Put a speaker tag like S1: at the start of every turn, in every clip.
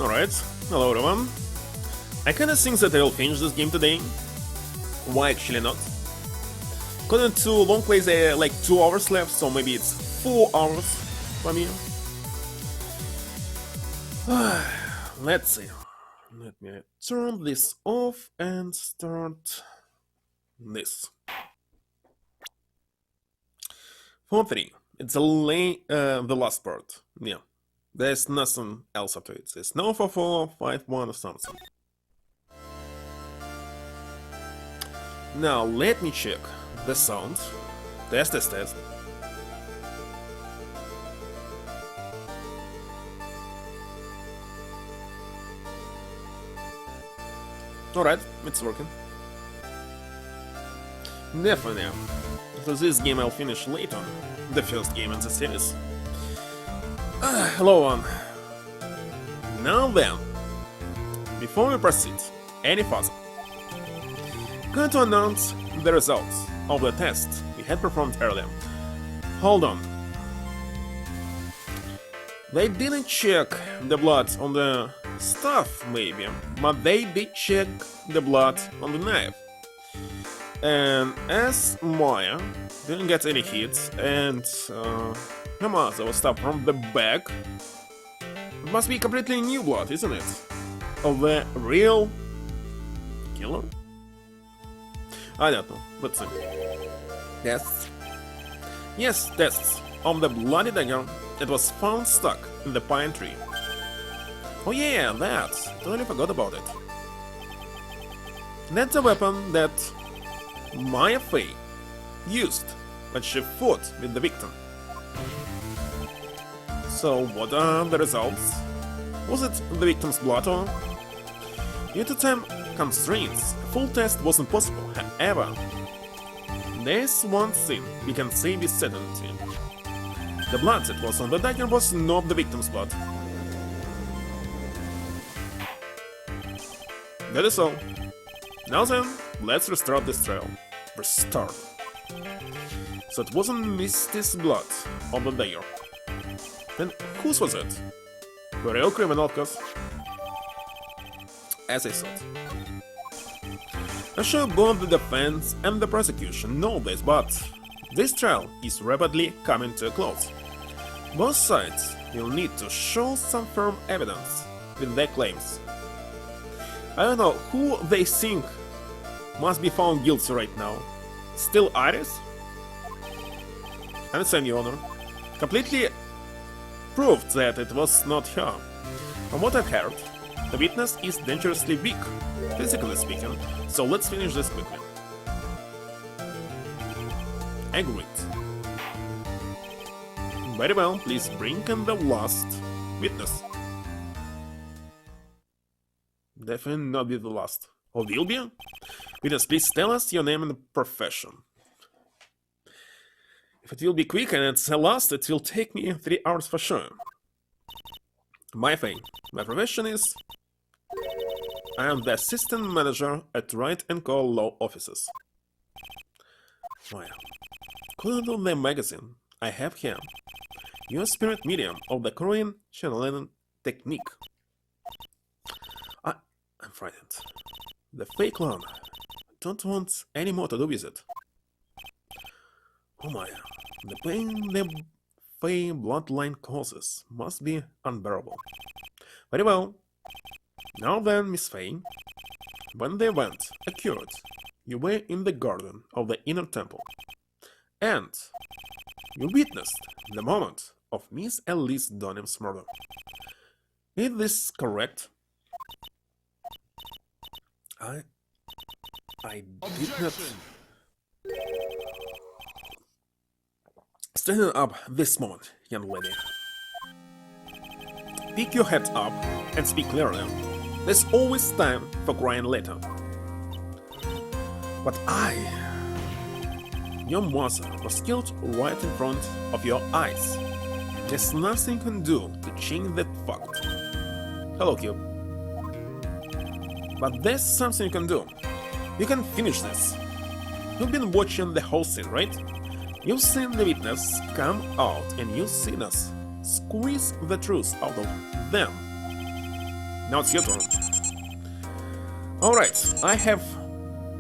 S1: Alright, hello everyone. I kinda think that I'll finish this game today. Why actually not? Couldn't two long plays like 2 hours left, so maybe it's 4 hours for me. Let's see. Let me turn this off and start this. 4-3. It's the last part. Yeah. There's nothing else after it. It's no 4-4, 5-1 or something. Now let me check the sound. Test. Alright, it's working. Definitely. So this game I'll finish later. The first game in the series. Hello one. Now then, before we proceed any further, going to announce the results of the test we had performed earlier. Hold on. They didn't check the blood on the stuff, maybe, but they did check the blood on the knife. And as Maya didn't get any hits, and her mother was stabbed from the back, it must be completely new blood, isn't it? Of the real killer? I don't know, let's see. Tests? Yes, tests of the bloody dagger that was found stuck in the pine tree. Oh yeah, that! Totally forgot about it. That's a weapon that Maya Fey used when she fought with the victim. So what are the results? Was it the victim's blood or? Due to time constraints, a full test wasn't possible, however. There's one thing we can say with certainty. The blood that was on the dagger was not the victim's blood. That is all. Now then, let's restart this trial. Restart. So it wasn't Misty's blood on the dagger. Then whose was it? The real criminal, cause... As I thought. I'm sure both the defense and the prosecution know this, but this trial is rapidly coming to a close. Both sides will need to show some firm evidence with their claims. I don't know who they think must be found guilty right now. Still Iris? And Your Honor. Completely proved that it was not her. From what I've heard, the witness is dangerously weak, physically speaking, so let's finish this quickly. Agreed. Very well, please bring in the last witness. Definitely not be the last. Or will be? Witness, please tell us your name and profession. If it will be quick and it's the last, it will take me 3 hours for sure. My thing. My profession is... I am the assistant manager at Wright & Co. Law Offices. Well, according to the magazine I have here, you're a spirit medium of the Korean channeling technique. I'm frightened. The fake clown. Don't want any more to do with it. Oh my, the pain the Fey bloodline causes must be unbearable. Very well. Now then, Miss Fey, when the event occurred, you were in the garden of the inner temple, and you witnessed the moment of Miss Elise Dunham's murder. Is this correct? I did not... Stand up this moment, young lady. Pick your head up and speak clearly. There's always time for crying later. But your mother was killed right in front of your eyes. There's nothing you can do to change that fact. Hello, Cube. But there's something you can do. You can finish this. You've been watching the whole scene, right? You've seen the witness come out and you've seen us squeeze the truth out of them. Now it's your turn. Alright, I have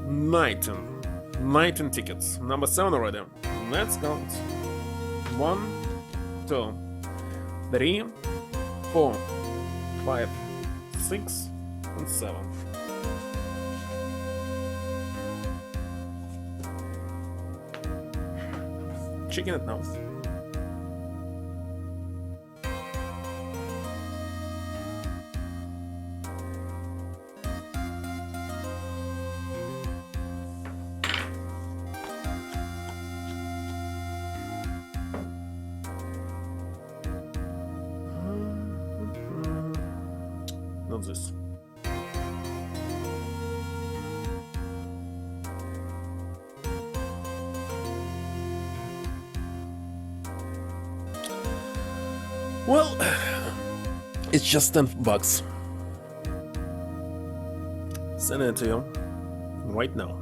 S1: 19 tickets. Number 7 already. Let's count. 1, 2, 3, 4, 5, 6, and 7. Checking it now. Not this. Well, it's just $10. Send it to you right now.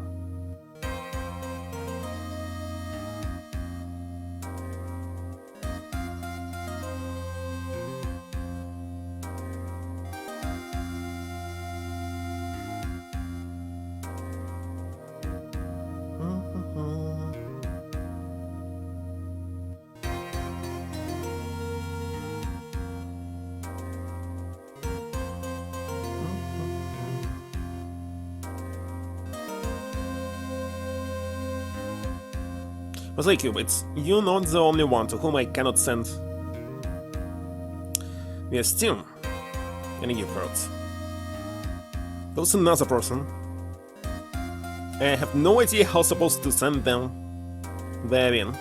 S1: But like you, it's you're not the only one to whom I cannot send via Steam any gift cards. There's another person. I have no idea how supposed to send them there in.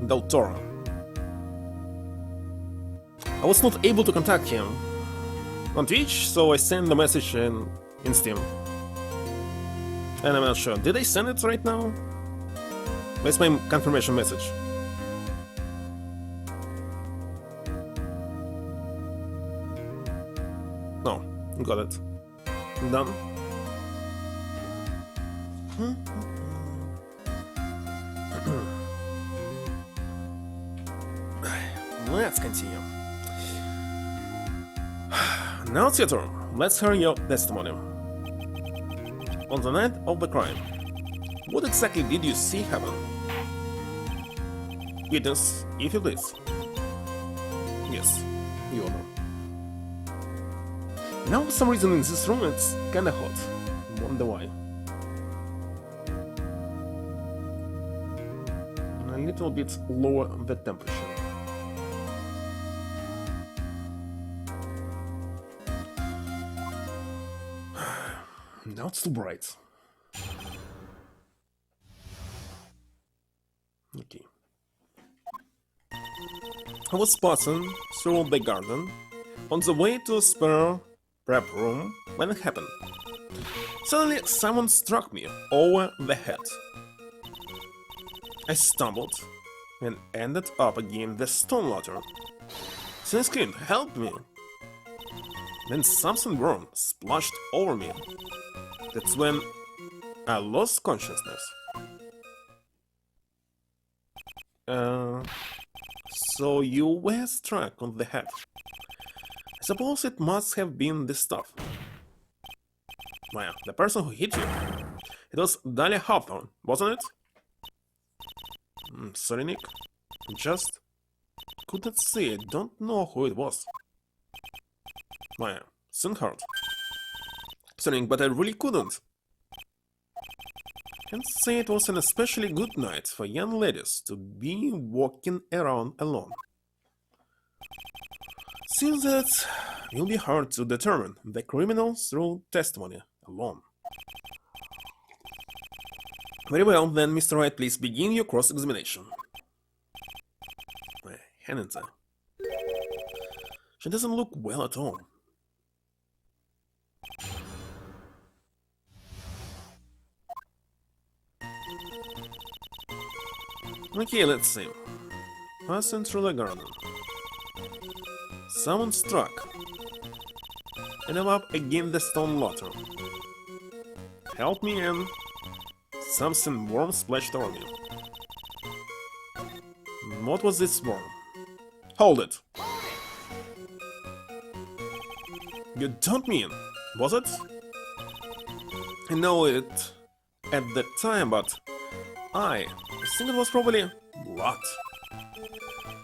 S1: Del Toro. I was not able to contact him on Twitch, so I sent the message in Steam. And I'm not sure. Did I send it right now? Where's my confirmation message? No, got it. Done. Let's continue. Now it's your turn. Let's hear your testimony. On the night of the crime, what exactly did you see happen? Witness, if you please. Yes, you know. Now for some reason in this room it's kinda hot. Wonder why. A little bit lower the temperature. Now it's too bright. Okay. I was passing through the garden on the way to a spare prep room when it happened. Suddenly someone struck me over the head. I stumbled and ended up against the stone ladder. Then I screamed, "Help me!" Then something warm splashed over me. That's when I lost consciousness. So you were struck on the head. I suppose it must have been this stuff. Well, the person who hit you, it was Dahlia Hawthorne, wasn't it? Sorry, Nick. Just couldn't see. I don't know who it was. Well, soon heard. Sorry, but I really couldn't. Can't say it was an especially good night for young ladies to be walking around alone. Seems that it will be hard to determine the criminal through testimony alone. Very well, then, Mr. Wright, please begin your cross-examination. Hannah. She doesn't look well at all. Okay, let's see. Passing through the garden. Someone struck. And I'm up against the stone ladder. Help me, and something warm splashed over me. What was this for? Hold it! You don't mean, was it? I know it at the time, but I think it was probably blood.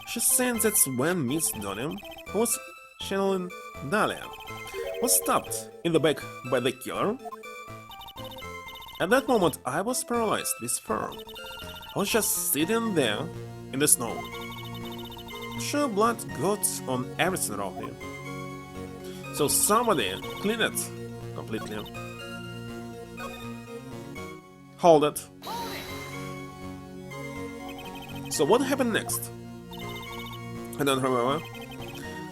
S1: She's saying that's when Miss Dunham, who was channeling Dahlia, was stabbed in the back by the killer. At that moment, I was paralyzed with fear. I was just sitting there in the snow. Sure, blood got on everything around me. So somebody cleaned it completely. Hold it. So what happened next? I don't remember.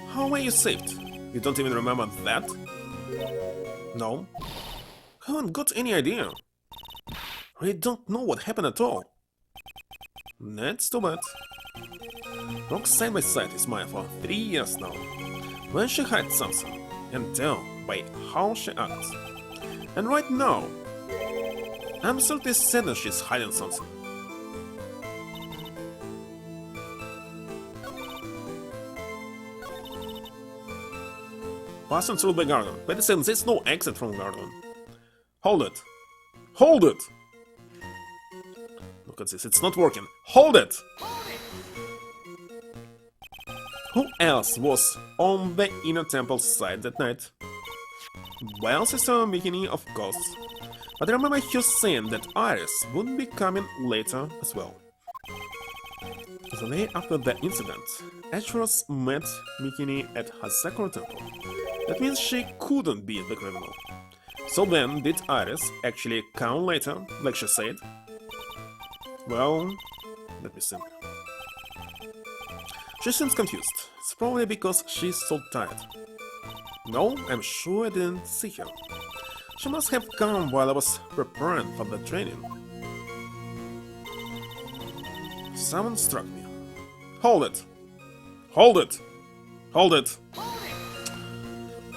S1: How were you saved? You don't even remember that? No? Haven't got any idea. I don't know what happened at all. That's too bad. Rock side by side with Maya for 3 years now. When she hides something, and tell by how she acts. And right now, I'm certainly certain she's hiding something. Passing through the garden. But it there's no exit from the garden. Hold it. Hold it! Look at this, it's not working. Hold it! Who else was on the inner temple side that night? Well, Sister Bikini, of course. But I remember you saying that Iris would be coming later as well. The day after the incident, Ashros met Bikini at Hasakura Temple. That means she couldn't be the criminal. So then, did Iris actually come later, like she said? Well, let me think. She seems confused. It's probably because she's so tired. No, I'm sure I didn't see her. She must have come while I was preparing for the training. Someone struck me. Hold it! Hold it! Hold it!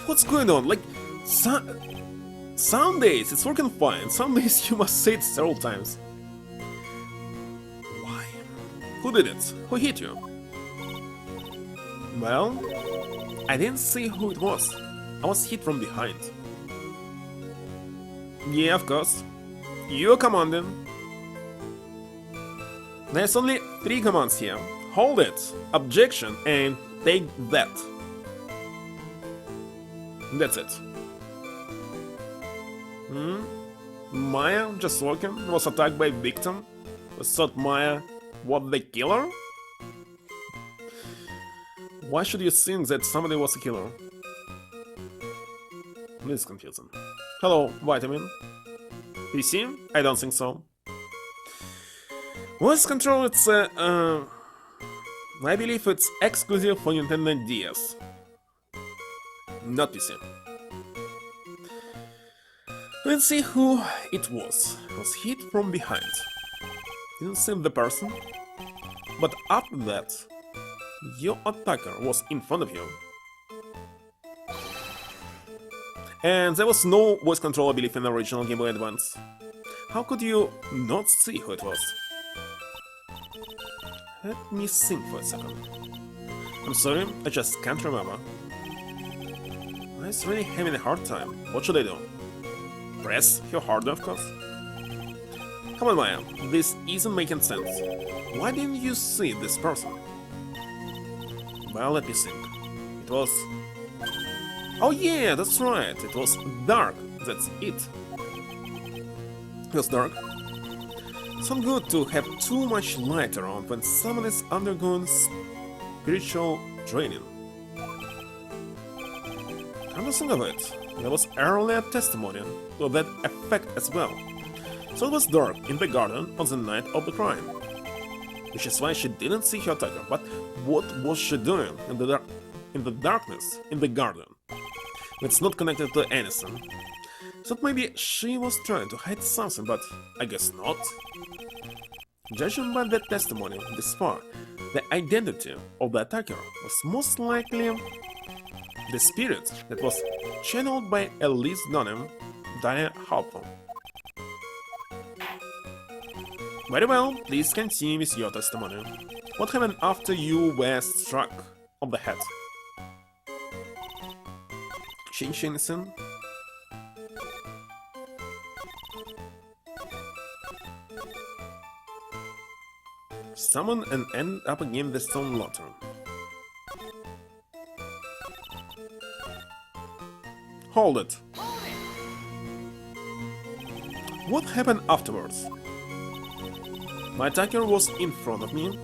S1: What's going on? Like, some days it's working fine, some days you must say it several times. Why? Who did it? Who hit you? Well, I didn't see who it was. I was hit from behind. Yeah, of course. You're commanding. There's only 3 commands here. Hold it, objection, and take that. That's it. Maya, just walking, was attacked by victim. We thought Maya was the killer? Why should you think that somebody was a killer? This is confusing. Hello, Vitamin. PC? I don't think so. Voice control, it's I believe it's exclusive for Nintendo DS. Not PC. Let's see who it was. It was hit from behind. Didn't see the person. But after that, your attacker was in front of you. And there was no voice control, I believe, in the original Game Boy Advance. How could you not see who it was? Let me think for a second. I'm sorry, I just can't remember. I was really having a hard time. What should I do? Press her harder, of course. Come on, Maya, this isn't making sense. Why didn't you see this person? Well, let me think. It was... Oh yeah, that's right, it was dark, that's it. It was dark. It's not good to have too much light around when someone is undergoing spiritual training. Come to think of it, there was earlier testimony to that effect as well. So it was dark in the garden on the night of the crime. Which is why she didn't see her attacker, but what was she doing in the darkness in the garden? It's not connected to anything. So maybe she was trying to hide something, but I guess not. Judging by that testimony this far, the identity of the attacker was most likely the spirit that was channeled by Elise Dunham, Dia Hawthorne. Very well, please continue with your testimony. What happened after you were struck on the head? Shin-Shin-Sen? Summon and end up against the stone lantern. Hold it. What happened afterwards? My attacker was in front of me,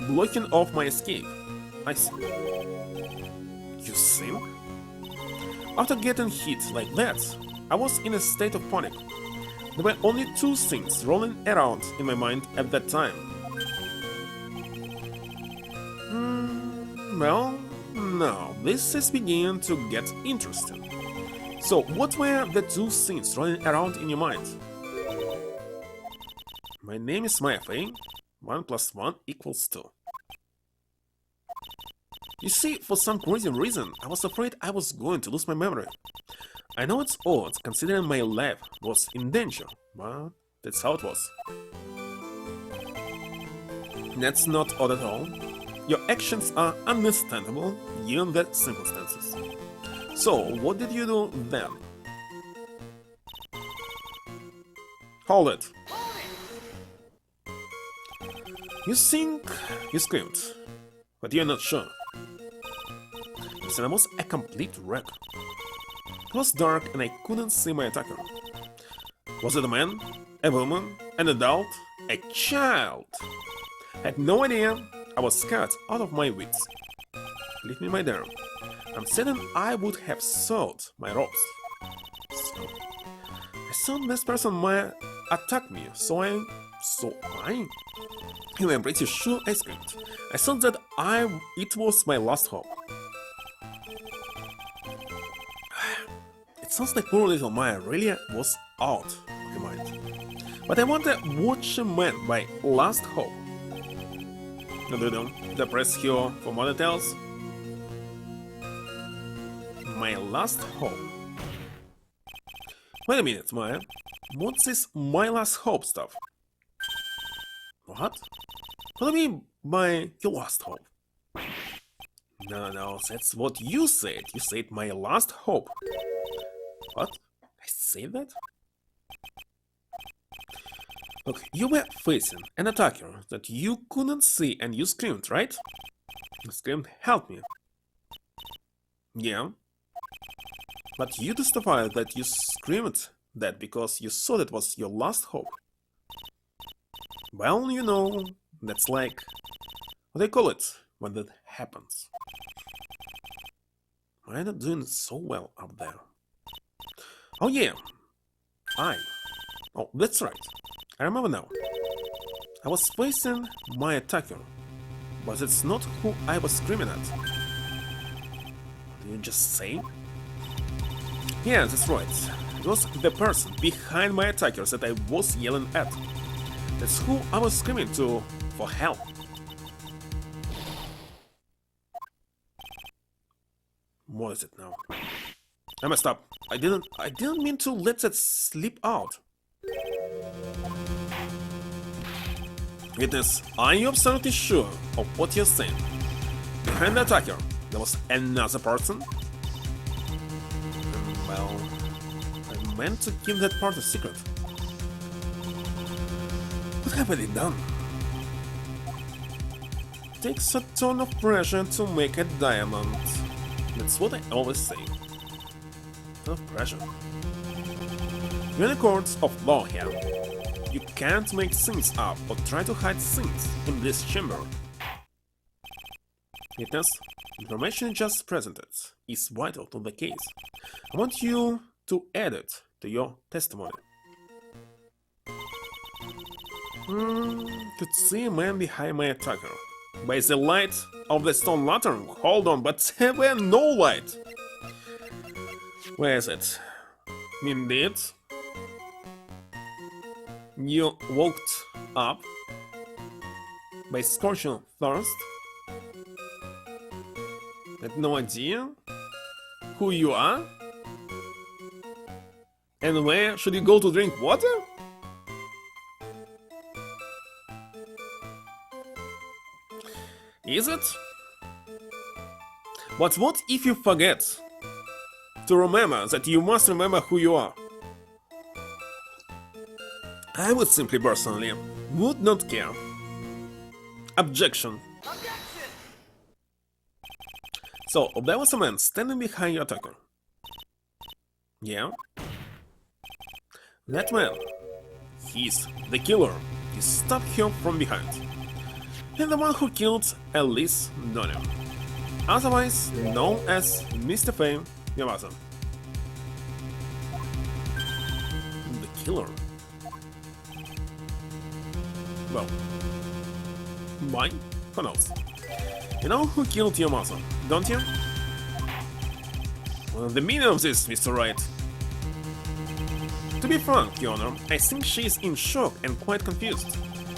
S1: blocking off my escape. I see. You think? After getting hit like that, I was in a state of panic. There were only two things rolling around in my mind at that time. Well, now this is beginning to get interesting. So, what were the two things running around in your mind? My name is Maya Fei. 1 plus 1 equals 2. You see, for some crazy reason, I was afraid I was going to lose my memory. I know it's odd, considering my life was in danger, but that's how it was. That's not odd at all. Your actions are understandable, given the circumstances. So, what did you do then? Hold it. You think you screamed, but you're not sure. So I was a complete wreck. It was dark and I couldn't see my attacker. Was it a man? A woman? An adult? A child? I had no idea. I was scared out of my wits. Leave me my dare. I'm certain I would have sold my ropes. So, I saw this person might attack me, so I... I'm pretty sure I screamed. I thought that it was my last hope. It sounds like poor little Maya really was out of her mind. But I wonder what she meant by last hope. No, the press here for more details. My last hope. Wait a minute, Maya. What's this my last hope stuff? What? What do you mean by your last hope? No, that's what you said. You said my last hope. What? I said that? Look, you were facing an attacker that you couldn't see and you screamed, right? You screamed, help me. Yeah. But you testified that you screamed that because you saw that was your last hope. Well, you know, that's like... what do they call it when that happens? I'm not doing so well up there. Oh yeah, oh, that's right. I remember now. I was facing my attacker, but it's not who I was screaming at. Did you just say? Yeah, that's right. It was the person behind my attackers that I was yelling at. That's who I was screaming to for help. What is it now? I messed up. I didn't mean to let that slip out. Witness, are you absolutely sure of what you're saying? Behind the attacker, there was another person? Well, I meant to keep that part a secret. What have I done? It takes a ton of pressure to make a diamond. That's what I always say. Ton of pressure. You're in a court of law here. You can't make things up or try to hide things in this chamber. Witness, information you just presented is vital to the case. I want you to add it to your testimony. Could see a man behind my attacker. By the light of the stone lantern. Hold on, but there were no light. Where is it? Indeed. You walked up by scorching thirst. Had no idea who you are? And where should you go to drink water? Is it? But what if you forget to remember that you must remember who you are? I would simply personally would not care. Objection. So, there was a man standing behind your attacker. Yeah? That man. He's the killer. He stabbed him from behind. And the one who killed Elise Donner, otherwise known as Mr. Fame Yamasa. The killer. Well, why? Who knows? You know who killed Yamasa, don't you? Well, the meaning of this, Mr. Wright. To be frank, Your Honor, I think she is in shock and quite confused.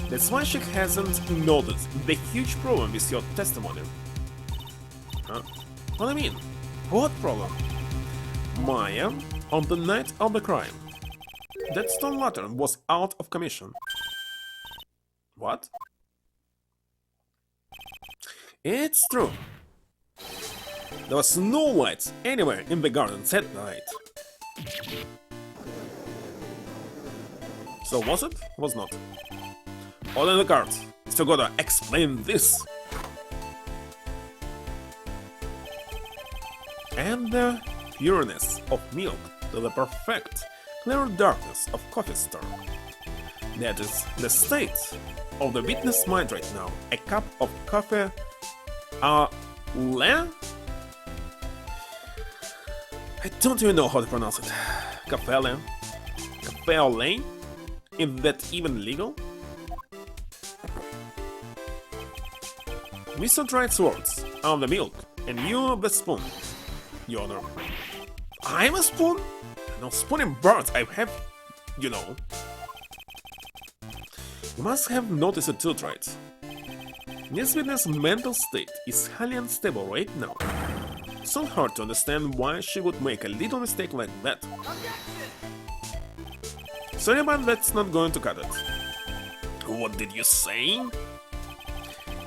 S1: That's why she hasn't noticed the huge problem with your testimony. Huh? What do you mean? What problem? Maya, on the night of the crime, that stone lantern was out of commission. What? It's true. There was no lights anywhere in the garden that night. So was it? Was not? Order the cards. Mr. Goda, explain this. And the pureness of milk to the perfect, clear darkness of coffee stir. That is the state of the witness mind right now. A cup of coffee le? I don't even know how to pronounce it. Café le? Café au lait? Is that even legal? Mr. Wright's words are the milk, and you the spoon, Your Honor. I'm a spoon? No spooning birds I have, you know. You must have noticed it too, Wright. This witness' mental state is highly unstable right now. It's not hard to understand why she would make a little mistake like that. Sorry, but that's not going to cut it. What did you say?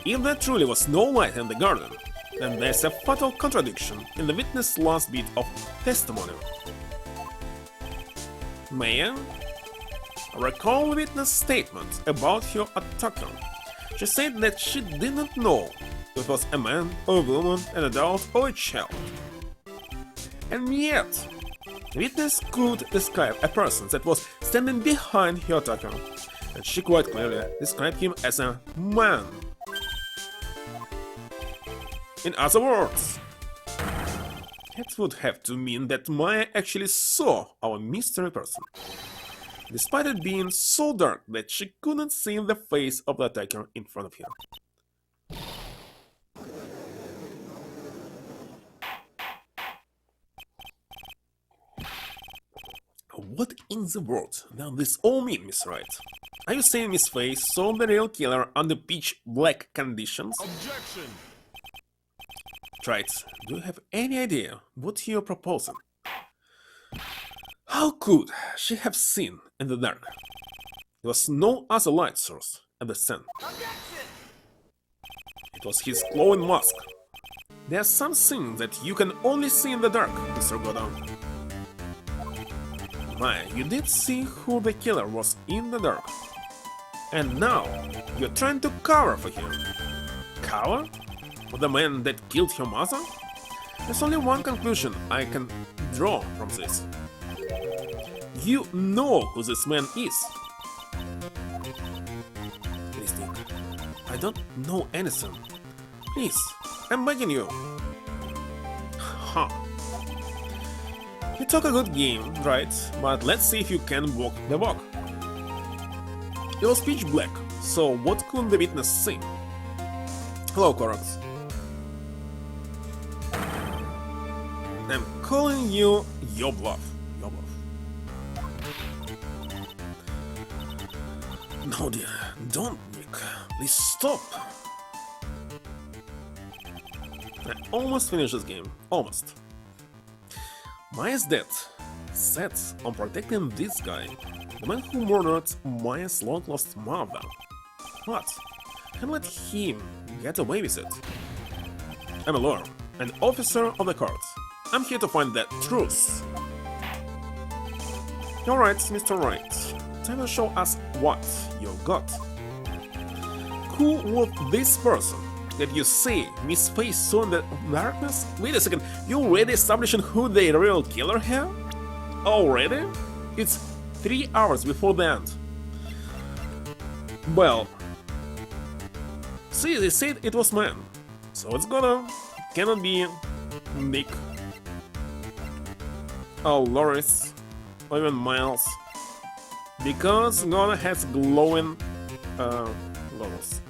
S1: If there truly was no light in the garden, then there's a fatal contradiction in the witness' last bit of testimony. May I recall the witness' statement about her attacker. She said that she did not know if it was a man, a woman, an adult, or a child. And yet, the witness could describe a person that was standing behind her attacker, and she quite clearly described him as a man. In other words, it would have to mean that Maya actually saw our mystery person, despite it being so dark that she couldn't see the face of the attacker in front of her. What in the world does this all mean, Miss Wright? Are you saying Miss Face saw the real killer under pitch black conditions?
S2: Objection!
S1: Right, do you have any idea what you're proposing? How could she have seen in the dark? There was no other light source at the scene. It was his glowing mask. There are some things that you can only see in the dark, Mr. Godin. Maya, you did see who the killer was in the dark. And now, you're trying to cover for him. Cover? For the man that killed your mother? There's only one conclusion I can draw from this. You know who this man is. Please, Nick. I don't know anything. Please, I'm begging you. Huh. You talk a good game, right? But let's see if you can walk the walk. It was pitch black, so what could the witness see? Hello, Korax. I'm calling you your bluff. Your bluff. No, dear, don't, Nick. Please stop. I almost finished this game. Almost. Maya's death sets on protecting this guy, the man who murdered Maya's long-lost mother. What? and let him get away with it. I'm a lawyer, an officer of the court. I'm here to find the truth. Alright, Mr. Wright, time to show us what you got. Who was this person that you say Miss Face saw in the darkness? Wait a second, you already establishing who the real killer here? Already? It's 3 hours before the end. Well, see, they said it was man, so it's cannot be Nick, or Loris, or even Miles, because Gonna has glowing levels.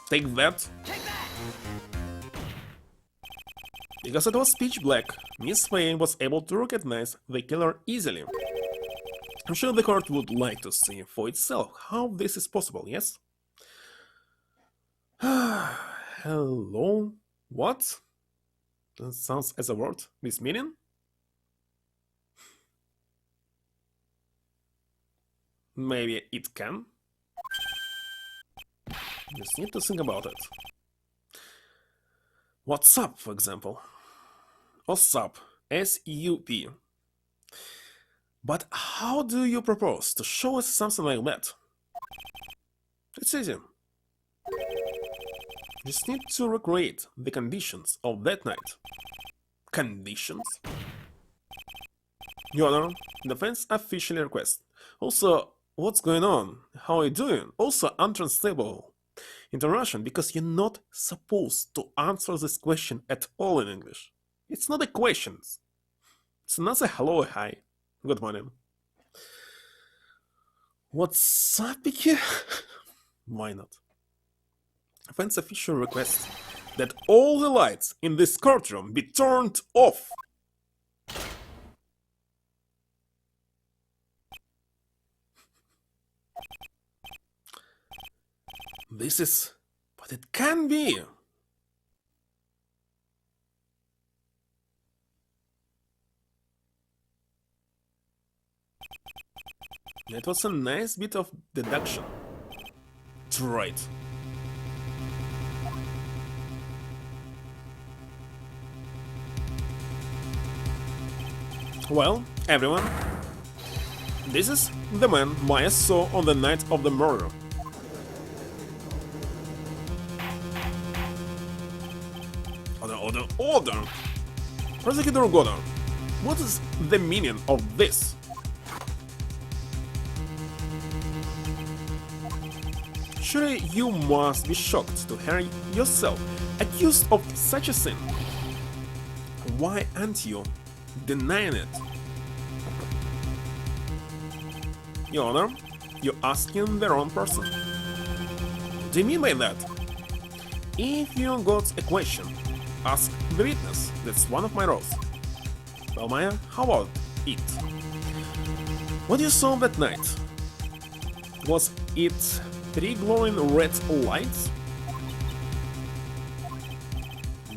S1: Take that. Because it was pitch black, Miss Faye was able to recognize the killer easily. I'm sure the court would like to see for itself how this is possible, yes? Hello? What? That sounds as a word, this meaning? Maybe it can? Just need to think about it. What's up, for example? Or sup, S-U-P. But how do you propose to show us something like that? It's easy. Just need to recreate the conditions of that night. Conditions? Your Honor, defense officially requests. Also, what's going on? How are you doing? Also untranslatable into Russian because you're not supposed to answer this question at all in English. It's not a question. It's not a hello or hi. Good morning. What's up, Vicky? Why not? Defense official requests that all the lights in this courtroom be turned off. This is... but it can be. That was a nice bit of deduction. Right. Well, everyone, this is the man Maya saw on the night of the murder. Order! Prosecutor Goddard, what is the meaning of this? Surely you must be shocked to hear yourself accused of such a sin. Why aren't you denying it? Your Honor, you're asking the wrong person. What do you mean by that? If you got a question, ask the witness. That's one of my rules. Well, Maya, how about it? What you saw that night? Was it 3 glowing red lights?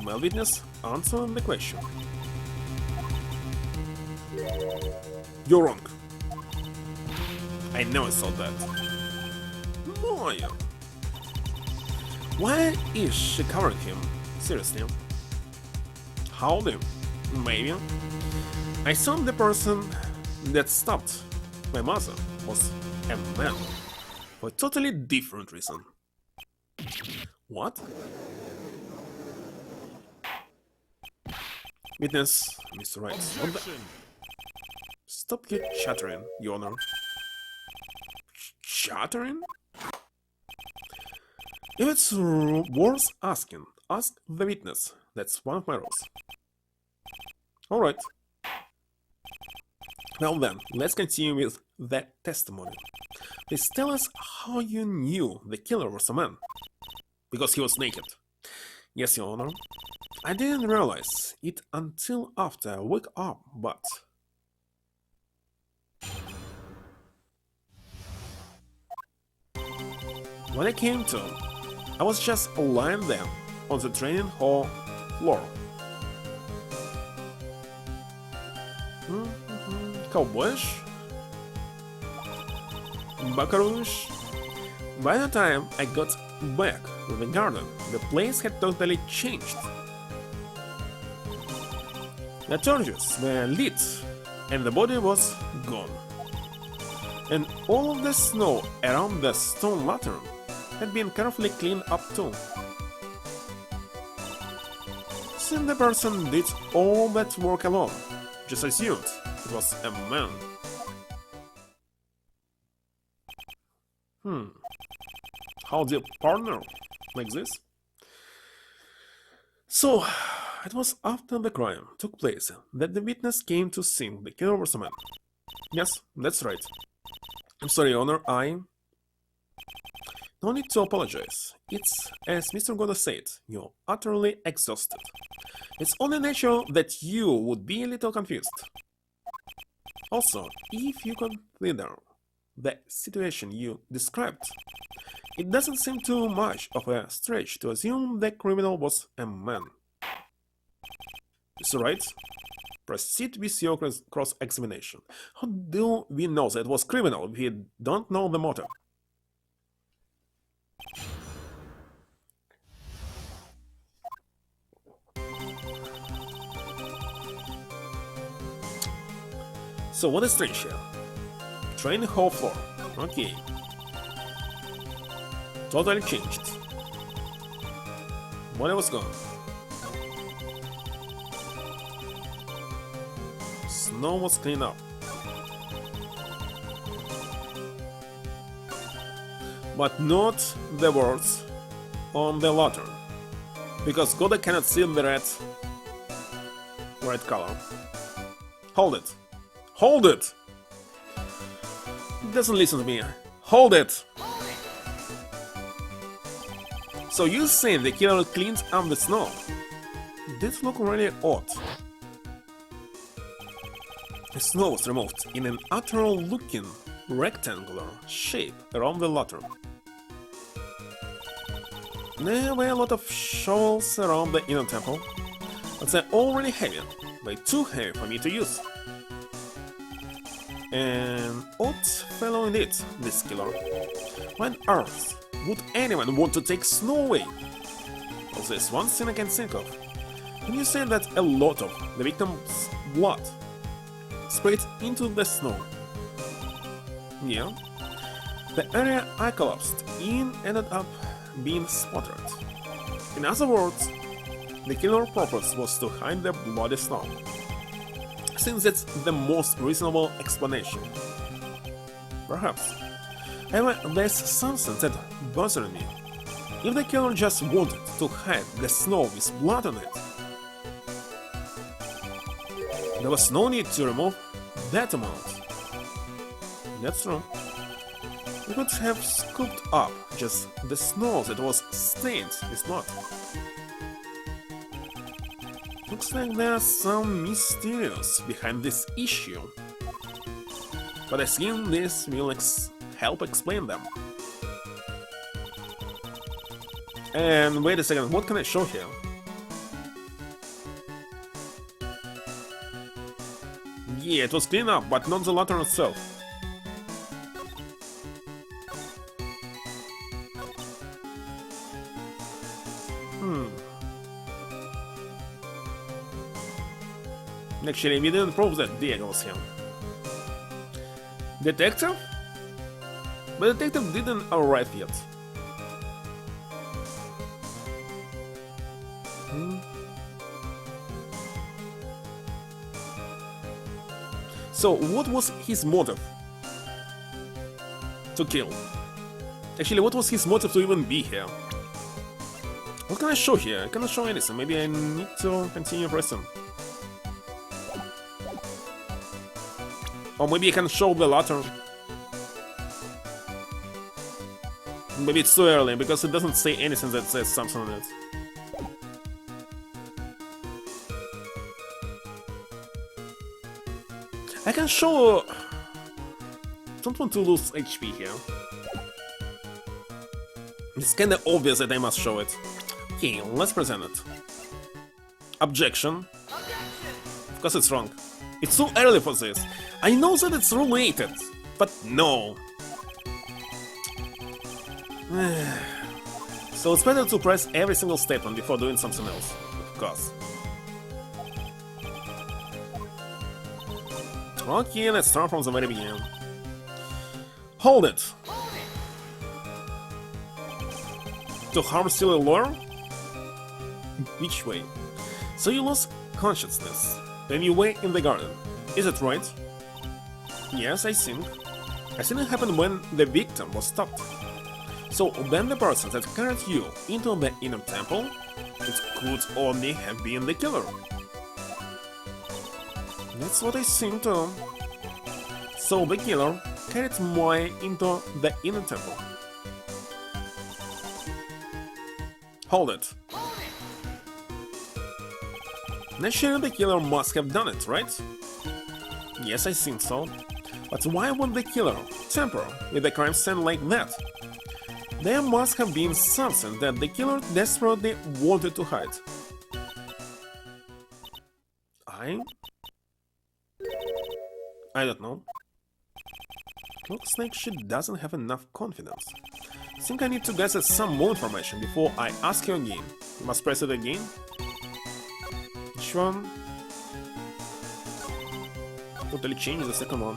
S1: Well, witness, answer the question. You're wrong. I never saw that. Maya. Why is she covering him? Seriously. Howdy. Maybe. I saw the person that stopped my mother was a man. For a totally different reason. What? Witness, Mr. Wright. What the? Stop your chattering, Your Honor. Chattering? If it's worth asking, ask the witness. That's one of my rules. Alright. Well then, let's continue with the testimony. Please tell us how you knew the killer was a man. Because he was naked. Yes, Your Honor. I didn't realize it until after I woke up, but... when I came to, I was just lying there on the training hall floor. Cowboyish? Buckaroos? By the time I got back to the garden, the place had totally changed. The torches were lit, and the body was gone. And all of the snow around the stone lantern had been carefully cleaned up too. Since the person did all that work alone, just assumed it was a man. How do you partner like this? So, it was after the crime took place that the witness came to think the killer was a man. Yes, that's right. I'm sorry, Your Honor, no need to apologize. It's, as Mr. Goda said, you're utterly exhausted. It's only natural that you would be a little confused. Also, if you consider the situation you described, it doesn't seem too much of a stretch to assume the criminal was a man. Mr. Wright, proceed with your cross-examination. How do we know that it was criminal if we don't know the motive? So what is strange here? Train whole floor. Okay. Totally changed. Body was gone. Snow was cleaned up. But not the words on the lantern, because Goda cannot see the red color. Hold it! Hold it! It doesn't listen to me. Hold it! So you saying the killer cleaned up the snow? This looks really odd. The snow was removed in an unnatural-looking rectangular shape around the lantern. There were a lot of shovels around the inner temple, but they're already heavy, way too heavy for me to use. An odd fellow indeed, this killer. Why on earth would anyone want to take snow away? Well, there's one thing I can think of. Can you say that a lot of the victim's blood sprayed into the snow? Yeah. The area I collapsed in ended up being spotted. In other words, the killer's purpose was to hide the bloody snow, since that's the most reasonable explanation. Perhaps. However, there's something that bothers me. If the killer just wanted to hide the snow with blood on it, there was no need to remove that amount. That's true. We could have scooped up just the snow that was stained with blood. Looks like there's some mysterious behind this issue. But I think this will help explain them. And wait a second, what can I show here? Yeah, it was cleaned up, but not the lantern itself. Actually, we didn't prove that Diego was him. Detective? But detective didn't arrive yet. So, what was his motive to kill? Actually, what was his motive to even be here? What can I show here? I cannot show anything. Maybe I need to continue pressing. Or maybe I can show the lantern. Maybe it's too early, because it doesn't say anything that says something on it. I can show... Don't want to lose HP here. It's kinda obvious that I must show it. Okay, let's present it. Objection. Of course it's wrong. It's too early for this. I know that it's related, but no. So it's better to press every single statement before doing something else, of course. Okay, let's start from the very beginning. Hold it! To harm still a lure? Which way? So you lose consciousness when you wait in the garden. Is it right? Yes, I think. I think it happened when the victim was stopped. So then the person that carried you into the inner temple, it could only have been the killer. That's what I think too. So the killer carried Moe into the inner temple. Hold it. Naturally the killer must have done it, right? Yes, I think so. But why would the killer tamper with the crime scene like that? There must have been something that the killer desperately wanted to hide. I don't know. Looks like she doesn't have enough confidence. Think I need to gather some more information before I ask you again. You must press it again. Which one? Totally change the second one.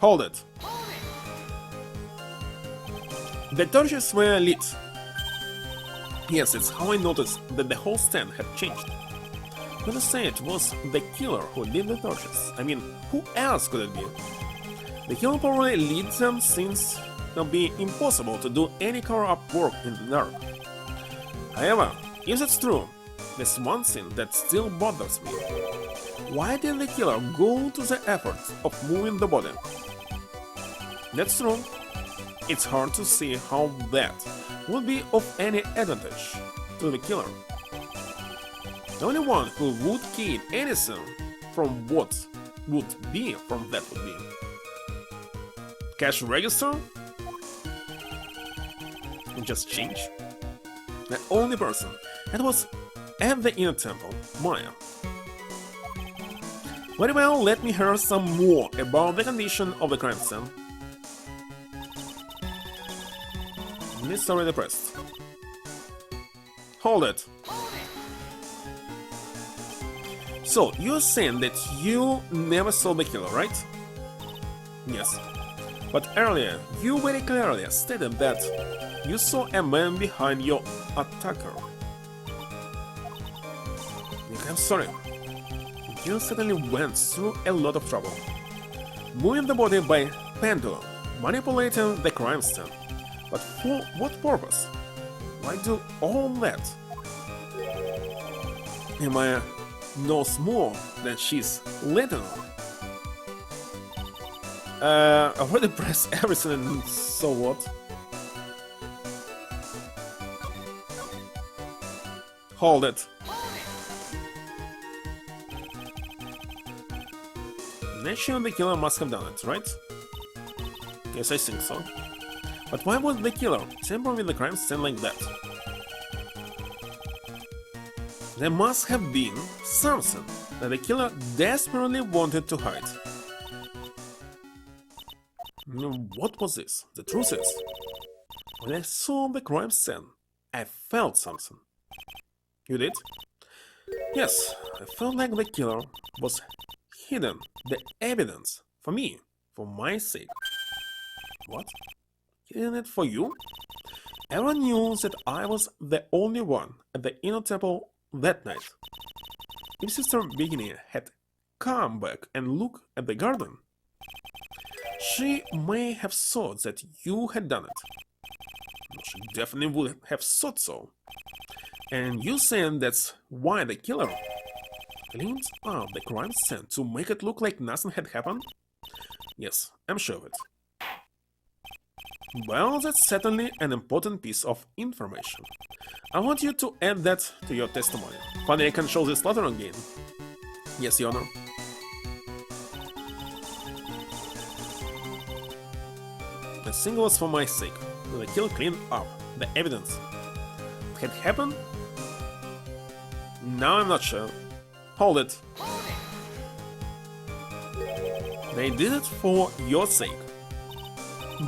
S1: Hold it. The torches were lit. Yes, it's how I noticed that the whole stand had changed. When I say it was the killer who lit the torches, I mean, who else could it be? The killer probably lit them since it would be impossible to do any cover-up work in the dark. However, if that's true, there's one thing that still bothers me. Why did the killer go to the effort of moving the body? That's true. It's hard to see how that would be of any advantage to the killer. The only one who would gain anything from what would be from that would be cash register? Just change. The only person that was at the inner temple, Maya. Very well, let me hear some more about the condition of the crime scene. It's already pressed. Hold it. So, you're saying that you never saw the killer, right? Yes. But earlier, you very clearly stated that you saw a man behind your attacker. I'm sorry. You certainly went through a lot of trouble. Moving the body by pendulum, manipulating the crime scene. But for what purpose? Why do all that? Maya knows more than she's letting on. I already pressed everything, so what? Hold it. Naturally, the killer must have done it, right? Yes, I think so. But why would the killer tamper with the crime scene like that? There must have been something that the killer desperately wanted to hide. What was this? The truth is, when I saw the crime scene, I felt something. You did? Yes, I felt like the killer was hidden the evidence for me, for my sake. What? Hidden it for you? Everyone knew that I was the only one at the inner temple that night. If Sister Beginning had come back and looked at the garden, she may have thought that you had done it. She definitely would have thought so. And you saying that's why the killer cleaned up the crime scene to make it look like nothing had happened? Yes, I'm sure of it. Well, that's certainly an important piece of information. I want you to add that to your testimony. Finally, I can show this letter again. Yes, Your Honor. The thing was for my sake. The kill cleaned up the evidence. It had happened? Now I'm not sure. Hold it. They did it for your sake.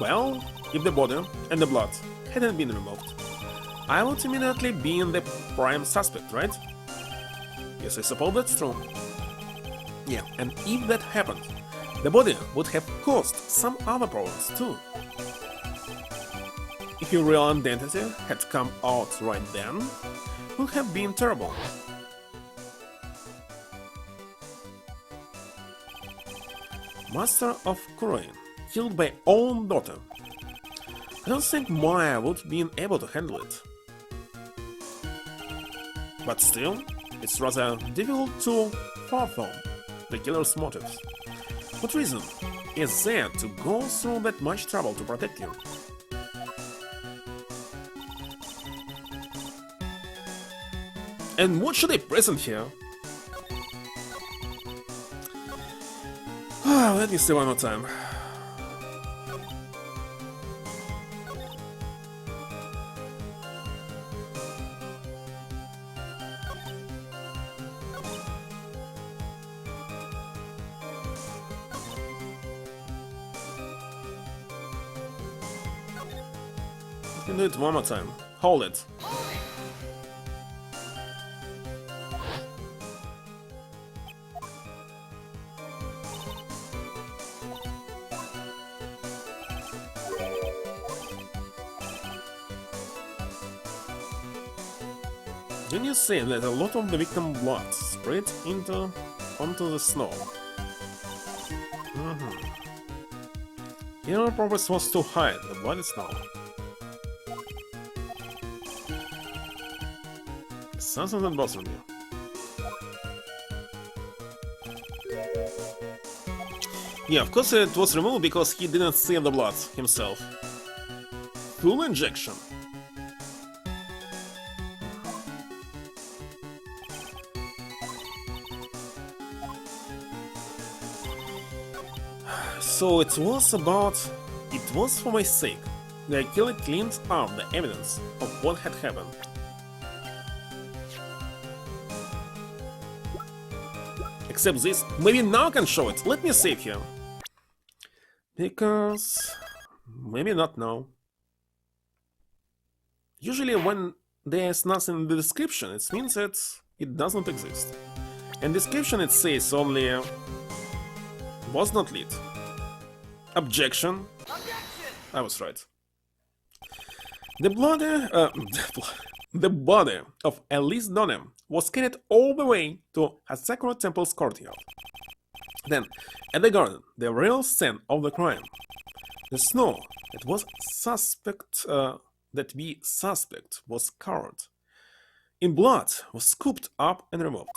S1: Well, if the body and the blood hadn't been removed, I would immediately be in the prime suspect, right? Yes, I suppose that's true. Yeah, and if that happened, the body would have caused some other problems too. If your real identity had come out right then, it would have been terrible. Master of Korean, killed by own daughter. I don't think Maya would have been able to handle it. But still, it's rather difficult to fathom the killer's motives. What reason is there to go through that much trouble to protect you? And what should I present here? Let me see one more time. You can do it one more time. Hold it. Can you see that a lot of the victim blood spread onto the snow? Your purpose was to hide the bloody snow. Something that bothers you. Yeah, of course it was removed because he didn't see the blood himself. Full injection. So it was for my sake. The killer cleaned up the evidence of what had happened. Except this, maybe now I can show it. Let me save here. Because... maybe not now. Usually when there's nothing in the description, it means that it doesn't exist. In description it says only... was not lit. Objection. I was right. The body of Elise Donham was carried all the way to Hasakura Temple's courtyard. Then, at the garden, the real scene of the crime. The snow that we suspect was covered in blood was scooped up and removed.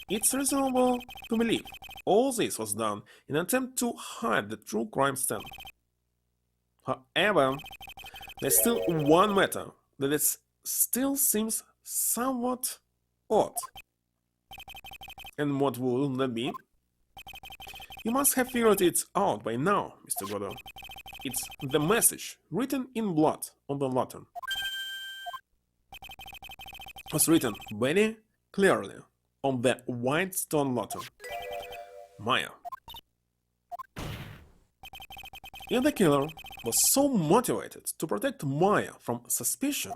S1: It's reasonable to believe all this was done in an attempt to hide the true crime scene. However, there's still one matter that still seems somewhat odd. And what will that be? You must have figured it out by now, Mr. Godo. It's the message written in blood on the lantern. It was written very clearly on the white stone lantern. Maya. If the killer was so motivated to protect Maya from suspicion,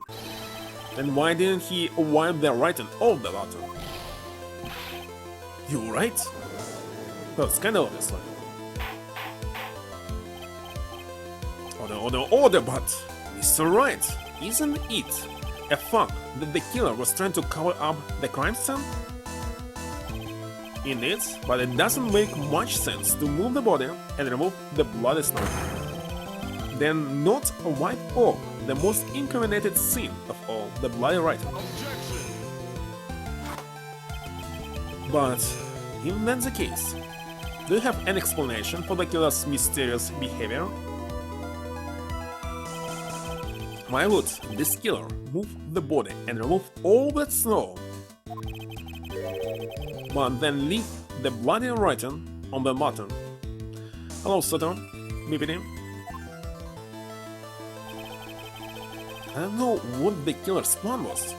S1: then why didn't he wipe the writing off the lantern? You right? Well, it's kinda obvious. Order, but Mr. Wright, isn't it a fact that the killer was trying to cover up the crime scene? Indeed, but it doesn't make much sense to move the body and remove the bloody snow. Then not wipe off the most incriminated sin of all, the bloody writing. But if that's the case, do you have an explanation for the killer's mysterious behavior? Why would this killer move the body and remove all that snow, but then leave the bloody writing on the lantern? Hello, Sutter. BPD. I don't know what the killer's plan was,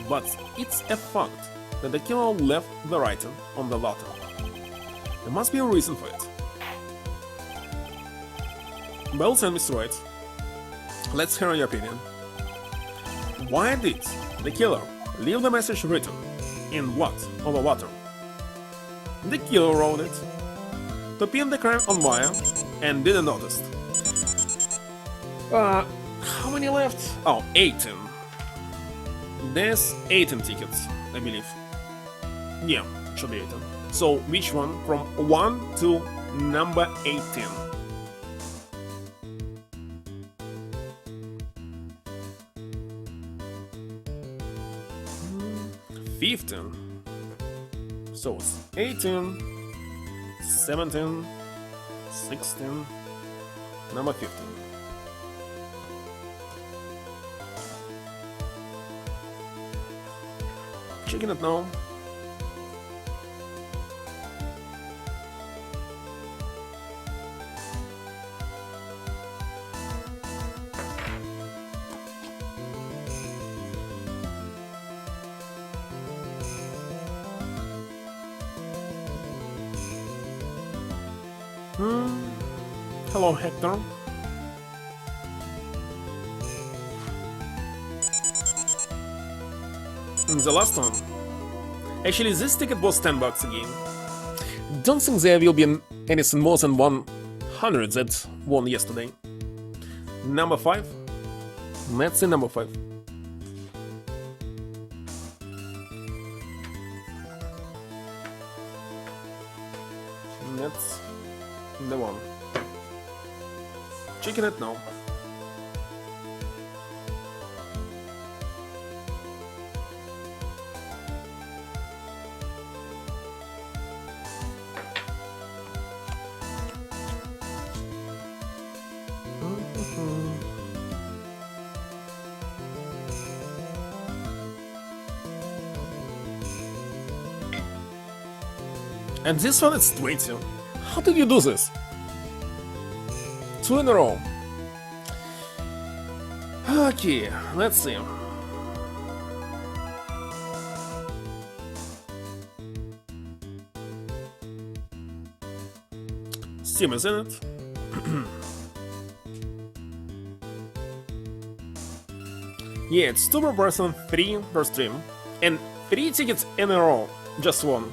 S1: but it's a fact that the killer left the writing on the lantern. There must be a reason for it. Bells and Mr. Wright, let's hear your opinion. Why did the killer leave the message written in blood on the water? The killer wrote it to pin the crime on wire and didn't notice. How many left? Oh, 18. There's 18 tickets, I believe. Yeah, it should be 18. So which one from 1 to number 18? 15. So it's 18, 17, 16, number 15. Checking it now. Hello, Hector. The last one. Actually, this ticket was $10 again. Don't think there will be anything more than 100 that won yesterday. Number 5. Let's see number 5. That's the one. Checking it now. And this one is 20. How did you do this? 2 in a row. Okay, let's see. Steam is in it. Yeah, it's 2 per person, 3 per stream. And 3 tickets in a row. Just one.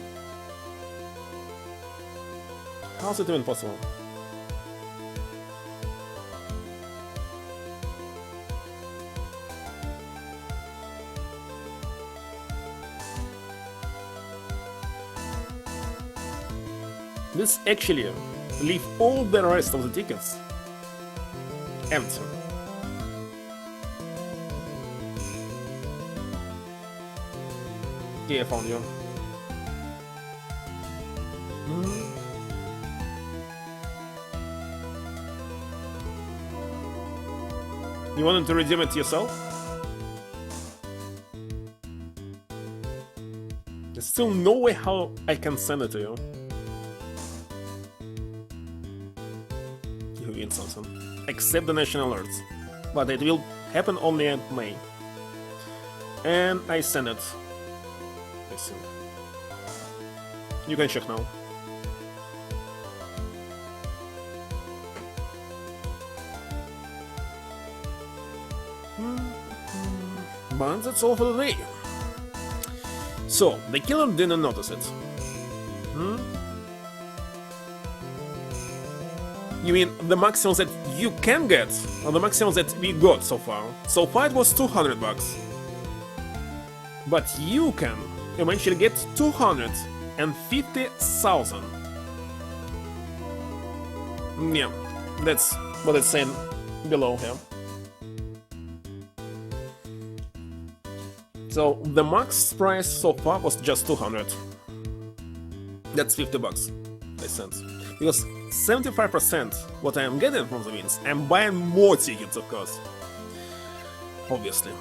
S1: How's it even possible? This actually leave all the rest of the tickets empty. Yeah, I found you. You wanted to redeem it yourself? There's still no way how I can send it to you. You win something. Accept the national alerts. But it will happen only in May. And I send it. I see. You can check now. But that's all for today. So, the killer didn't notice it. You mean the maximum that you can get, or the maximum that we got so far? So far it was $200. But you can eventually get 250,000. Yeah, that's what it's saying below here. So the max price so far was just 200. That's $50, I sense. Because 75% what I am getting from the wins, I'm buying more tickets, of course. Obviously.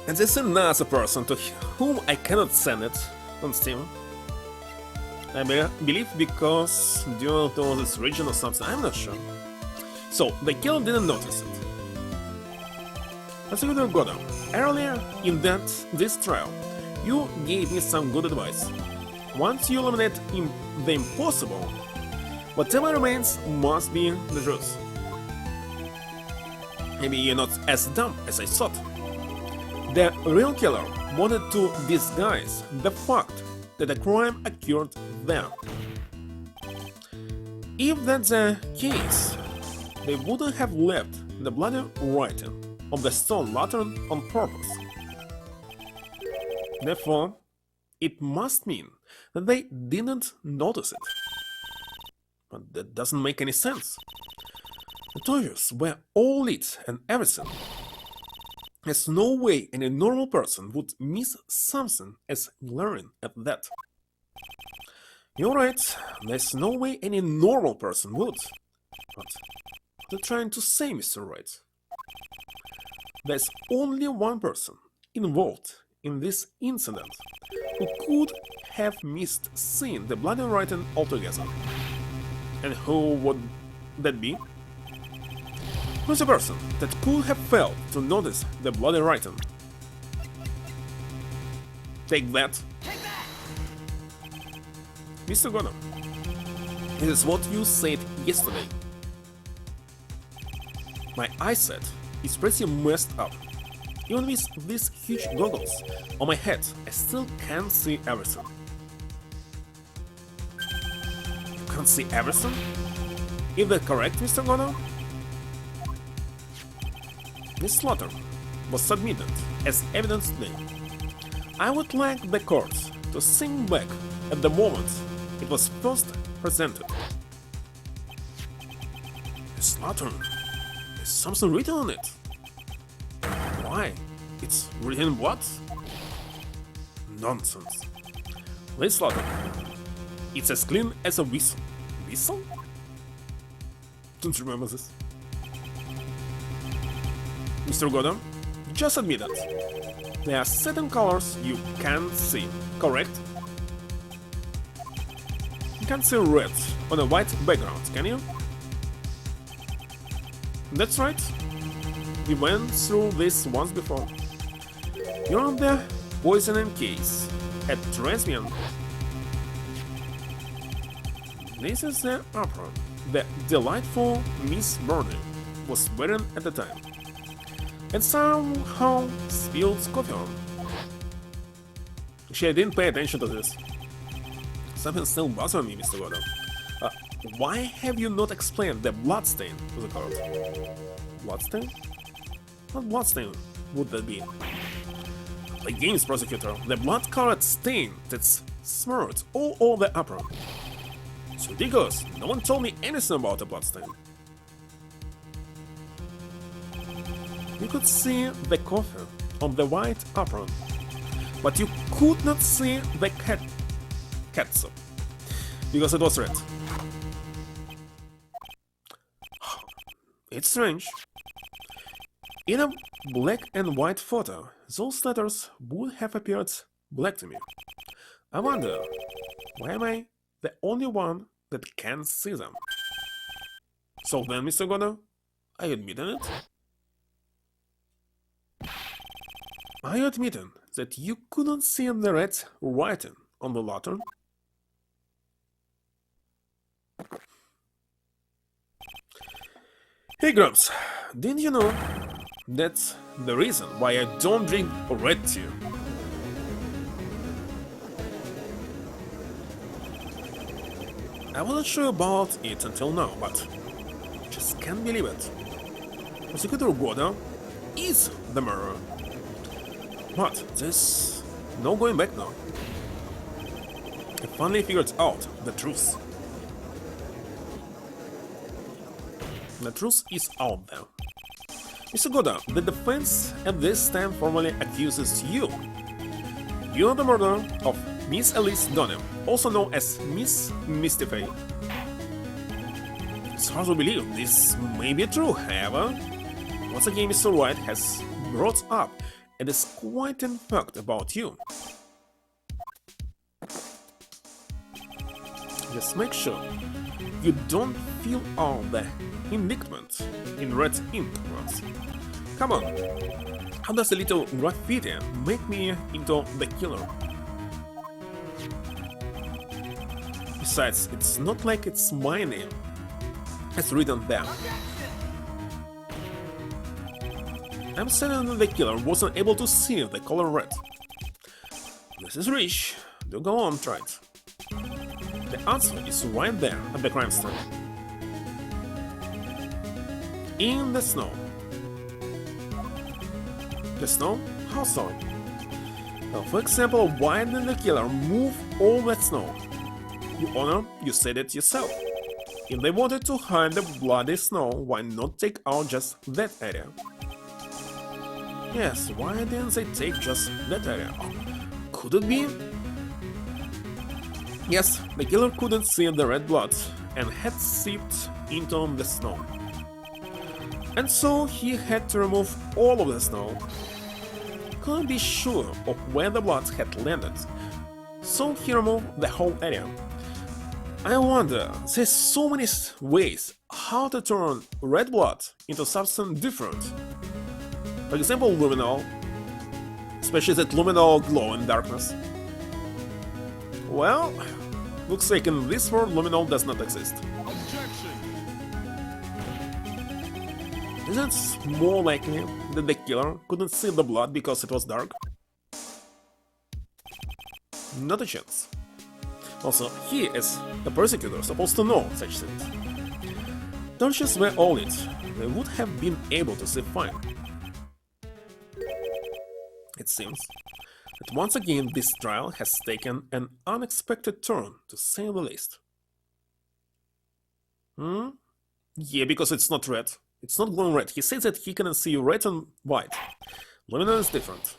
S1: And there's another person to whom I cannot send it on Steam. I believe because due to this region or something, I'm not sure. So, the killer didn't notice it. Prosecutor Godam, earlier in this trial, you gave me some good advice. once you eliminate the impossible, whatever remains must be the truth. Maybe you're not as dumb as I thought. The real killer wanted to disguise the fact that a crime occurred there. If that's the case, they wouldn't have left the bloody writing on the stone lantern on purpose. Therefore, it must mean that they didn't notice it. But that doesn't make any sense. The torches were all lit and everything. There's no way any normal person would miss something as glaring as that. You're right, there's no way any normal person would. But what are you trying to say, Mr. Wright? There's only one person involved in this incident who could have missed seeing the bloody writing altogether. And who would that be? Who's the person that could have failed to notice the bloody writing? Take that! Mr. Gordon, this is what you said yesterday. My eyesight is pretty messed up. Even with these huge goggles on my head, I still can't see everything. You can't see everything? Is that correct, Mr. Gordon? This slaughter was submitted as evidence today. I would like the court to think back at the moment it was first presented. This slaughter, there's something written on it. Why? It's written in what? Nonsense. This slaughter, it's as clean as a whistle. Whistle? Don't you remember this? Mr. Gordon, just admit it. There are certain colors you can't see, correct? You can't see red on a white background, can you? That's right. We went through this once before. You're on the poisoning case at Tribulations. This is the apron the delightful Miss Burney was wearing at the time, and somehow spilled coffee on. She didn't pay attention to this. Something still bothers me, Mr. Gordon. Why have you not explained the bloodstain to the court? Bloodstain? What bloodstain would that be? The game's prosecutor, the blood-colored stain that's smeared all over the apron. It's ridiculous. No one told me anything about the bloodstain. You could see the coffee on the white apron, but you could not see the catsup because it was red. It's strange. In a black and white photo, those letters would have appeared black to me. I wonder, why am I the only one that can see them? So then, Mr. Gordon, are you admitting it? Are you admitting that you couldn't see the red writing on the lantern? Hey Grumps, didn't you know that's the reason why I don't drink red tea? I wasn't sure about it until now, but just can't believe it. Prosecutor Gordon is the murderer. But there's no going back now. I finally figured out the truth. The truth is out there. Mr. Gordon, the defense at this time formally accuses you. You are the murderer of Miss Elise Dunham, also known as Miss Mystify. It's hard to believe this may be true, however. Once again, Mr. Wright has brought up and is quite in fact about you. Just make sure you don't fill all the indictment in red ink, Ross. Come on, how does a little graffiti make me into the killer? Besides, it's not like it's my name. It's written there. I'm certain that the killer wasn't able to see the color red. This is rich. Do go on, try it. The answer is right there at the crime scene. In the snow. The snow? How so? Well, for example, why didn't the killer move all that snow? Your Honor, you said it yourself. If they wanted to hide the bloody snow, why not take out just that area? Yes, why didn't they take just that area? Oh, could it be? Yes, the killer couldn't see the red blood and had seeped into the snow. And so he had to remove all of the snow. Couldn't be sure of where the blood had landed, so he removed the whole area. I wonder, there's so many ways how to turn red blood into something different. For example, luminol, especially that luminol glow in darkness. Well, looks like in this world luminol does not exist. Isn't it more likely that the killer couldn't see the blood because it was dark? Not a chance. Also, he is a persecutor supposed to know such things. Torches were all it. They would have been able to see fine. It seems that once again this trial has taken an unexpected turn, to say the least. Yeah, because it's not red. It's not glowing red. He says that he can see red and white. Luminol is different.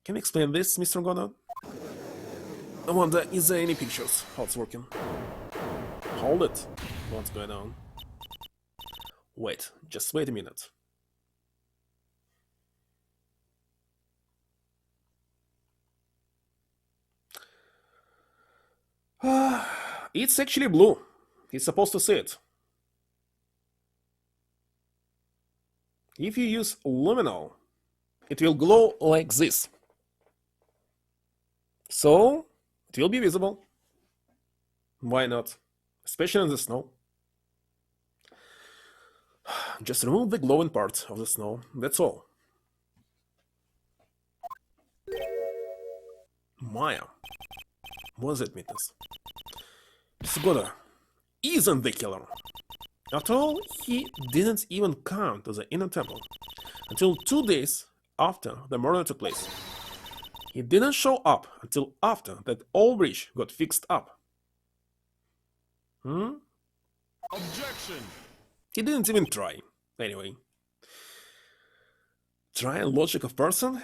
S1: Can you explain this, Mr. Goddard? I wonder, is there any pictures? How it's working? Hold it. What's going on? Wait, just wait a minute. It's actually blue. He's supposed to see it. If you use luminol, it will glow like this. So, it will be visible. Why not? Especially in the snow. Just remove the glowing part of the snow, that's all. Maya. Was it witness? Sgoda isn't the killer. After all, he didn't even come to the inner temple until 2 days after the murder took place. He didn't show up until after that old bridge got fixed up.
S2: Objection!
S1: He didn't even try, anyway. Try logic of person?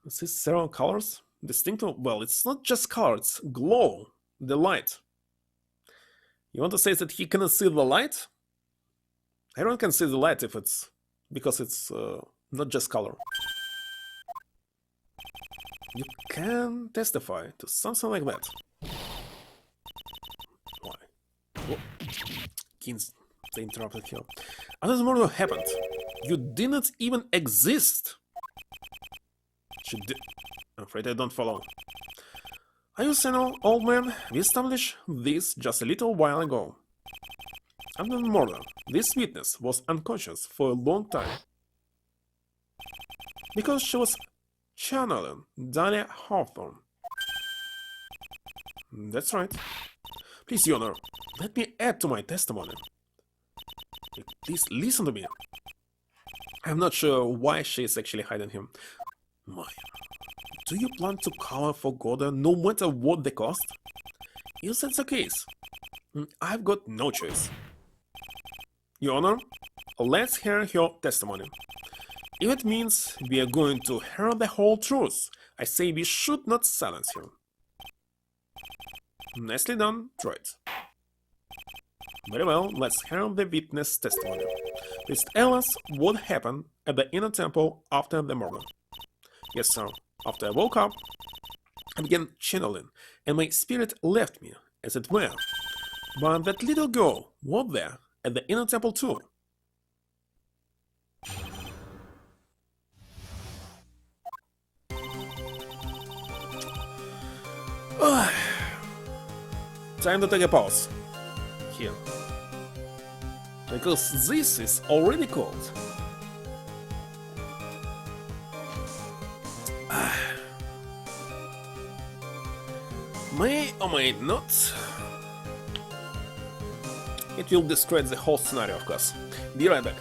S1: This is several colors? Distinctive? Well, it's not just color, it's glow, the light. You want to say that he cannot see the light? Everyone can see the light if it's... because it's not just color. You can testify to something like that. Why? Oh. Kins, they interrupted here. After the murder happened, you didn't even exist. I'm afraid I don't follow. Are you saying, old man? We established this just a little while ago. After the murder, this witness was unconscious for a long time. Because she was channeling Dahlia Hawthorne. That's right. Please, Your Honor, let me add to my testimony. Please listen to me. I'm not sure why she is actually hiding him. Maya, do you plan to cover for Goddard no matter what the cost? If that's the case, I've got no choice. Your Honor, let's hear your testimony. If it means we are going to hear the whole truth, I say we should not silence him. Nicely done, Wright. Very well, let's hear the witness testimony. Please tell us what happened at the inner temple after the murder. Yes, sir. After I woke up, I began channeling, and my spirit left me, as it were. But that little girl was there at the inner temple too. Time to take a pause here. Because this is already cold. May or may not. It will destroy the whole scenario, of course. Be right back.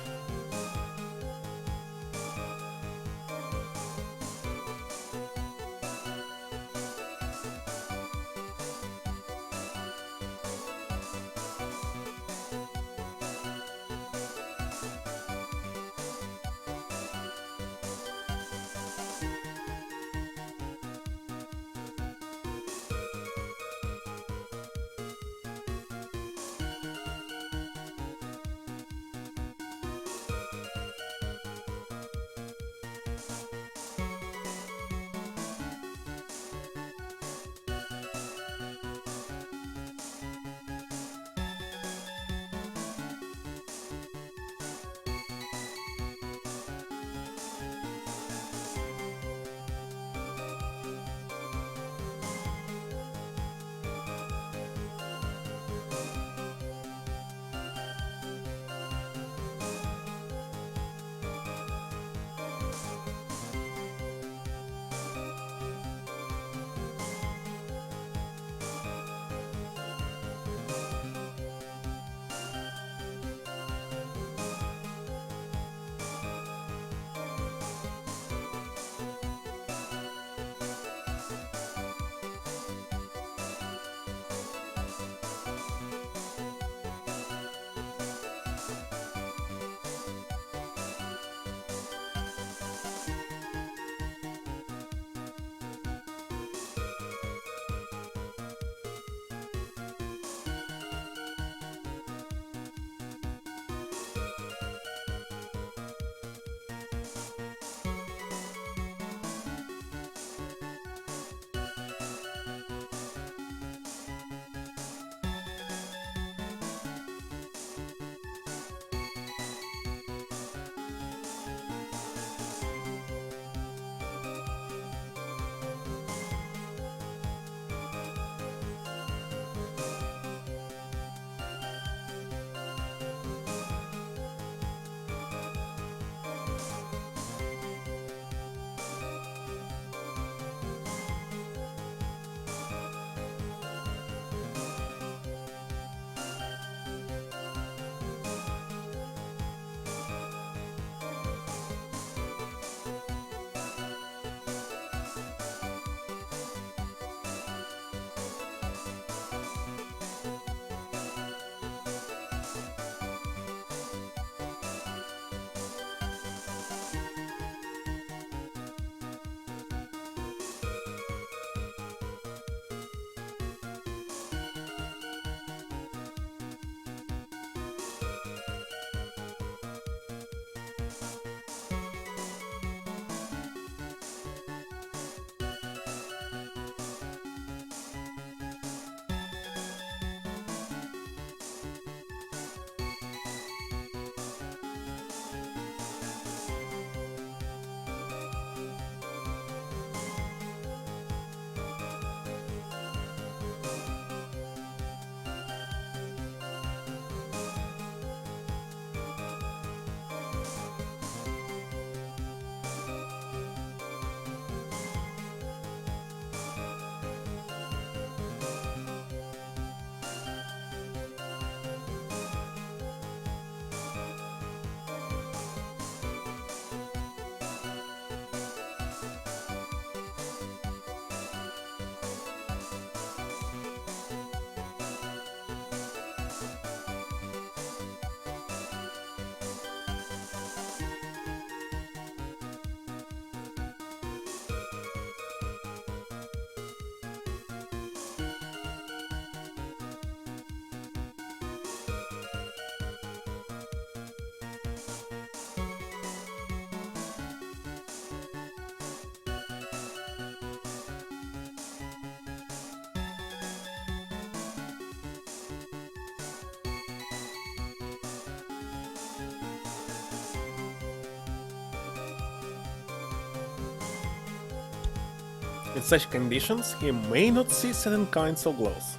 S1: In such conditions, he may not see certain kinds of glows.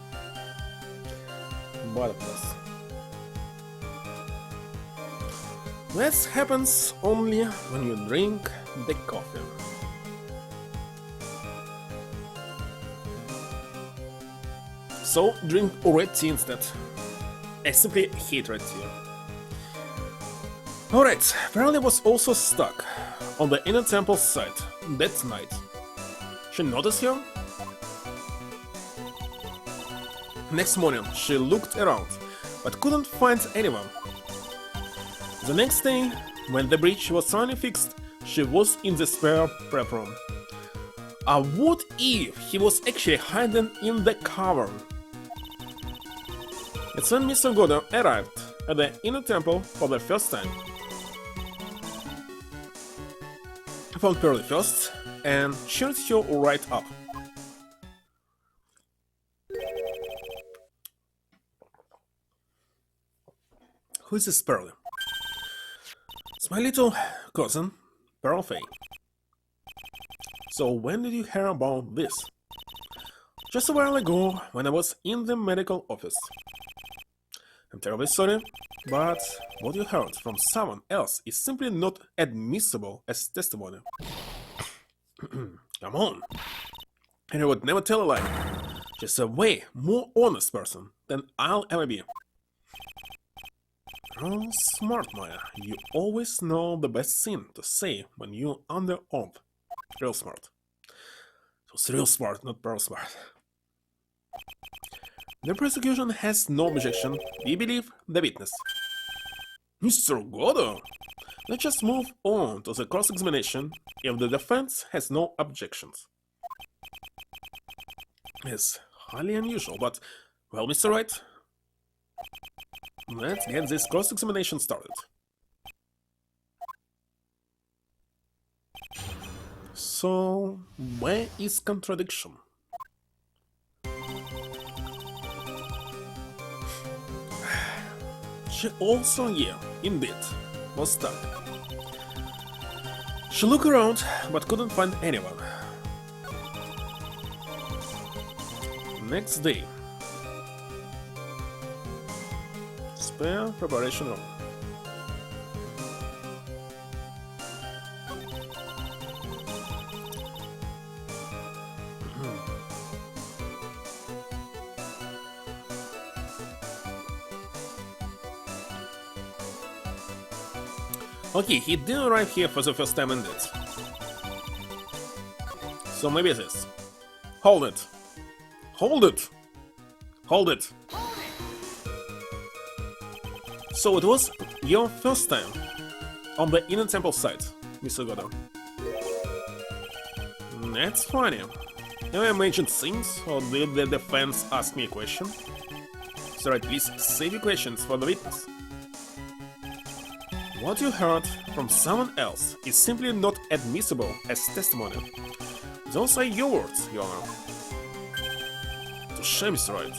S1: What a plus. That happens only when you drink the coffee. So drink red tea instead. I simply hate red tea. Alright, apparently was also stuck on the inner temple side that night. She noticed her? Next morning, she looked around, but couldn't find anyone. The next day, when the bridge was finally fixed, she was in the spare prep room. What if he was actually hiding in the cavern? It's when Mr. Godot arrived at the inner temple for the first time. He found Pearly first and cheered her right up. Who is this Pearly? It's my little cousin, Pearl Faye. So when did you hear about this? Just a while ago, when I was in the medical office. I'm terribly sorry, but what you heard from someone else is simply not admissible as testimony. Come on. And I would never tell a lie. She's a way more honest person than I'll ever be. Oh, smart Maya. You always know the best thing to say when you're under oath. Real smart. It was real smart, not pearl smart. The prosecution has no objection. We believe the witness. Mr. Godot! Let's just move on to the cross-examination if the defense has no objections. It's highly unusual, but, well, Mr. Wright, let's get this cross-examination started. So, where is contradiction? She also, yeah, indeed, was stuck. She looked around, but couldn't find anyone. Next day. Spare preparation room. Okay, he didn't arrive here for the first time indeed. So maybe it is. Hold it. Hold it! Hold it! So it was your first time on the inner temple site, Mr. Godot. That's funny. Have I imagined things, or did the defense ask me a question? So right, please save your questions for the witness. What you heard from someone else is simply not admissible as testimony. Those are your words, Your Honor. Touché, Mr. Wright.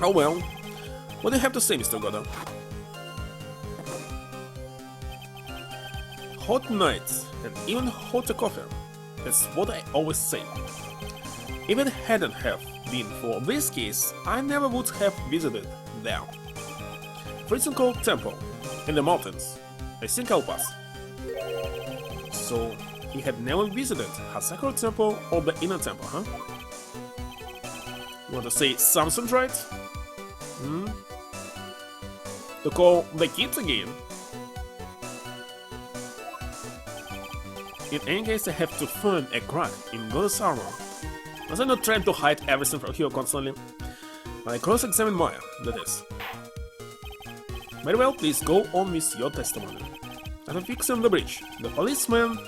S1: Oh well, what do you have to say, Mr. Godot? Hot nights and even hotter coffee. That's what I always say. If it hadn't have been for this case, I never would have visited there. Freezing cold temple in the mountains. I think I'll pass. So, he had never visited Hasakura temple or the inner temple, huh? You want to say something, right? To call the kids again? In any case, I have to find a crack in God's armor. As I'm not trying to hide everything from here constantly, but I cross-examine Maya, that is. Very well, please go on with your testimony. After fixing the bridge, the policeman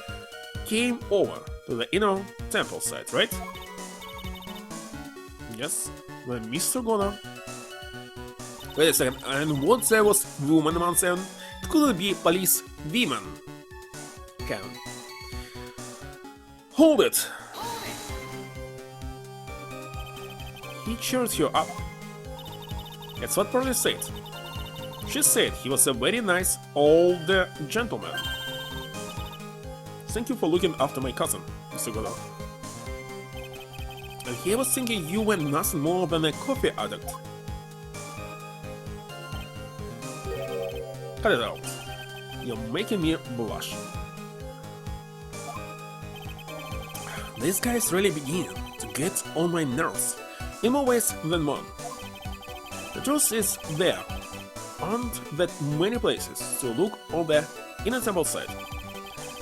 S1: came over to the inner temple site, right? Yes, when Mr. Godot... Wait a second, and what there was woman once and it couldn't be police woman. Can. Hold it! He cheered her up. That's what Pearly said. She said he was a very nice old gentleman. Thank you for looking after my cousin, Mr. Godot. And he was thinking you were nothing more than a coffee addict. Cut it out. You're making me blush. These guys really begin to get on my nerves, in more ways than one. The truth is there aren't that many places to look on the inner temple side.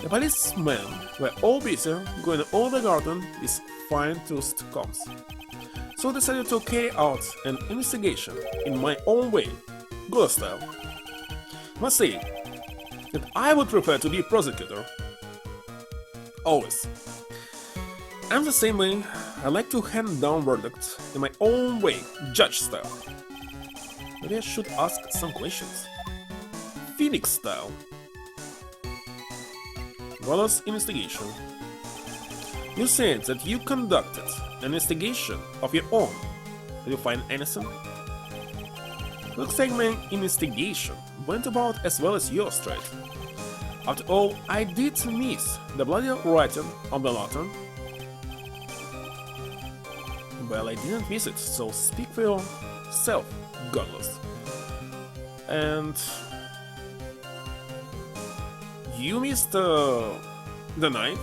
S1: The policemen were all busy going over the garden with fine-toothed combs, so I decided to carry out an investigation in my own way, good style. Must say that I would prefer to be a prosecutor. Always. I'm the same way. I like to hand down verdicts in my own way, judge style. Maybe I should ask some questions. Phoenix style. Wallace investigation. You said that you conducted an investigation of your own. Did you find anything? Looks like my investigation went about as well as yours, right? After all, I did miss the bloody writing on the lantern. Well, I didn't miss it, so speak for yourself, godless. And you missed the knife?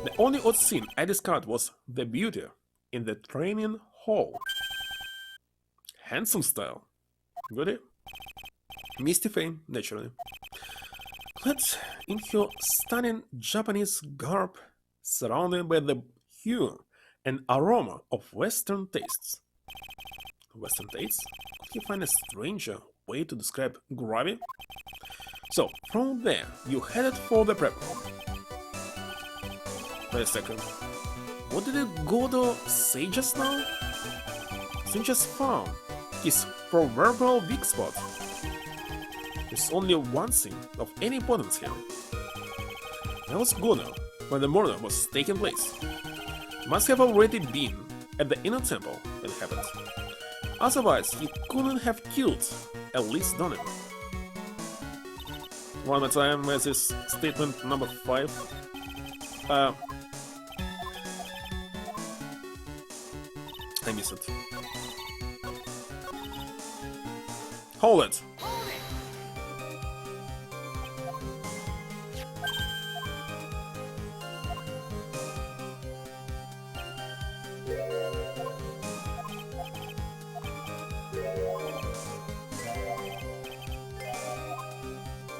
S1: The only odd scene I discovered was the beauty in the training hall. Handsome style. Goody? Misty fame, naturally. Clad in her stunning Japanese garb, surrounded by the hue and aroma of Western tastes. Western tastes? Could you find a stranger way to describe gravy? So, from there, you headed for the prep hall. Wait a second. What did Godo say just now? He just found his proverbial weak spot. There's only one thing of any importance here. That was Godo when the murder was taking place. Must have already been at the inner temple when it happened. Otherwise, he couldn't have killed at least Donnie. One more time, as is statement number 5. I miss it. Hold it!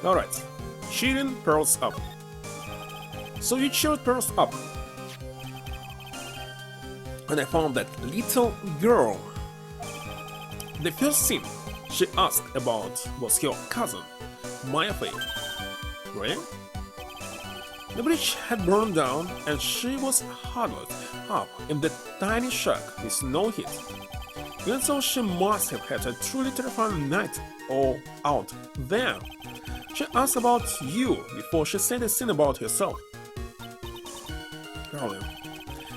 S1: Alright, cheering pearls up. So you cheered pearls up. And I found that little girl. The first thing she asked about was her cousin, Maya Faye. Really? The bridge had burned down and she was huddled up in the tiny shack with no heat. Even so, she must have had a truly terrifying night all out there. She asked about you before she said a thing about herself. Earlier,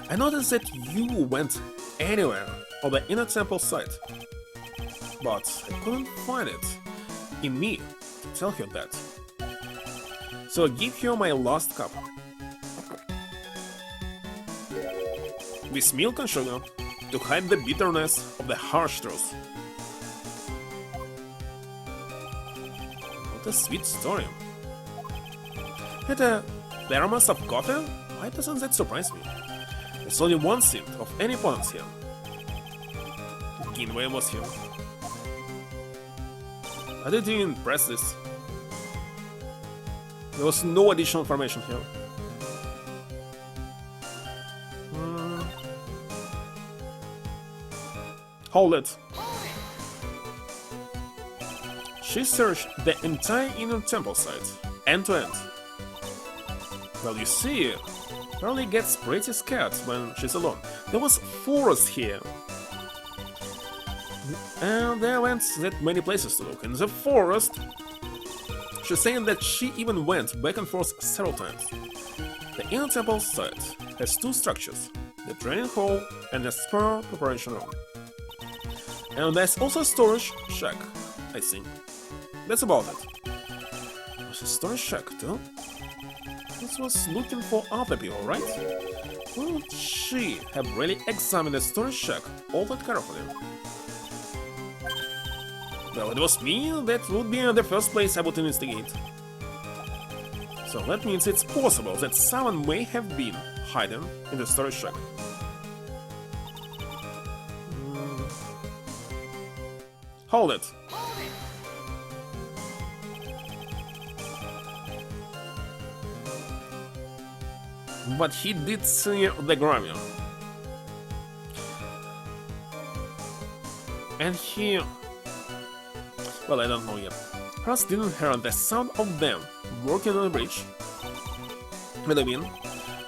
S1: I noticed that you went anywhere on the inner temple site, but I couldn't find it in me to tell her that. So I give her my last cup with milk and sugar to hide the bitterness of the harsh truth. What a sweet story. Had a thermos of coffee? Why doesn't that surprise me? There's only one thing of any importance here. Ginway was here. I didn't even press this. There was no additional information here. Hold it. She searched the entire inner temple site, end to end. Well, you see, Pearly gets pretty scared when she's alone. There was forest here. And there weren't that many places to look. In the forest, she's saying that she even went back and forth several times. The inner temple site has two structures, the training hall and the spur preparation room. And there's also a storage shack, I think. That's about it. There's a storage shack too? This was looking for other people, right? Wouldn't she have really examined the storage shack all that carefully? Well, it was me, that would be the first place I would investigate. So that means it's possible that someone may have been hiding in the storage shack. Hold it! But he did see the gravity. And he... well, I don't know yet. Ross didn't hear the sound of them working on the bridge. What I mean,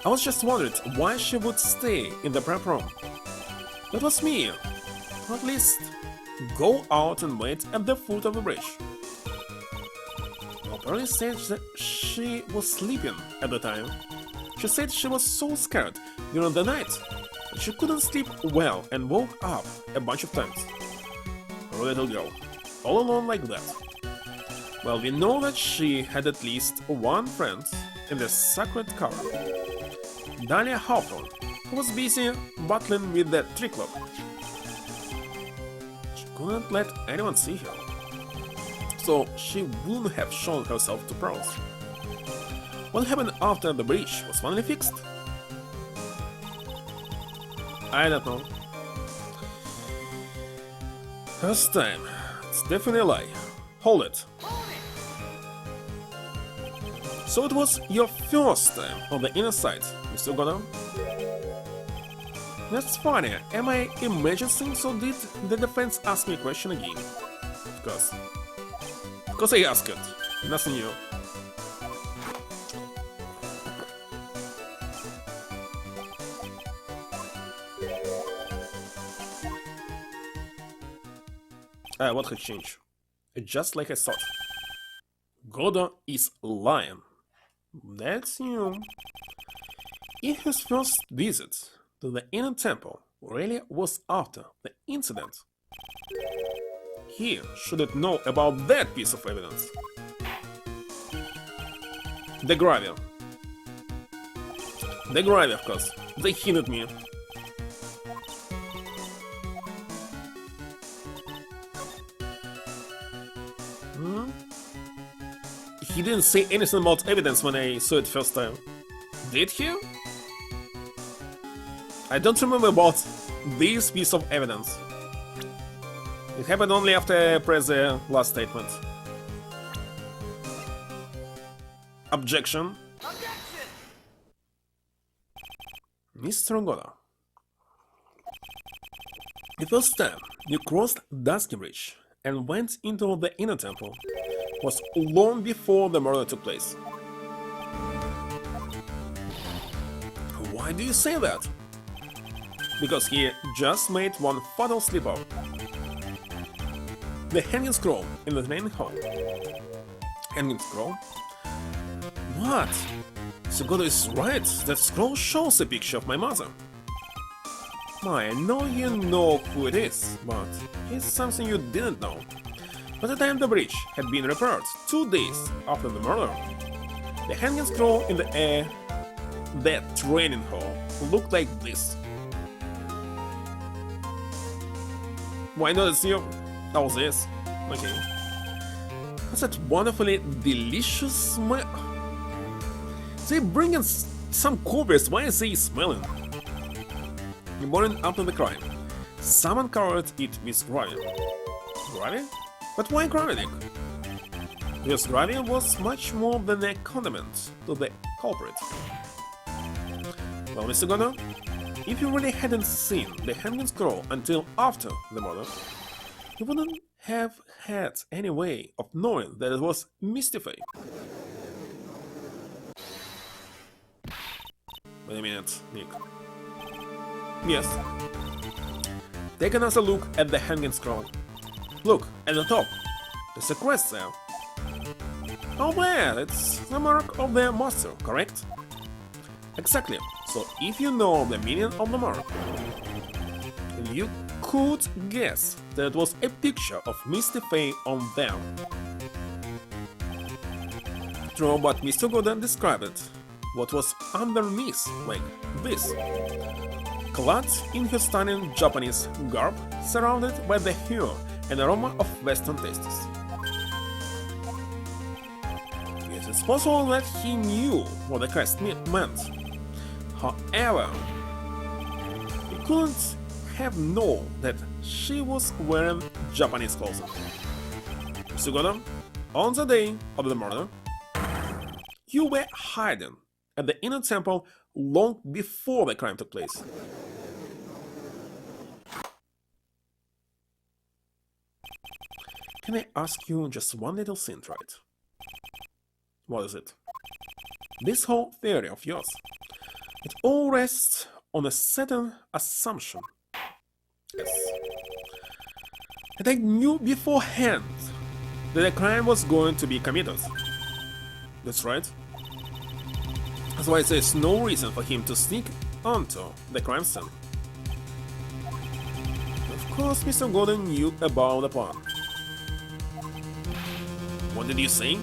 S1: I was just wondering why she would stay in the prep room. That was me. Or at least, go out and wait at the foot of the bridge. Apparently said that she was sleeping at the time. She said she was so scared during the night that she couldn't sleep well and woke up a bunch of times. Poor little girl, all alone like that. Well, we know that she had at least one friend in the sacred cover, Dahlia Hawthorne, who was busy battling with the tree clock. She couldn't let anyone see her, so she wouldn't have shown herself to pros. What happened after the bridge was finally fixed? I don't know. First time. It's definitely a lie. Hold it. So it was your first time on the inner side, Mr. Godam? That's funny. Am I imagining, so did the defense ask me a question again? Of course. Because I asked it. Nothing new. What had changed? Just like I thought. Godo is lying. That's new. In his first visit to the inner temple really was after the incident. He shouldn't know about that piece of evidence. The gravity. The gravity, of course. They hinted me. He didn't say anything about evidence when I saw it first time. Did he? I don't remember about this piece of evidence. It happened only after I pressed the last statement. Objection. Mr. Goda. The first time you crossed Dusky Bridge and went into the inner temple was long before the murder took place. Why do you say that? Because he just made one fatal slip-up. The hanging scroll in the main hall. Hanging scroll? What? Sugodo is right, that scroll shows a picture of my mother. I know you know who it is, but it's something you didn't know. By the time the bridge had been repaired 2 days after the murder, the hanging scroll in the training hall looked like this. Why not see all this? Okay. What's that wonderfully delicious smell? They bring in some covers, why is they smelling? The morning after the crime, someone covered it with gravity. Gravity? But why gravity? Because gravity was much more than a condiment to the culprit. Well, Mr. Gono, if you really hadn't seen the hanging scroll until after the murder, you wouldn't have had any way of knowing that it was Mystify. Wait a minute, Nick. Yes. Take another look at the hanging scroll. Look, at the top. There's a crest there. Oh there, it's the mark of the master, correct? Exactly. So if you know the meaning of the mark, you could guess that it was a picture of Misty Faye on there. True, but Mr. Gordon described it. What was underneath, like this. Clad in her stunning Japanese garb, surrounded by the hair an aroma of Western tastes. Yes, it's possible that he knew what the crest meant. However, he couldn't have known that she was wearing Japanese clothing. Sugata, on the day of the murder, you were hiding at the inner temple long before the crime took place. Can I ask you just one little thing, right? What is it? This whole theory of yours, it all rests on a certain assumption. Yes. And I knew beforehand that a crime was going to be committed. That's right. That's why there's no reason for him to sneak onto the crime scene. Of course, Mr. Gordon knew about the plan. What did you say?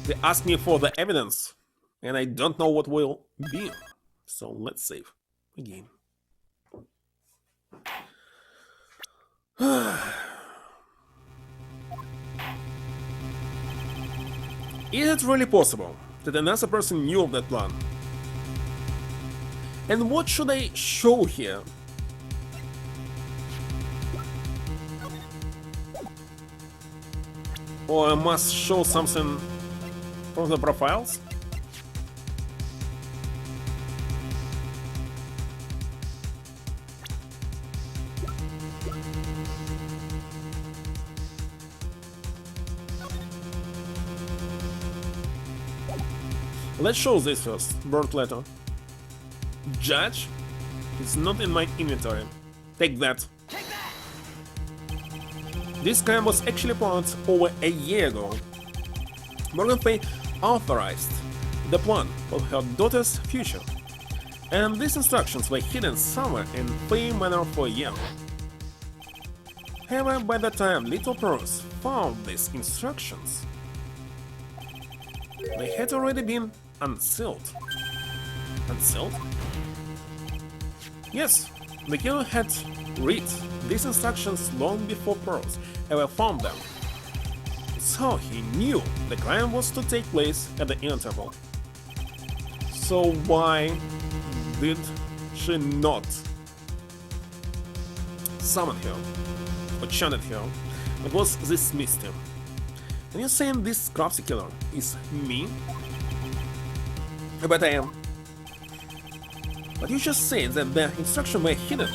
S1: They asked me for the evidence, and I don't know what will be. So let's save again. Is it really possible that another person knew of that plan? And what should I show here? Or I must show something from the profiles? Let's show this first. Birth letter. Judge? It's not in my inventory. Take that. This crime was actually planned over a year ago. Morgan Fay authorized the plan for her daughter's future, and these instructions were hidden somewhere in Fay Manor for a year. However, by the time Little Purse found these instructions, they had already been unsealed. Unsealed? Yes, the killer had read these instructions long before Pearls ever found them. So he knew the crime was to take place at the inner temple. So why did she not summon her or chanted her? What was this mystery? And you're saying this crafty killer is me? But I am. But you just said that the instructions were hidden.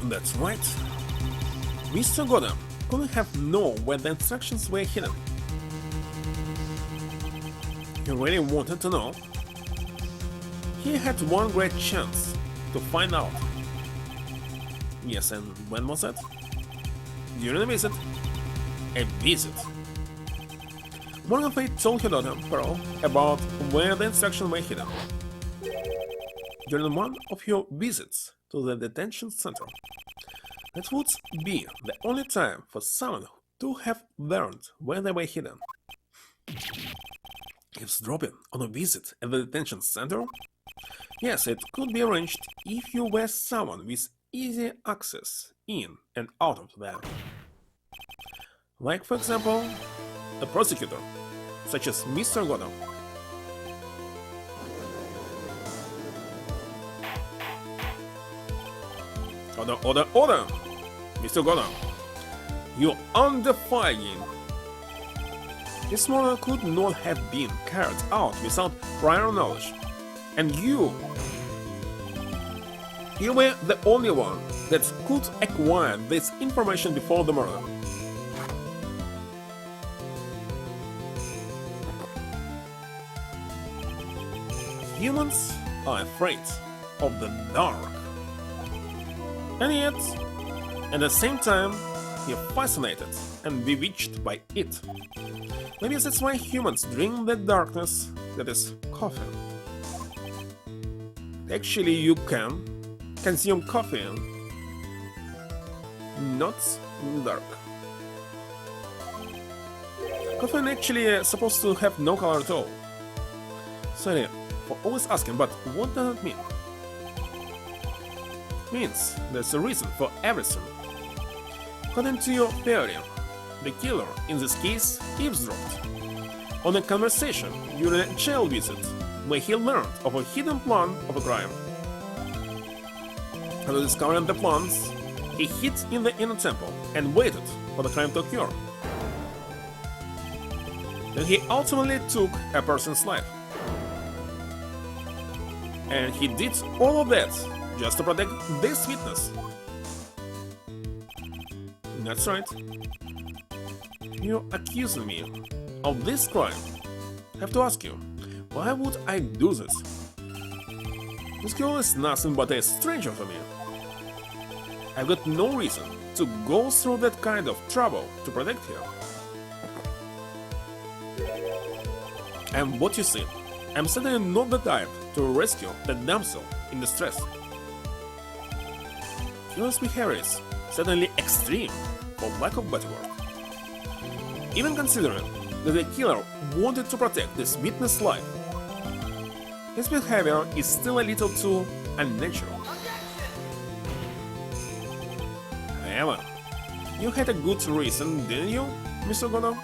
S1: That's right. Mr. Gordon couldn't have known where the instructions were hidden. He really wanted to know. He had one great chance to find out. Yes, and when was that? During a visit. A visit. Morgan Fay told her daughter, Pearl, about where the instructions were hidden. During one of her visits to the detention center. That would be the only time for someone to have learned where they were hidden. Eavesdropping on a visit at the detention center? Yes, it could be arranged if you were someone with easy access in and out of there. Like, for example, a prosecutor, such as Mr. Gordon. Order, order, order! Mr. Gordon, you're undefying. This murder could not have been carried out without prior knowledge. And you were the only one that could acquire this information before the murder. Humans are afraid of the dark. And yet, at the same time, you're fascinated and bewitched by it. Maybe that's why humans drink the darkness that is coffee. Actually, you can consume coffee, not dark. Coffee actually is supposed to have no color at all. Sorry for always asking, but what does it mean? means there's a reason for everything. According to your theory, the killer, in this case, eavesdropped on a conversation during a jail visit where he learned of a hidden plan of a crime. After discovering the plans, he hid in the inner temple and waited for the crime to occur. Then he ultimately took a person's life. And he did all of that just to protect this witness. That's right. You're accusing me of this crime. I have to ask you, why would I do this? This girl is nothing but a stranger to me. I've got no reason to go through that kind of trouble to protect her. And what you see, I'm certainly not the type to rescue the damsel in distress. Killer's behavior is certainly extreme, for lack of better word. Even considering that the killer wanted to protect this witness' life, his behavior is still a little too unnatural. However, you had a good reason, didn't you, Mr. Gono?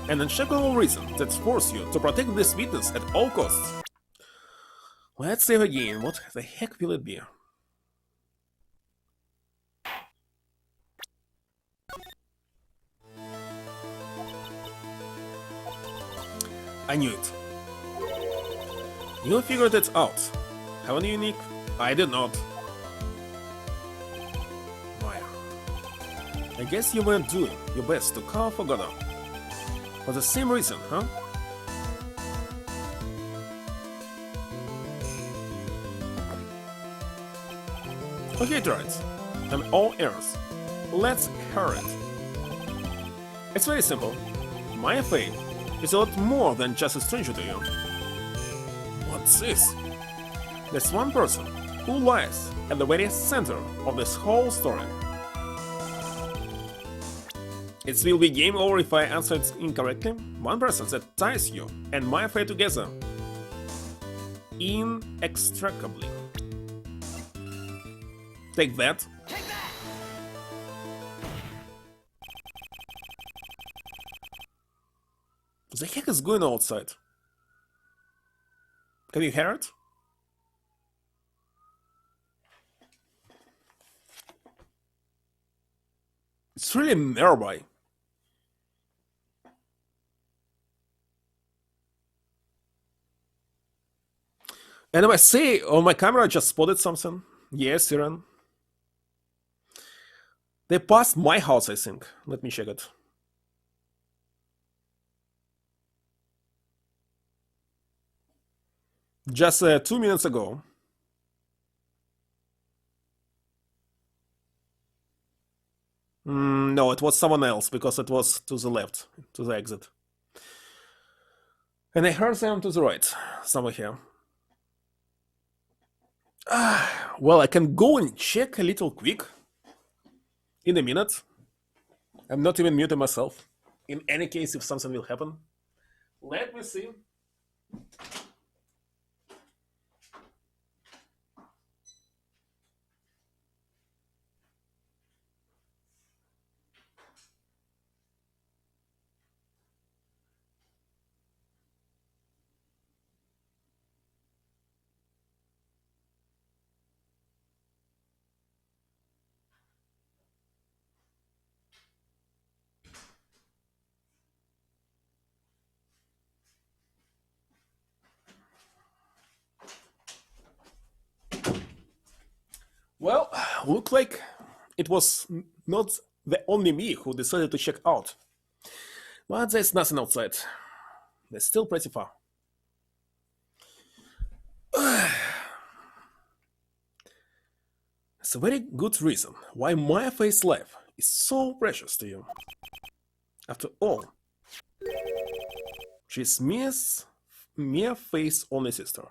S1: An unshakable reason that forced you to protect this witness at all costs. Let's save again. What the heck will it be? I knew it. You figured it out, haven't you, Nick? I did not. Maya. I guess you were doing your best to cover for Gono. For the same reason, huh? Okay, Wright. I'm all ears. Let's hear it. It's very simple. Maya Fey is a lot more than just a stranger to you. What's this? There's one person who lies at the very center of this whole story. It will be game over if I answer it incorrectly. One person that ties you and Maya Fey together inextricably. Take that. What the heck is going on outside? Can you hear it? It's really nearby. And if I say on my camera I just spotted something. Yes, Siren. They passed my house, I think. Let me check it. Just 2 minutes ago. No, it was someone else because it was to the left, to the exit. And I heard them to the right, somewhere here. Well, I can go and check a little quick. In a minute. I'm not even muting myself. In any case, if something will happen. Let me see. Well, look like it was not the only me who decided to check out. But there's nothing outside. They're still pretty far. It's a very good reason why Maya Fey's life is so precious to you. After all, she's Mia Fey's only sister.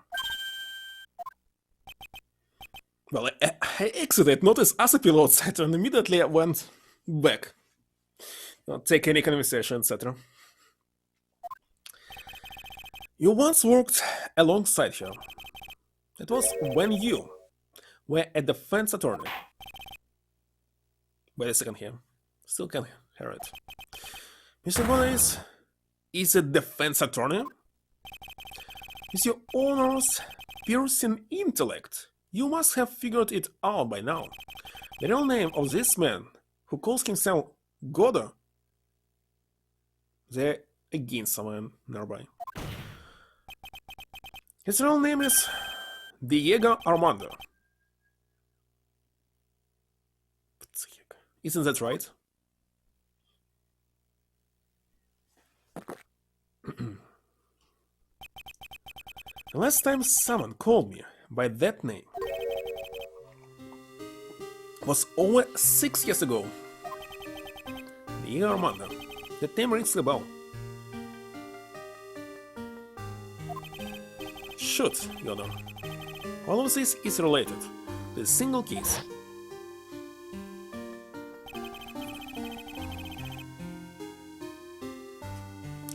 S1: Well, I exited, noticed Asapil outside, and immediately I went back. Not take any conversation, etc. You once worked alongside her. It was when you were a defense attorney. Wait a second here. Still can't hear it. Mr. Boris is a defense attorney? With your honor's piercing intellect, you must have figured it out by now. The real name of this man, who calls himself Godo, there again someone nearby. His real name is Diego Armando. Isn't that right? The last time someone called me by that name was over 6 years ago. Diego Armando. That name rings a bell. Shoot, Yoda. All of this is related to a single case.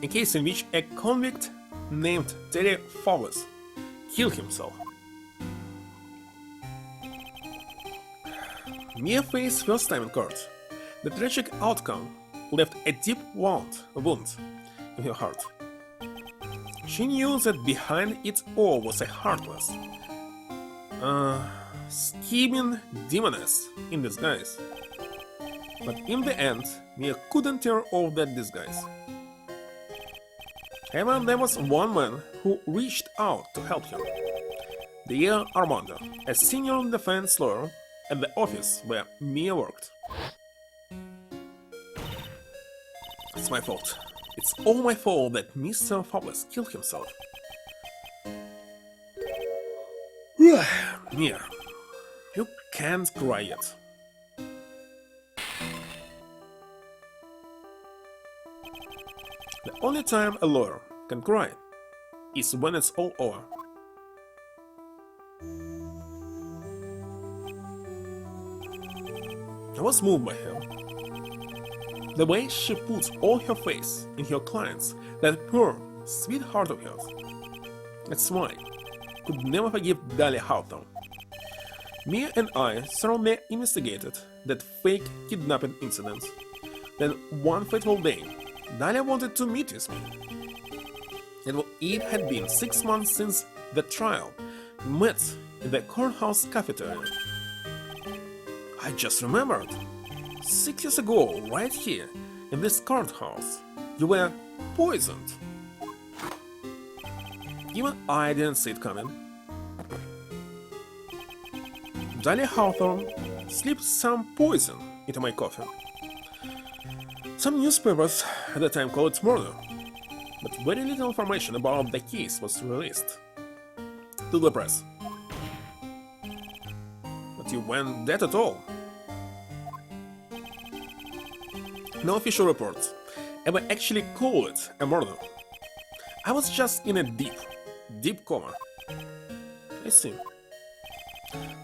S1: A case in which a convict named Terry Fowles killed himself. Mia Faye's first time in court, the tragic outcome left a deep wound in her heart. She knew that behind it all was a heartless, scheming demoness in disguise. But in the end, Mia couldn't tear off that disguise. However, there was one man who reached out to help her. Diego Armando, a senior defense lawyer at the office where Mia worked. It's my fault. It's all my fault that Mr. Fowles killed himself. Mia, you can't cry yet. The only time a lawyer can cry is when it's all over. I was moved by her. The way she puts all her faith in her clients, that poor, sweet heart of hers. That's why I could never forgive Dahlia Hawthorne. Mia and I thoroughly investigated that fake kidnapping incident. Then one fateful day, Dahlia wanted to meet with me. It had been 6 months since the trial. We met in the courthouse cafeteria. I just remembered. 6 years ago, right here, in this courthouse, you were poisoned. Even I didn't see it coming. Dahlia Hawthorne slipped some poison into my coffee. Some newspapers at the time called it murder, but very little information about the case was released to the press. But you weren't dead at all. No official reports ever actually call it a murder. I was just in a deep coma. I see.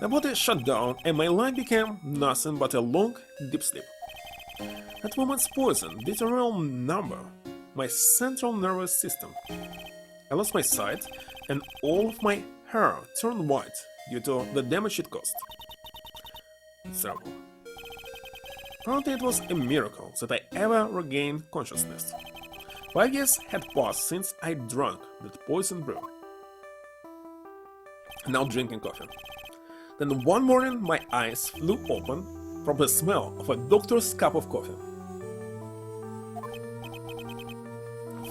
S1: The body shut down and my life became nothing but a long, deep sleep. That woman's poison did a real number, my central nervous system. I lost my sight and all of my hair turned white due to the damage it caused. It's terrible. Apparently it was a miracle that I ever regained consciousness. 5 years had passed since I drank that poison brew. Now drinking coffee. Then one morning my eyes flew open from the smell of a doctor's cup of coffee.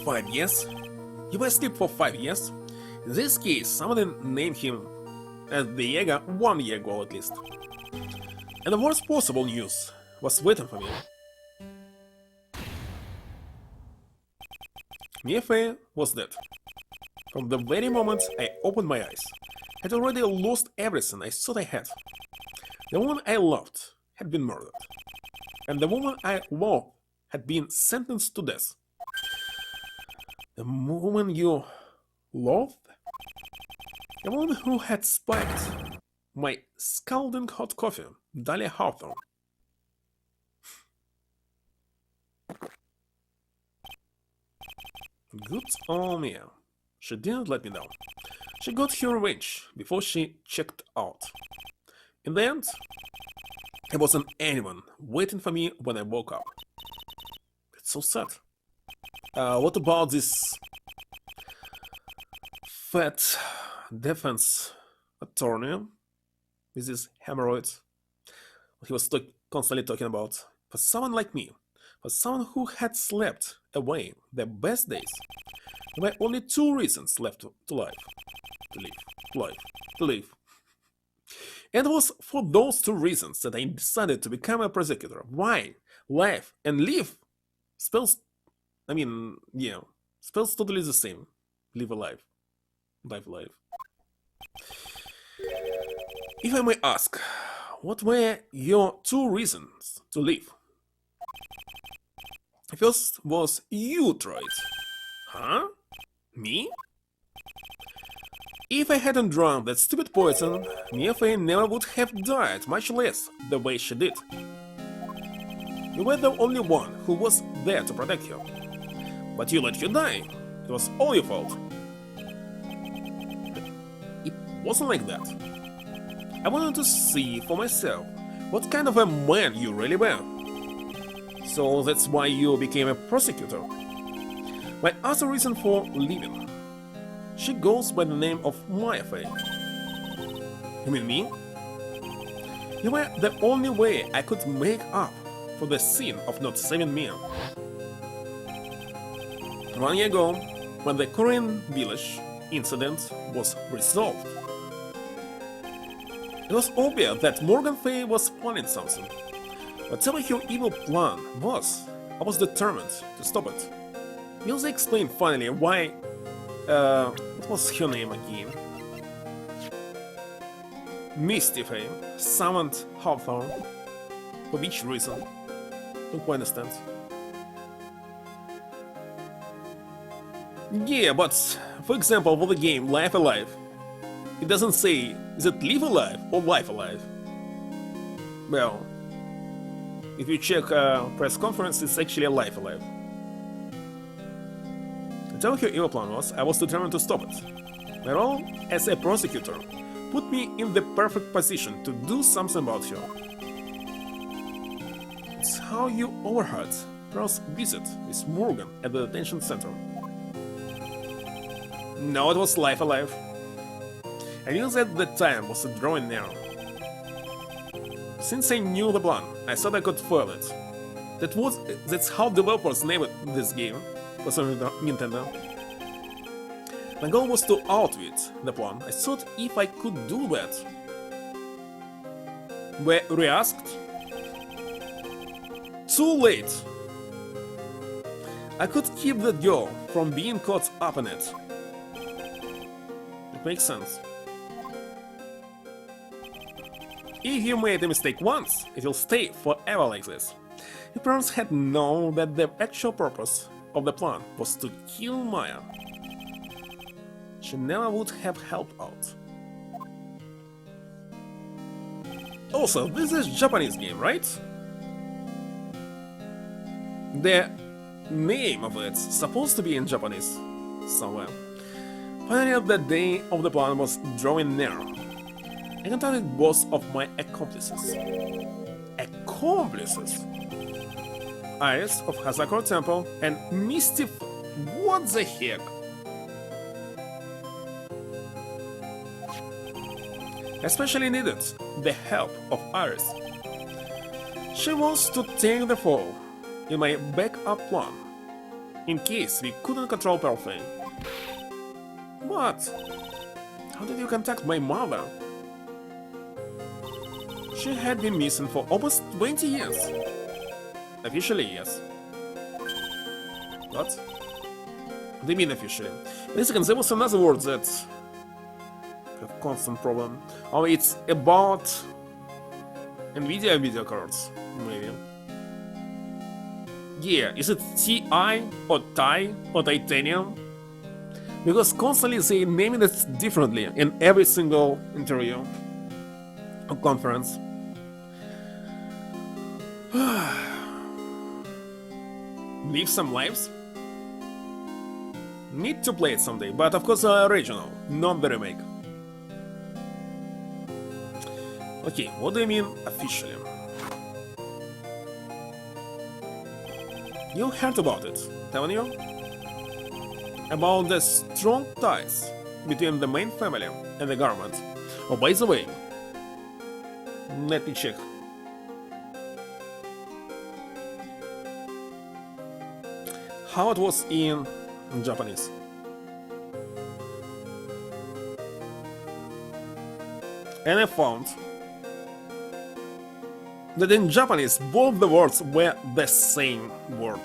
S1: 5 years? You were asleep for 5 years? In this case, somebody named him as Diego 1 year ago at least. And the worst possible news was waiting for me. Mia Fey was dead. From the very moment I opened my eyes, I had already lost everything I thought I had. The woman I loved had been murdered, and the woman I loved had been sentenced to death. The woman you loved? The woman who had spiked my scalding hot coffee, Dahlia Hawthorne. Good on Mia. She didn't let me down. She got her revenge before she checked out. In the end, there wasn't anyone waiting for me when I woke up. It's so sad. What about this fat defense attorney with his hemorrhoids? What he was constantly talking about. For someone like me, for someone who had slept away their best days, there were only two reasons left to live. To live. To live. To live. And it was for those two reasons that I decided to become a prosecutor. Why? Life and live spells, spells totally the same. Live alive. Live alive. If I may ask, what were your two reasons to live? The first was you, Wright. Huh? Me? If I hadn't drunk that stupid poison, Mia never would have died, much less the way she did. You were the only one who was there to protect her. But you let her die. It was all your fault. It wasn't like that. I wanted to see for myself what kind of a man you really were. So that's why you became a prosecutor. My other reason for leaving. She goes by the name of Maya Fey. You mean me? You were the only way I could make up for the sin of not saving Mia. 1 year ago, when the Korean village incident was resolved, it was obvious that Morgan Fey was planning something. Whatever her evil plan was, I was determined to stop it. Ilse explained finally why. What was her name again? Misty Fey summoned Hawthorne. For which reason? Don't quite understand. Yeah, but for example, for the game Life Alive, it doesn't say is it Live Alive or Life Alive. Well, if you check press conference, it's actually Life Alive. Whatever her evil plan was, I was determined to stop it. My role as a prosecutor put me in the perfect position to do something about her. It's how you overheard Pearl's visit with Morgan at the detention center. No, it was Life Alive. I knew that the time was drawing near. Since I knew the plan, I thought I could foil it. That's how developers named this game for Nintendo. My goal was to outwit the plan. I thought if I could do that. We asked. Too late. I could keep that girl from being caught up in it. It makes sense. If you made a mistake once, it will stay forever like this. If parents had known that the actual purpose of the plan was to kill Maya, she never would have helped out. Also, this is a Japanese game, right? The name of it's supposed to be in Japanese somewhere. Finally, the day of the plan was drawing near. I contacted both of my accomplices. Accomplices? Iris of Hazakura Temple and Misty. What the heck? Especially needed the help of Iris. She wants to take the fall in my backup plan, in case we couldn't control Pearl Fang. What? How did you contact my mother? She had been missing for almost 20 years. Officially, yes. What? What do you mean officially? Wait a second, there was another word that... a constant problem. Oh, it's about... NVIDIA video cards, maybe. Yeah, is it TI or TI or Titanium? Because constantly they name it differently in every single interview or conference. Live some lives? Need to play it someday, but of course the original, not the remake. Okay, what do you mean officially? You heard about it, haven't you? About the strong ties between the main family and the government. Oh, by the way, let me check. How it was in Japanese. And I found that in Japanese both the words were the same word.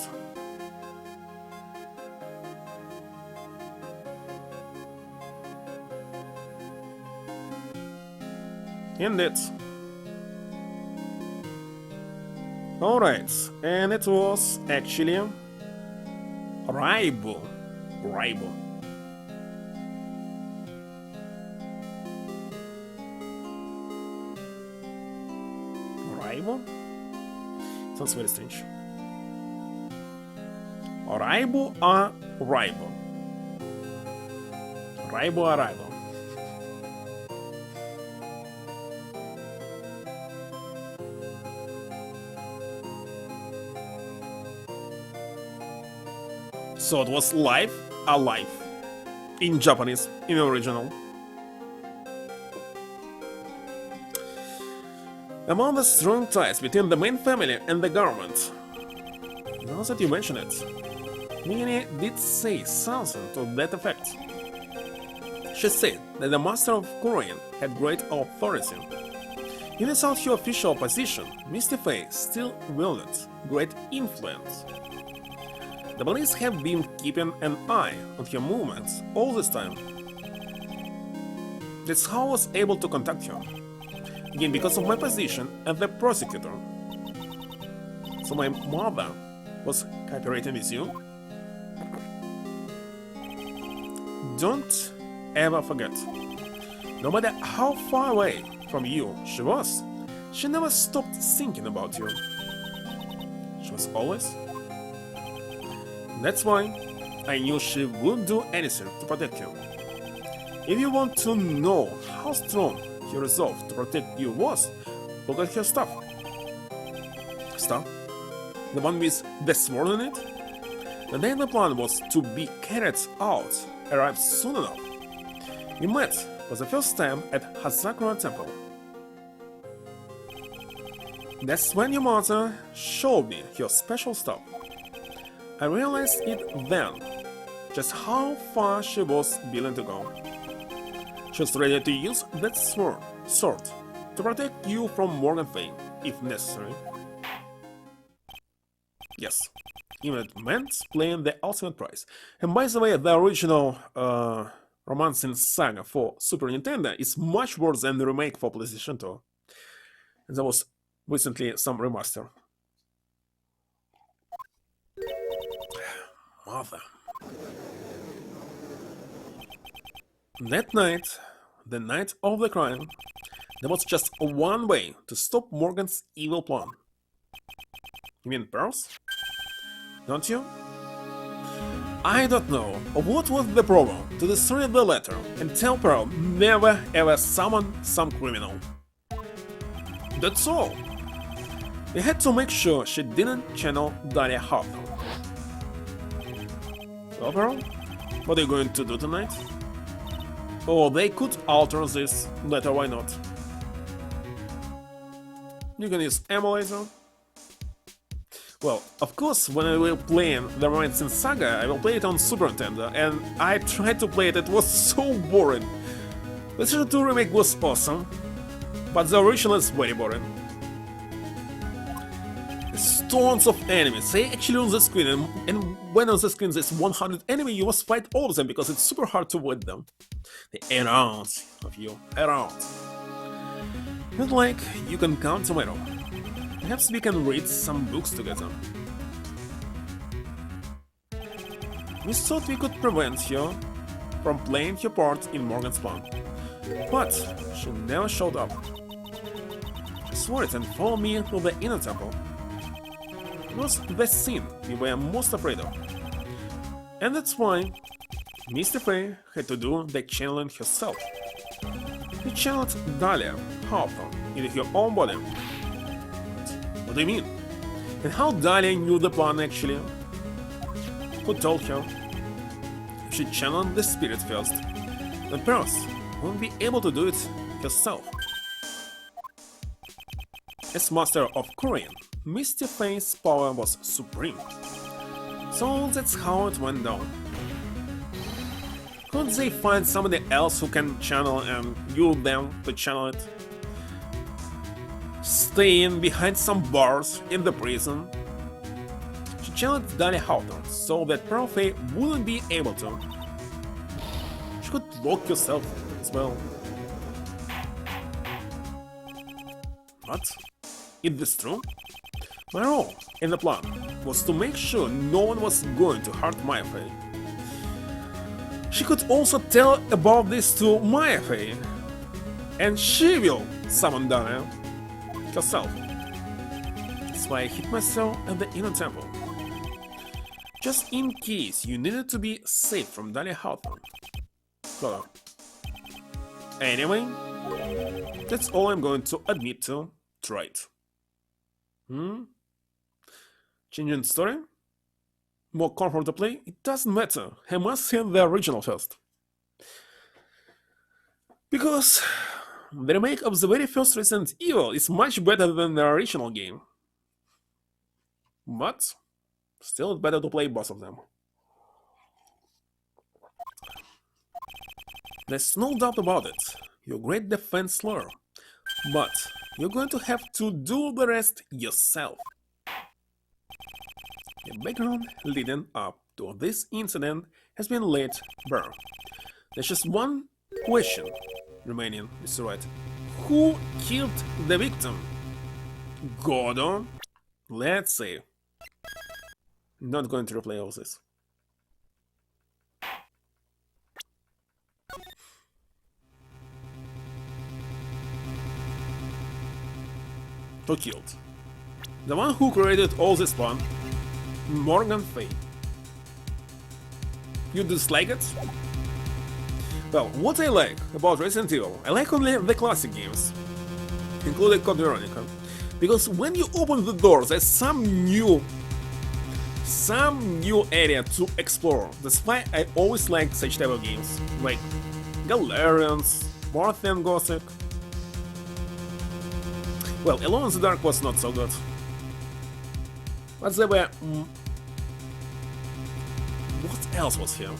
S1: Indeed. Alright, and it was actually Raibu. Raibu. Raibu? Sounds very strange. Raibu or Raibu? Raibu or Raibu? So it was life alive in Japanese, in the original. Among the strong ties between the main family and the government. Now that you mention it, Minnie did say something to that effect. She said that the master of Korean had great authority. Even without her official position, Misty Faye still wielded great influence. The police have been keeping an eye on her movements all this time. That's how I was able to contact her. Again, because of my position as the prosecutor. So my mother was cooperating with you. Don't ever forget. No matter how far away from you she was, she never stopped thinking about you. She was always. That's why I knew she would do anything to protect you. If you want to know how strong her resolve to protect you was, look at her stuff. Stuff? The one with the sword in it? The day the plan was to be carried out arrived soon enough. We met for the first time at Hazakura Temple. That's when your mother showed me her special stuff. I realized it then, just how far she was willing to go. She was ready to use that sword to protect you from Morgan Fane, if necessary. Yes, even it meant playing the ultimate prize. And by the way, the original Romancing Saga for Super Nintendo is much worse than the remake for PlayStation 2. And there was recently some remaster. Mother. That night, the night of the crime, there was just one way to stop Morgan's evil plan. You mean pearls? Don't you? I don't know what was the problem to destroy the letter and tell Pearl never ever summon some criminal. That's all. We had to make sure she didn't channel Daria Hawthorne. Well, Pearl, what are you going to do tonight? Oh, they could alter this letter, why not? You can use emulator. Well, of course, when I will play the Romancing Saga, I will play it on Super Nintendo, and I tried to play it, it was so boring. The PlayStation 2 remake was awesome, but the original is very boring. There's tons of enemies, they actually on the screen, and when on the screen there's 100 enemies, you must fight all of them because it's super hard to avoid them. They're around of you, around. Not like you can count tomato. Perhaps we can read some books together. We thought we could prevent her from playing her part in Morgan's plan, but she never showed up. She swore it and followed me to the inner temple. It was the scene we were most afraid of. And that's why Mr. Faye had to do the channeling herself. He channeled Dahlia Hawthorne into her own body. What do you mean? And how Dahlia knew the plan actually? Who told her? She channeled the spirit first. The Perth won't be able to do it herself. As master of Korean, Misty Faye's power was supreme. So that's how it went down. Couldn't they find somebody else who can channel and use them to channel it? Staying behind some bars in the prison. She challenged Dahlia Houghton so that Pearl Faye wouldn't be able to. She could lock herself as well. What? Is this true? My role in the plan was to make sure no one was going to hurt Maya Faye. She could also tell about this to Maya Faye, and she will summon Dahlia herself. That's why I hid myself at the inner temple. Just in case you needed to be safe from Dahlia Houghton. Well, anyway, that's all I'm going to admit to. Try it. Changing story? More comfort to play? It doesn't matter. I must see the original first. Because the remake of the very first Resident Evil is much better than the original game. But still it's better to play both of them. There's no doubt about it. You're a great defense lawyer. But you're going to have to do the rest yourself. The background leading up to this incident has been laid bare. There's just one question remaining, Mr. Wright. Who killed the victim? Gordon? Let's see. Not going to replay all this. Who killed? The one who created all this fun? Morgan Faye. You dislike it? Well, what I like about Resident Evil, I like only the classic games, including Code Veronica, because when you open the doors, there's some new area to explore. That's why I always like such type of games, like Galerians, more than Gothic. Well, Alone in the Dark was not so good. But there were... what else was here?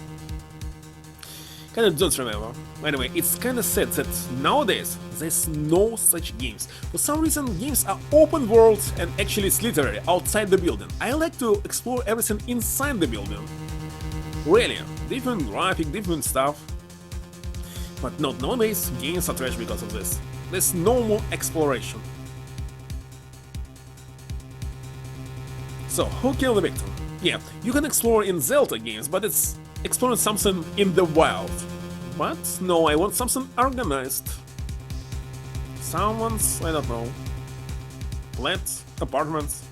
S1: Kinda don't remember. Anyway, it's kinda sad that nowadays there's no such games. For some reason, games are open worlds and actually it's literally outside the building. I like to explore everything inside the building. Really, different graphic, different stuff. But not nowadays, games are trash because of this. There's no more exploration. So, who killed the victim? Yeah, you can explore in Zelda games, but it's exploring something in the wild. But no, I want something organized. Someone's, I don't know, flats, apartments.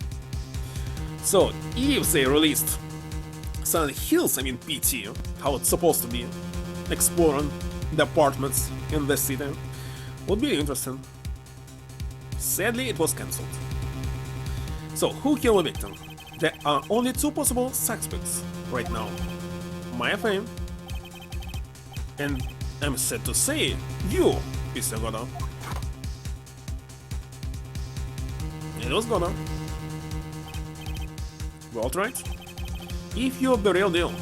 S1: So, if they released Silent Hills, I mean PT, how it's supposed to be, exploring the apartments in the city, would be interesting. Sadly, it was cancelled. So, who killed the victim? There are only two possible suspects right now. Maya Faye, and I'm sad to say, you, Mr. Godot. It was Godot. Well, right? If you're the real deal,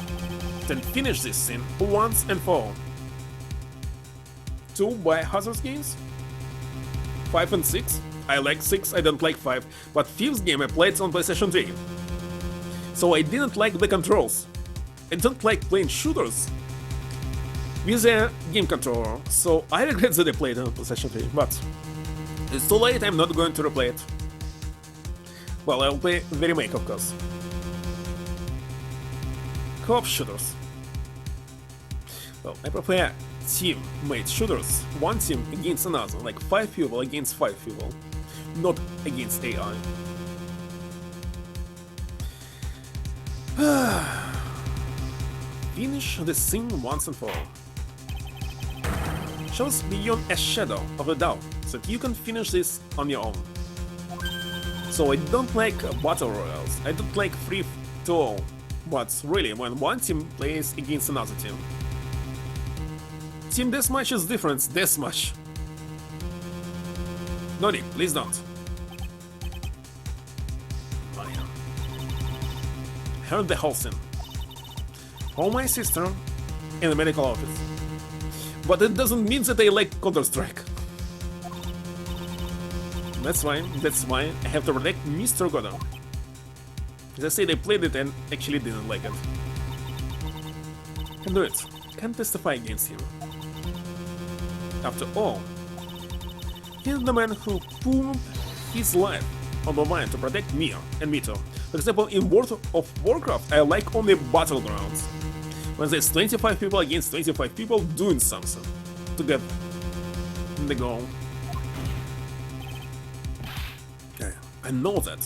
S1: then finish this scene once and for all. 2 Biohazard games? 5 and 6? I like 6, I don't like 5, but 5th game I played on PlayStation 3. So I didn't like the controls. I don't like playing shooters with a game controller, so I regret that I played on PlayStation 3, but it's too late, I'm not going to replay it. Well, I'll play the remake, of course. Co-op shooters. Well, I prefer team-made shooters, one team against another, like 5 people against 5 people, not against AI. Finish the scene once and for all. Shows beyond a shadow of a doubt so that you can finish this on your own. So I don't like battle royals, I don't like free to all, but really when one team plays against another team. Team deathmatch is different, deathmatch. No, Nick, please don't. Heard the whole scene. Oh, my sister in the medical office. But it doesn't mean that I like Counter-Strike. That's why I have to protect Mr. Godot. They say they played it and actually didn't like it. Can do it. Can't testify against him. After all, he's the man who put his life on the line to protect me and Mito. For example, in World of Warcraft, I like only battlegrounds. When there's 25 people against 25 people doing something to get the goal. Yeah, I know that.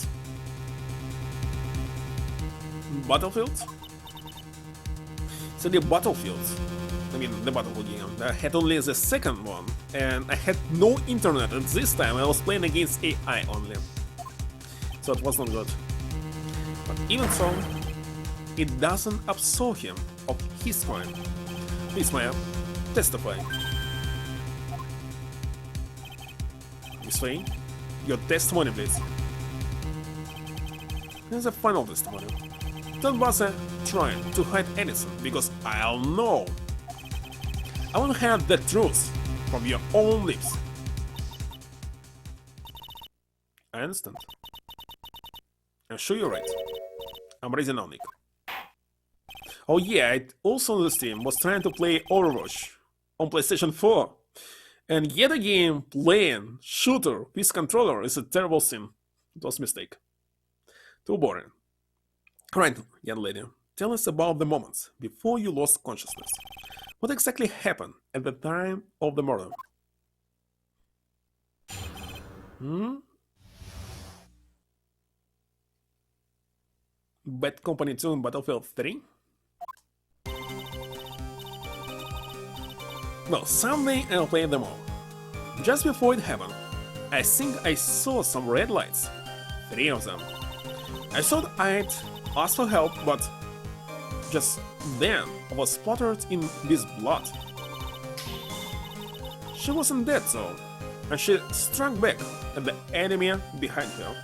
S1: Battlefield? So the Battlefield, I mean the Battlefield game, I had only the second one, and I had no internet, and this time I was playing against AI only. So it was not good. But even so, it doesn't absolve him of his crime. Please, Maya, testify. Miss Faye, your testimony, please. Here's a final testimony. Don't bother trying to hide anything, because I'll know. I want to hear the truth from your own lips. I understand. I'm sure you're right. I'm ready now, Nick. Oh yeah, I also on the Steam was trying to play Overwatch on PlayStation 4. And yet again, playing shooter with controller is a terrible thing. It was a mistake. Too boring. Alright, young lady, tell us about the moments before you lost consciousness. What exactly happened at the time of the murder? Bad Company 2 in Battlefield 3? Well, someday I'll play them all. Just before it happened, I think I saw some red lights. 3 of them. I thought I'd ask for help, but just then I was splattered in with blood. She wasn't dead though, and she struck back at the enemy behind her.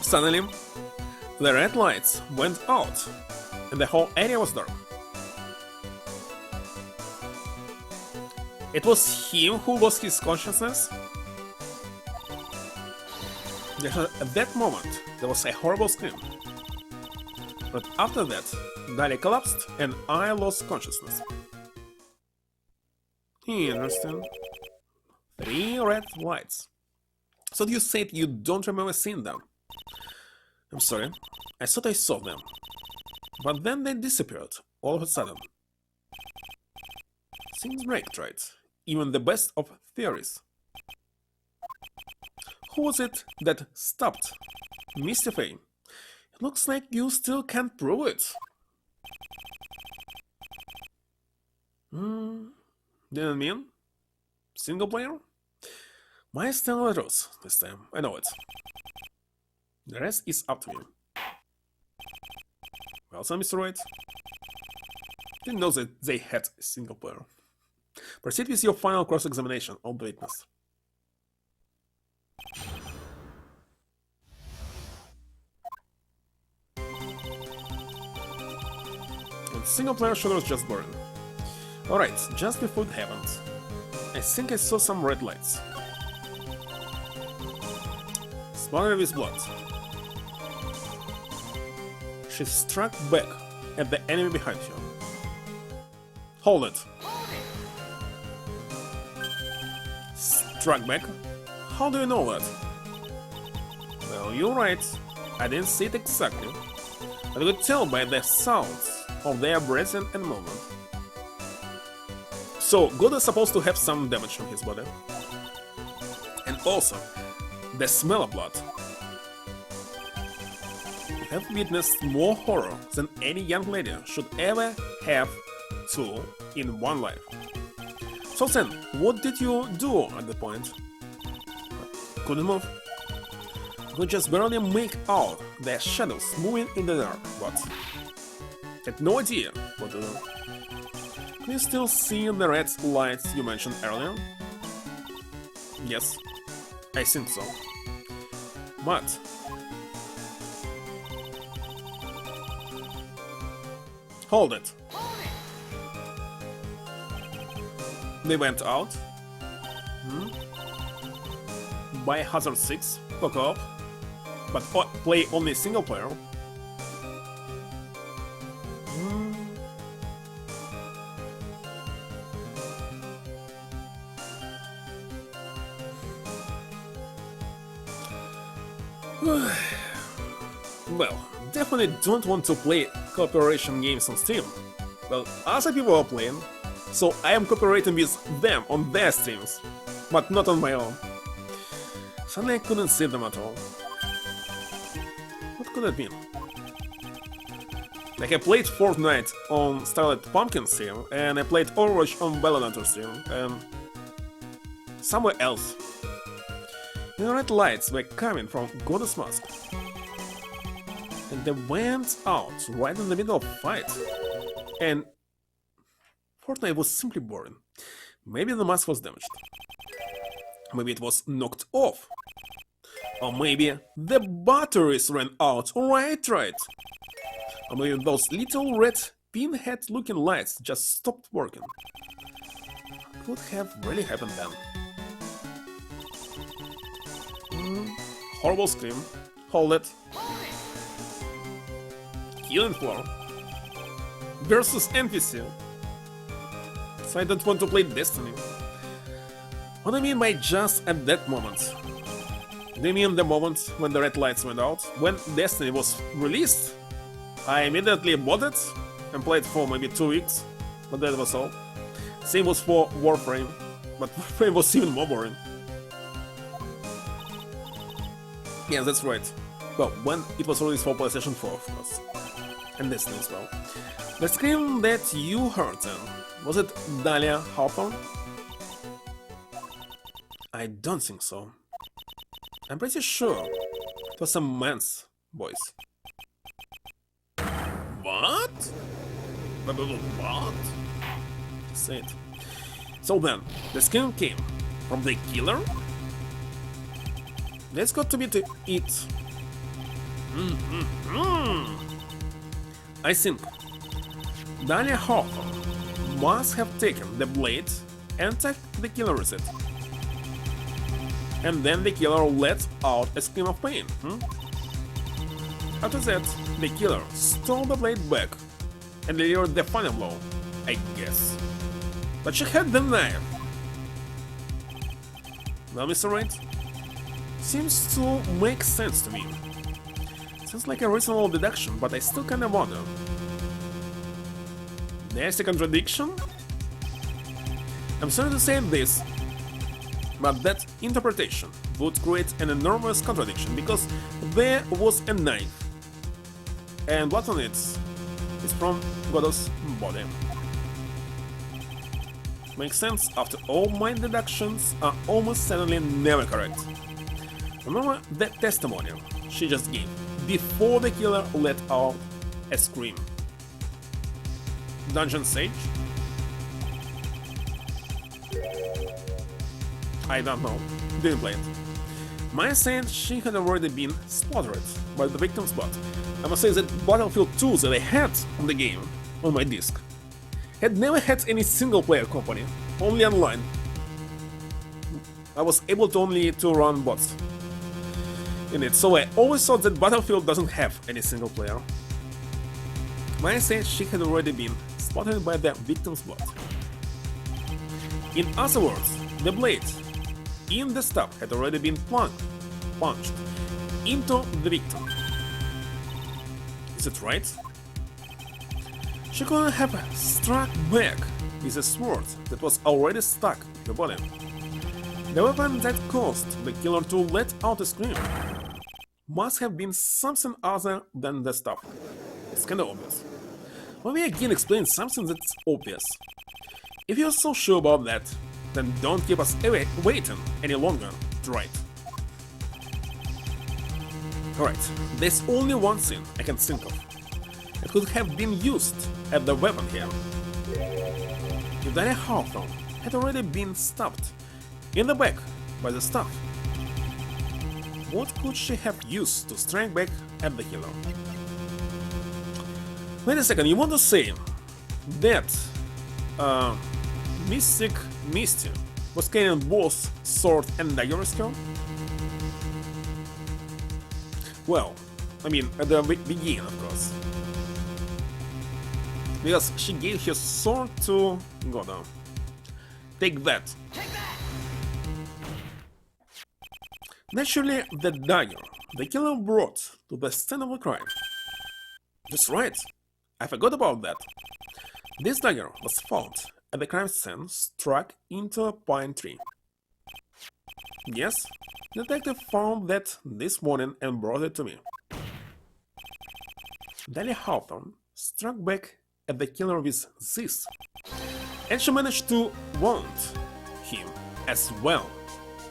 S1: Suddenly, the red lights went out, and the whole area was dark. It was him who lost his consciousness? At that moment, there was a horrible scream. But after that, Dali collapsed and I lost consciousness. Interesting. 3 red lights. So you said you don't remember seeing them? I'm sorry, I thought I saw them. But then they disappeared, all of a sudden. Seems right. Even the best of theories. Who was it that stopped Mr. Faye? It looks like you still can't prove it. Didn't mean? Single player? My style rose this time, I know it. The rest is up to me. Well done, Mr. Wright. Didn't know that they had a single player. Proceed with your final cross-examination on the witness. And single-player shooters just burn. Alright, just before it happened, I think I saw some red lights. Splattered with blood. She struck back at the enemy behind her. Hold it. Struck back? How do you know that? Well, you're right. I didn't see it exactly. But I could tell by the sounds of their breathing and movement. So, God is supposed to have some damage on his body. And also, the smell of blood. You have witnessed more horror than any young lady should ever have two in one life. So then, what did you do at that point? Couldn't move. Could just barely make out their shadows moving in the dark, but had no idea what to do. Can you still see the red lights you mentioned earlier? Yes, I think so. But hold it. They went out. Buy Hazard 6 for co-op, but play only single player. Well, definitely don't want to play cooperation games on Steam. Well, other people are playing, so I am cooperating with them on their streams, but not on my own. Suddenly I couldn't see them at all. What could it be? Like, I played Fortnite on Starlight Pumpkin stream, and I played Overwatch on Valorant stream, and somewhere else. The red lights were coming from Goddess Mask. And they went out right in the middle of fight. And Fortnite was simply boring. Maybe the mask was damaged. Maybe it was knocked off. Or maybe the batteries ran out, right. Or maybe those little red pinhead looking lights just stopped working. What could have really happened then? Horrible scream. Hold it. Killing floor. Versus NPC. So I don't want to play Destiny. What do you mean by just at that moment? Do you mean the moment when the red lights went out? When Destiny was released? I immediately bought it and played for maybe 2 weeks, but that was all. Same was for Warframe, but Warframe was even more boring. Yeah, that's right. Well, when it was released for PlayStation 4, of course. And Destiny as well. The scream that you heard then, was it Dahlia Hawthorne? I don't think so. I'm pretty sure it was a man's voice. What? What? Say it. So then, the scream came from the killer? That's got to be it. I think Dahlia Hawthorne must have taken the blade and attacked the killer with it. And then the killer let out a scream of pain. After that, the killer stole the blade back and delivered the final blow, I guess. But she had the knife. Well, Mr. Wright, seems to make sense to me. Sounds like a reasonable deduction, but I still kinda wonder. There's a contradiction? I'm sorry to say this, but that interpretation would create an enormous contradiction, because there was a knife, and blood on it is from Godot's body. Makes sense after all my deductions are almost certainly never correct. Remember the testimonial she just gave before the killer let out a scream. Dungeon Sage? I don't know, didn't play it. Maya said she had already been spotted by the victim's bot. I must say that Battlefield 2 that I had on the game, on my disc, had never had any single player company, only online. I was able to only to run bots in it, so I always thought that Battlefield doesn't have any single player. Maya said she had already been spotted by the victim's bot. In other words, the blade in the stab had already been punched into the victim. Is it right? She couldn't have struck back with a sword that was already stuck in her body. The weapon that caused the killer to let out a scream must have been something other than the stab. It's kinda obvious. let me again explain something that's obvious. If you're so sure about that, then don't keep us waiting any longer to write. Alright, there's only one thing I can think of. It could have been used as the weapon here. If Dalia Hawthorne had already been stabbed in the back by the staff, what could she have used to strike back at the killer? Wait a second, you want to say that Mystic Misty was carrying both sword and dagger as well? Well, I mean, at the beginning, of course. Because she gave her sword to Goda. Take that. Naturally, the dagger the killer brought to the scene of the crime. That's right, I forgot about that. This dagger was found at the crime scene, struck into a pine tree. Yes, the detective found that this morning and brought it to me. Dalia Hawthorne struck back at the killer with this, and she managed to wound him as well.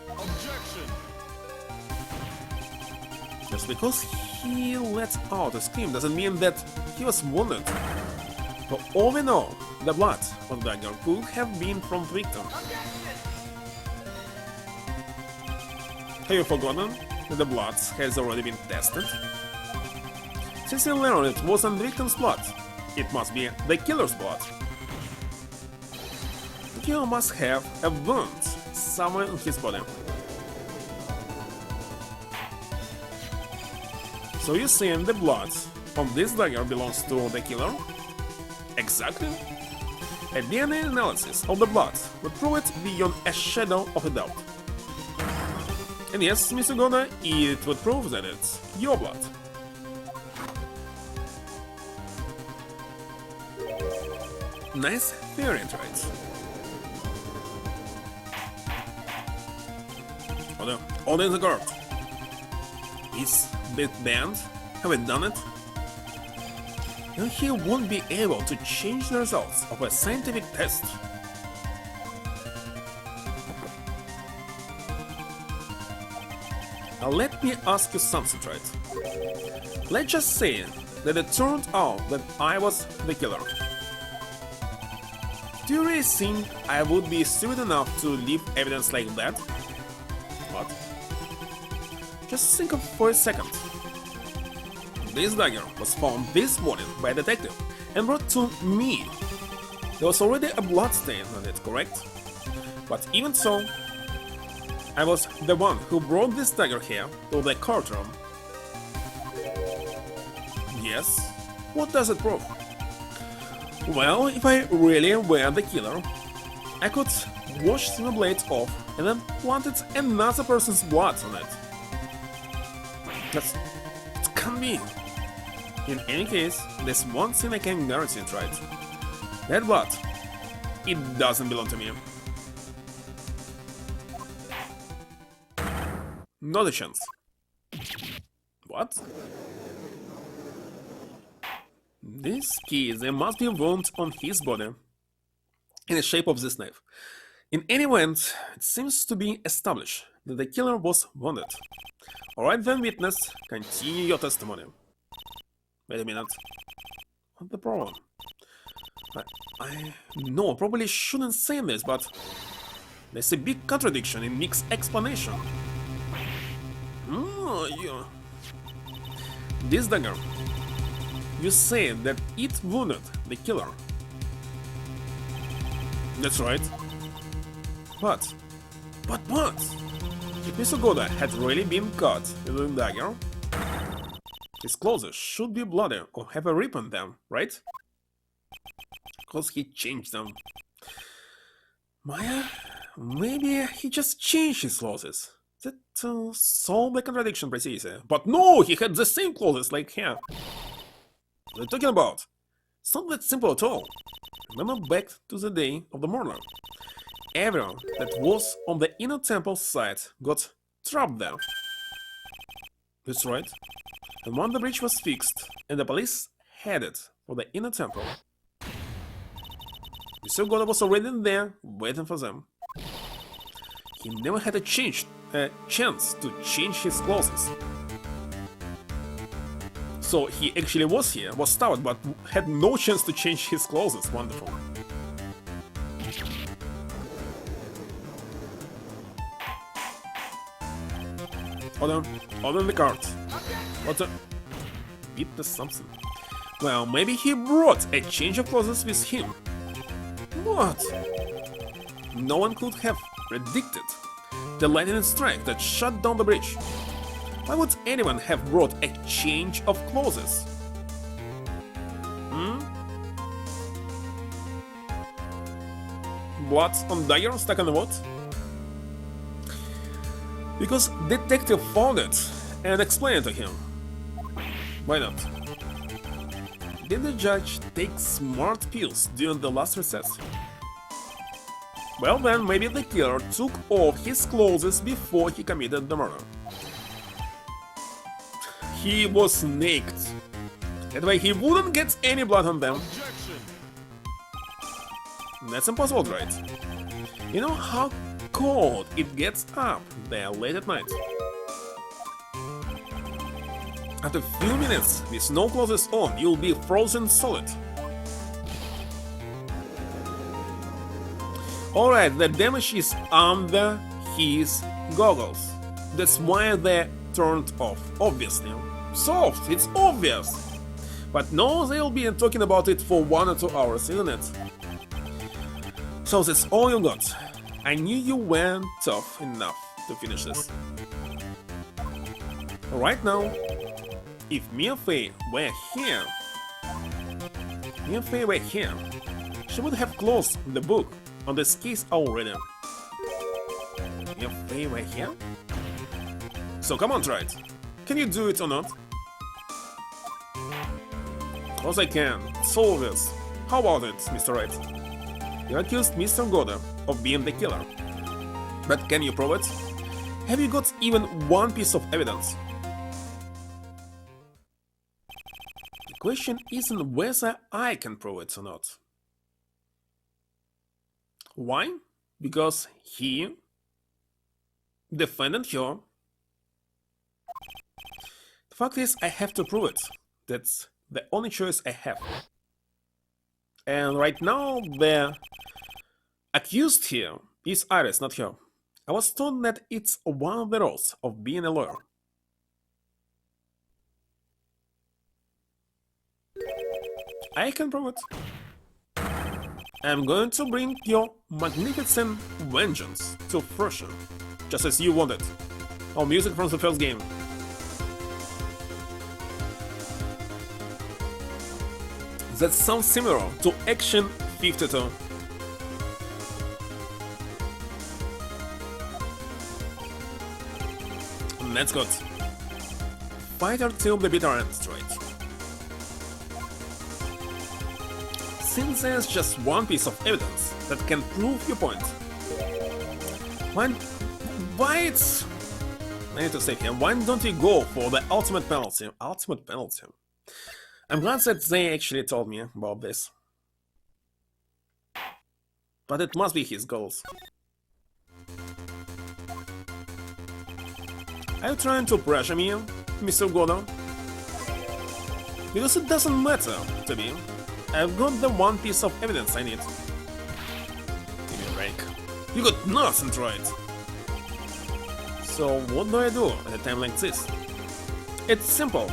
S2: Objection.
S1: Just because he let out a scream doesn't mean that he was wounded. For all we know, the blood on the dagger could have been from the victim. Have you forgotten that the blood has already been tested? Since you learned it wasn't the victim's blood, it must be the killer's blood. The killer must have a wound somewhere in his body. So you're saying the blood on this dagger belongs to the killer? Exactly. A DNA analysis of the blood would prove it beyond a shadow of a doubt. And yes, Mr. Goda, it would prove that it's your blood. Nice theory, right? Order in the guard. Is Bit banned? Have we done it? And he won't be able to change the results of a scientific test. Now let me ask you something, right? Let's just say that it turned out that I was the killer. Do you really think I would be stupid enough to leave evidence like that? What? Just think of for a second. This dagger was found this morning by a detective and brought to me. There was already a blood stain on it, correct? But even so, I was the one who brought this dagger here to the courtroom. Yes? What does it prove? Well, if I really were the killer, I could wash the blade off and then planted another person's blood on it. It can't be. In any case, there's one thing I can guarantee, right? That blood, it doesn't belong to me. Not a chance. What? This case, there must be a wound on his body in the shape of this knife. In any event, it seems to be established that the killer was wounded. Alright then, witness, continue your testimony. Wait a minute. What's the problem? I know, probably shouldn't say this, but there's a big contradiction in Nick's explanation. Yeah. This dagger, you say that it wounded the killer. That's right. But what? If Mr. Goda had really been caught with a dagger, his clothes should be bloody or have a rip on them, right? Because he changed them. Maya, maybe he just changed his clothes. That solved the contradiction precisely. But no, he had the same clothes like her. What are you talking about? It's not that simple at all. Remember back to the day of the murder. Everyone that was on the inner temple side got trapped there. That's right. And when the bridge was fixed and the police headed for the inner temple. Mr. Goda was already there, waiting for them. He never had a chance to change his clothes. So he actually was here, was stout, but had no chance to change his clothes. Wonderful. Hold on the cart. What a... Witness something. Well, maybe he brought a change of clothes with him. What? No one could have predicted the lightning strike that shut down the bridge. Why would anyone have brought a change of clothes? Blood on dagger stuck on the wood? Because detective found it and explained it to him. Why not? Did the judge take smart pills during the last recess? Well then, maybe the killer took off his clothes before he committed the murder. He was naked. That way he wouldn't get any blood on them.
S2: Objection.
S1: That's impossible, right? You know how cold it gets up there late at night. After a few minutes with no clothes on, you'll be frozen solid. Alright, the damage is under his goggles. That's why they're turned off, obviously. Soft, it's obvious. But no, they'll be talking about it for 1 or 2 hours, isn't it? So that's all you got. I knew you weren't tough enough to finish this. Right now, if Mia Fey were here, she would have closed the book on this case already. Mia Fey were here? So come on, Wright. Can you do it or not? Of course I can. Solve this. How about it, Mr. Wright? You accused Mr. Goda of being the killer. But can you prove it? Have you got even one piece of evidence? The question isn't whether I can prove it or not. Why? Because he, defendant her. The fact is, I have to prove it. That's the only choice I have. And right now, the accused here is Iris, not her. I was told that it's one of the roles of being a lawyer. I can prove it. I'm going to bring your magnificent vengeance to fruition, just as you wanted. All music from the first game. That sounds similar to Action 52. That's good. Fighter till the bitter end, straight. Since there's just one piece of evidence that can prove your point, why it's... I need to say here, why don't you go for the ultimate penalty? Ultimate penalty. I'm glad that they actually told me about this. But it must be his goals. Are you trying to pressure me, Mr. Goda? Because it doesn't matter to me. I've got the one piece of evidence I need. Give me a break. You got nothing, right? So what do I do at a time like this? It's simple.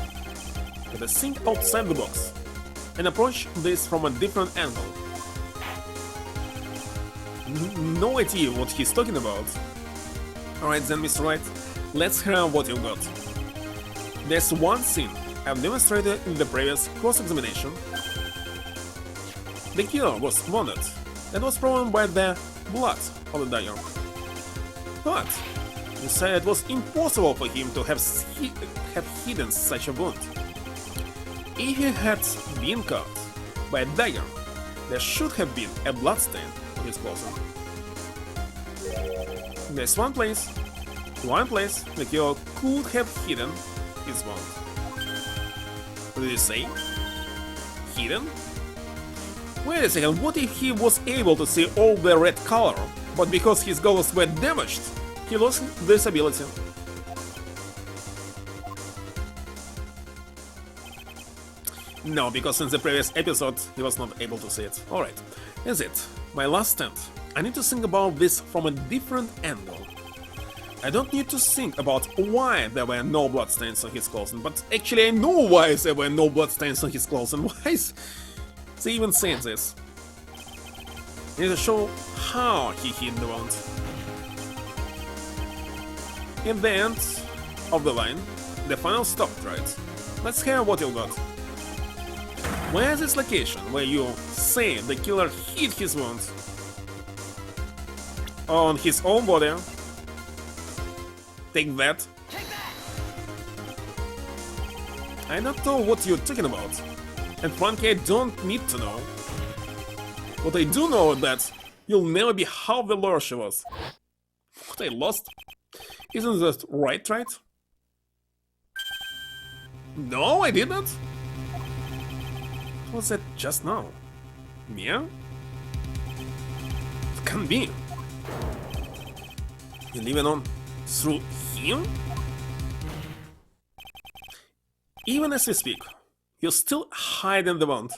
S1: Gotta think outside the box and approach this from a different angle. No idea what he's talking about. Alright then, Mr. Wright, let's hear what you got. There's one thing I've demonstrated in the previous cross-examination. The killer was wounded. That was proven by the blood of the dagger. But you said it was impossible for him to have hidden such a wound. If he had been cut by a dagger, there should have been a bloodstain on his clothing. There's one place the killer could have hidden his wound. What did he say? hidden? Wait a second, what if he was able to see all the red color, but because his goggles were damaged, he lost this ability? No, because in the previous episode he was not able to see it. Alright, is it my last stand? I need to think about this from a different angle. I don't need to think about why there were no bloodstains on his clothing, but actually I know why there were no bloodstains on his clothing. Why is they even saying this? I need to show how he hid the wound. In the end of the line, the final stop, right? Let's hear what you got. Where is this location where you say the killer hid his wounds? On his own body? Take that. I don't know what you're talking about. And frankly, I don't need to know. What I do know is that you'll never be half the lawyer she was. What I lost? Isn't that right? No, I didn't. What was that just now? Mia? It can't be. You're living on through him? Even as we speak, you're still hiding the wound.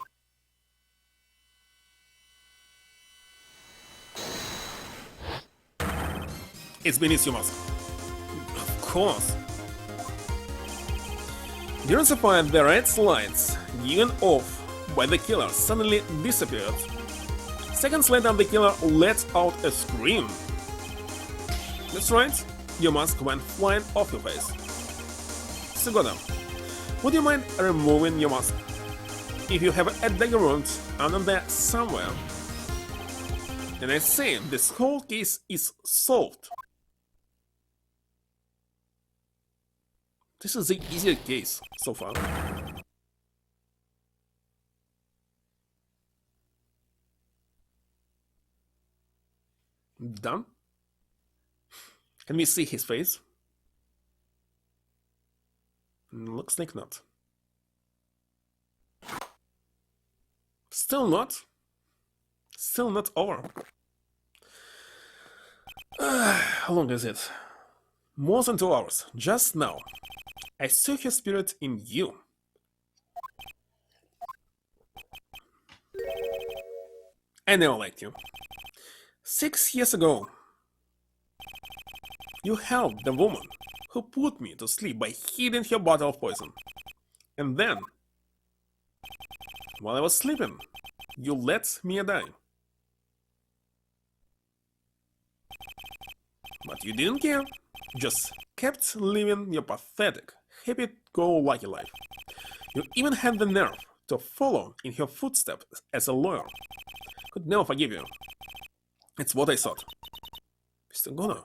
S1: It's beneath your mask. Of course. During the fight, the red lights given off by the killer suddenly disappeared. Seconds later, the killer let out a scream. That's right, your mask went flying off your face. Sugoda, would you mind removing your mask? If you have a dagger wound under there somewhere. And I say, this whole case is solved. This is the easiest case so far. Done? Can we see his face? Looks like not. Still not? Still not over. How long is it? More than 2 hours. Just now. I saw his spirit in you. I never liked you. 6 years ago, you helped the woman who put me to sleep by hiding her bottle of poison. And then, while I was sleeping, you let me die. But you didn't care. Just kept living your pathetic, happy-go-lucky life. You even had the nerve to follow in her footsteps as a lawyer. Could never forgive you. It's what I thought. Mr. Gono.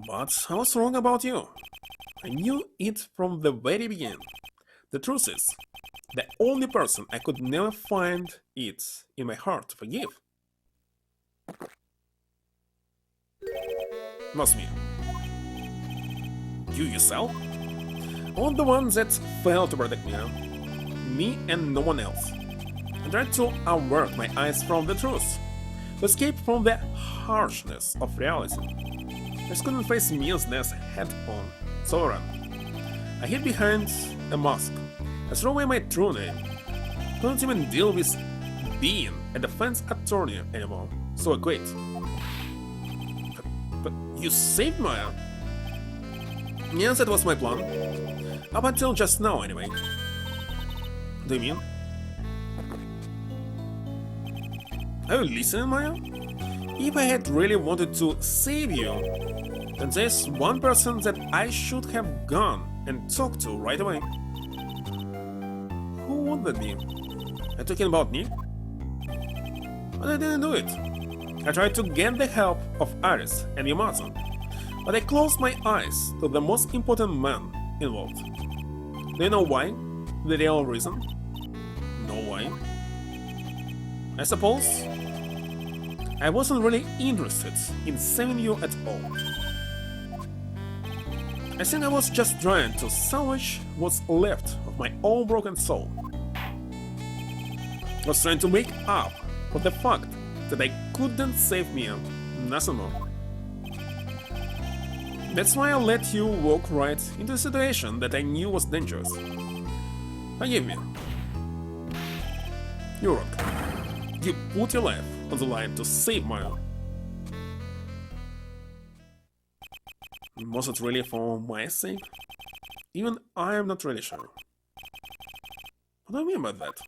S1: But I was wrong about you. I knew it from the very beginning. The truth is, the only person I could never find it in my heart to forgive was me. You yourself? All the one that failed to protect me. Me and no one else. I tried to avert my eyes from the truth, to escape from the harshness of reality. I just couldn't face Mia's death head on, so I ran. I hid behind a mask. I threw away my true name. Couldn't even deal with being a defense attorney anymore, so I quit. But you saved Maya. Yes, that was my plan. Up until just now, anyway. Do you mean? Are you listening, Maya? If I had really wanted to save you, then there's one person that I should have gone and talked to right away. Who would that be? Are you talking about me? But I didn't do it. I tried to get the help of Aris and Yamato, but I closed my eyes to the most important man involved. Do you know why? The real reason? Know why? I suppose I wasn't really interested in saving you at all. I think I was just trying to salvage what's left of my own broken soul. was trying to make up for the fact that I couldn't save me, nothing more. That's why I let you walk right into a situation that I knew was dangerous. Forgive me. You're wrong. You put your life on the line to save mine. Was it really for my sake? Even I am not really sure. What do I mean by that?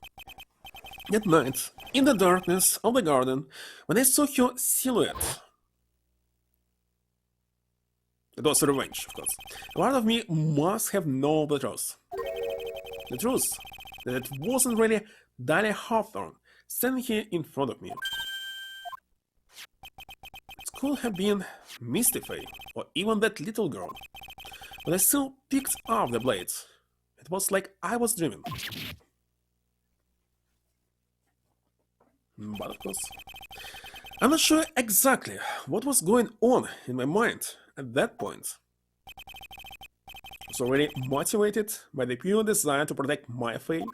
S1: At night, in the darkness of the garden, when I saw your silhouette, it was revenge, of course. A part of me must have known the truth. The truth that it wasn't really Dahlia Hawthorne standing here in front of me. It could have been Misty Faye, or even that little girl. But I still picked up the blades. It was like I was dreaming. But of course, I'm not sure exactly what was going on in my mind at that point. I was already motivated by the pure desire to protect my Faye.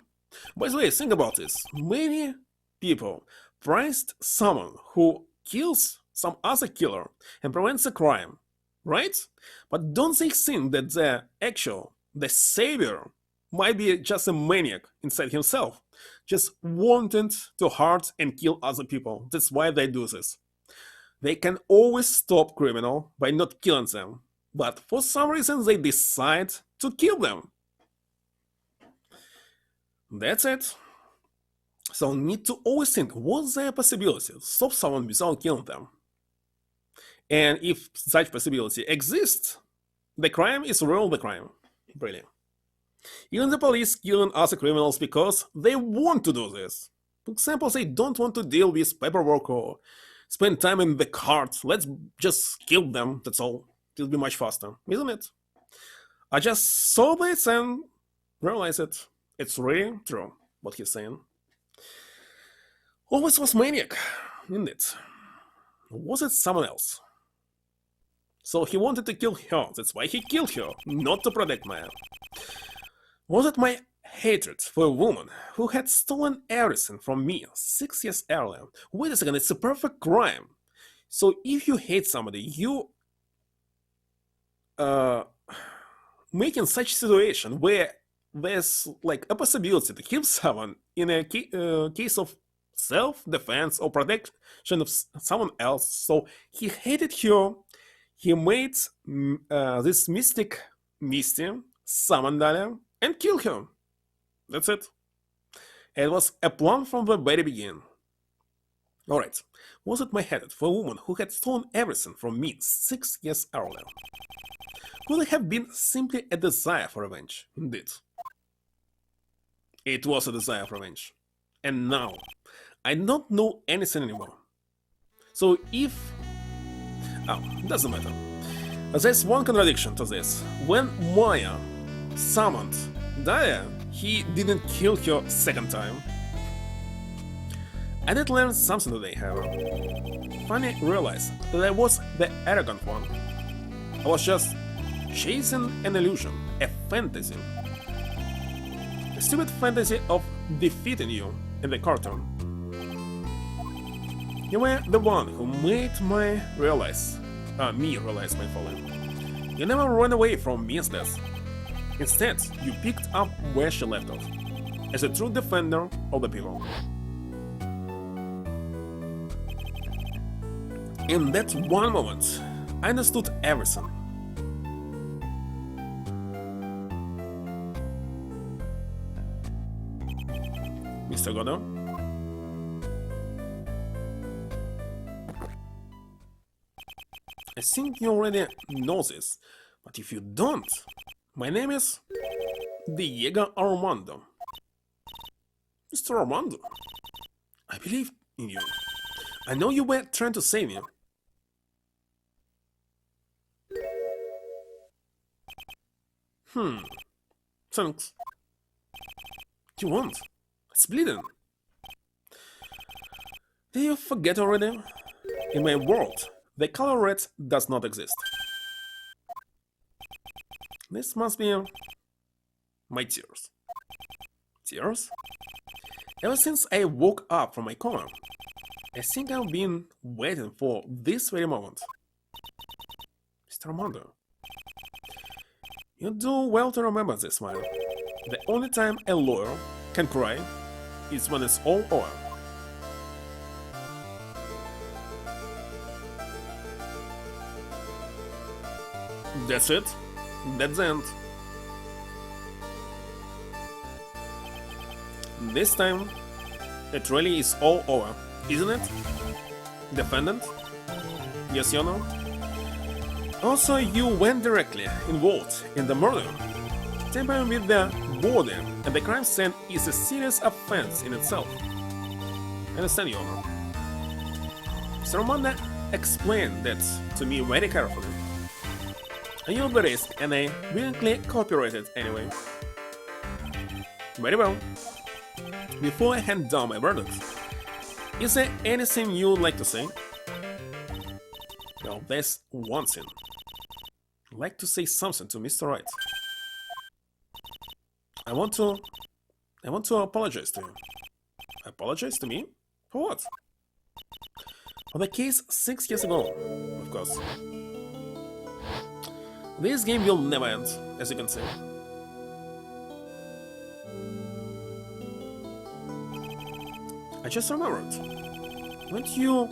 S1: By the way, think about this. Many people praised someone who kills some other killer and prevents a crime, right? But don't they think that the savior, might be just a maniac inside himself, just wanting to hurt and kill other people? That's why they do this. They can always stop criminal by not killing them, but for some reason they decide to kill them. That's it. So need to always think, what's the possibility to stop someone without killing them? And if such possibility exists, the crime is real the crime. Brilliant. Even the police killing other criminals because they want to do this. For example, they don't want to deal with paperwork or spend time in the court. Let's just kill them, that's all. It'll be much faster, isn't it? I just saw this and realized it. It's really true, what he's saying. Always was maniac, isn't it? Or was it someone else? So he wanted to kill her, that's why he killed her, not to protect Maya. Was it my hatred for a woman who had stolen everything from me 6 years earlier? Wait a second, it's a perfect crime. So if you hate somebody, you making such situation where there's like a possibility to kill someone in a case of self-defense or protection of someone else. So he hated her. He made this mystic Misty summon Dahlia and kill her. That's it. It was a plan from the very beginning. Alright, was it my hatred for a woman who had stolen everything from me 6 years earlier? Could it have been simply a desire for revenge? Indeed. It was a desire for revenge. And now, I don't know anything anymore. So if... Oh, doesn't matter. There's one contradiction to this. When Maya summoned Dahlia, he didn't kill her second time. I did learn something today, however. Finally realized that I was the arrogant one. I was just chasing an illusion, a fantasy. A stupid fantasy of defeating you in the cartoon. You were the one who made me realize my folly. You never ran away from Mia's death. Instead, you picked up where she left off, as a true defender of the people. In that one moment, I understood everything. Mr. Goddard? I think you already know this, but if you don't, my name is Diego Armando. Mr. Armando, I believe in you. I know you were trying to save me. Thanks. You won't. It's bleeding. Did you forget already? In my world, the color red does not exist. This must be my tears. Tears? Ever since I woke up from my coma, I think I've been waiting for this very moment. Mr. Armando, you do well to remember this, smile. The only time a lawyer can cry is when it's all over. That's it. That's the end. This time, it really is all over, isn't it? Defendant? Yes, Your Honor. Also, you went directly involved in the murder. Tampering with the body and the crime scene is a serious offense in itself. I understand, Your Honor. Sir Amanda explained that to me very carefully. I knew the risk and I willingly cooperated anyway. Very well. Before I hand down my verdict, is there anything you'd like to say? Well, there's one thing. I'd like to say something to Mr. Wright. I want to apologize to you. Apologize to me? For what? For the case 6 years ago, of course. This game will never end, as you can see. I just remembered. Weren't you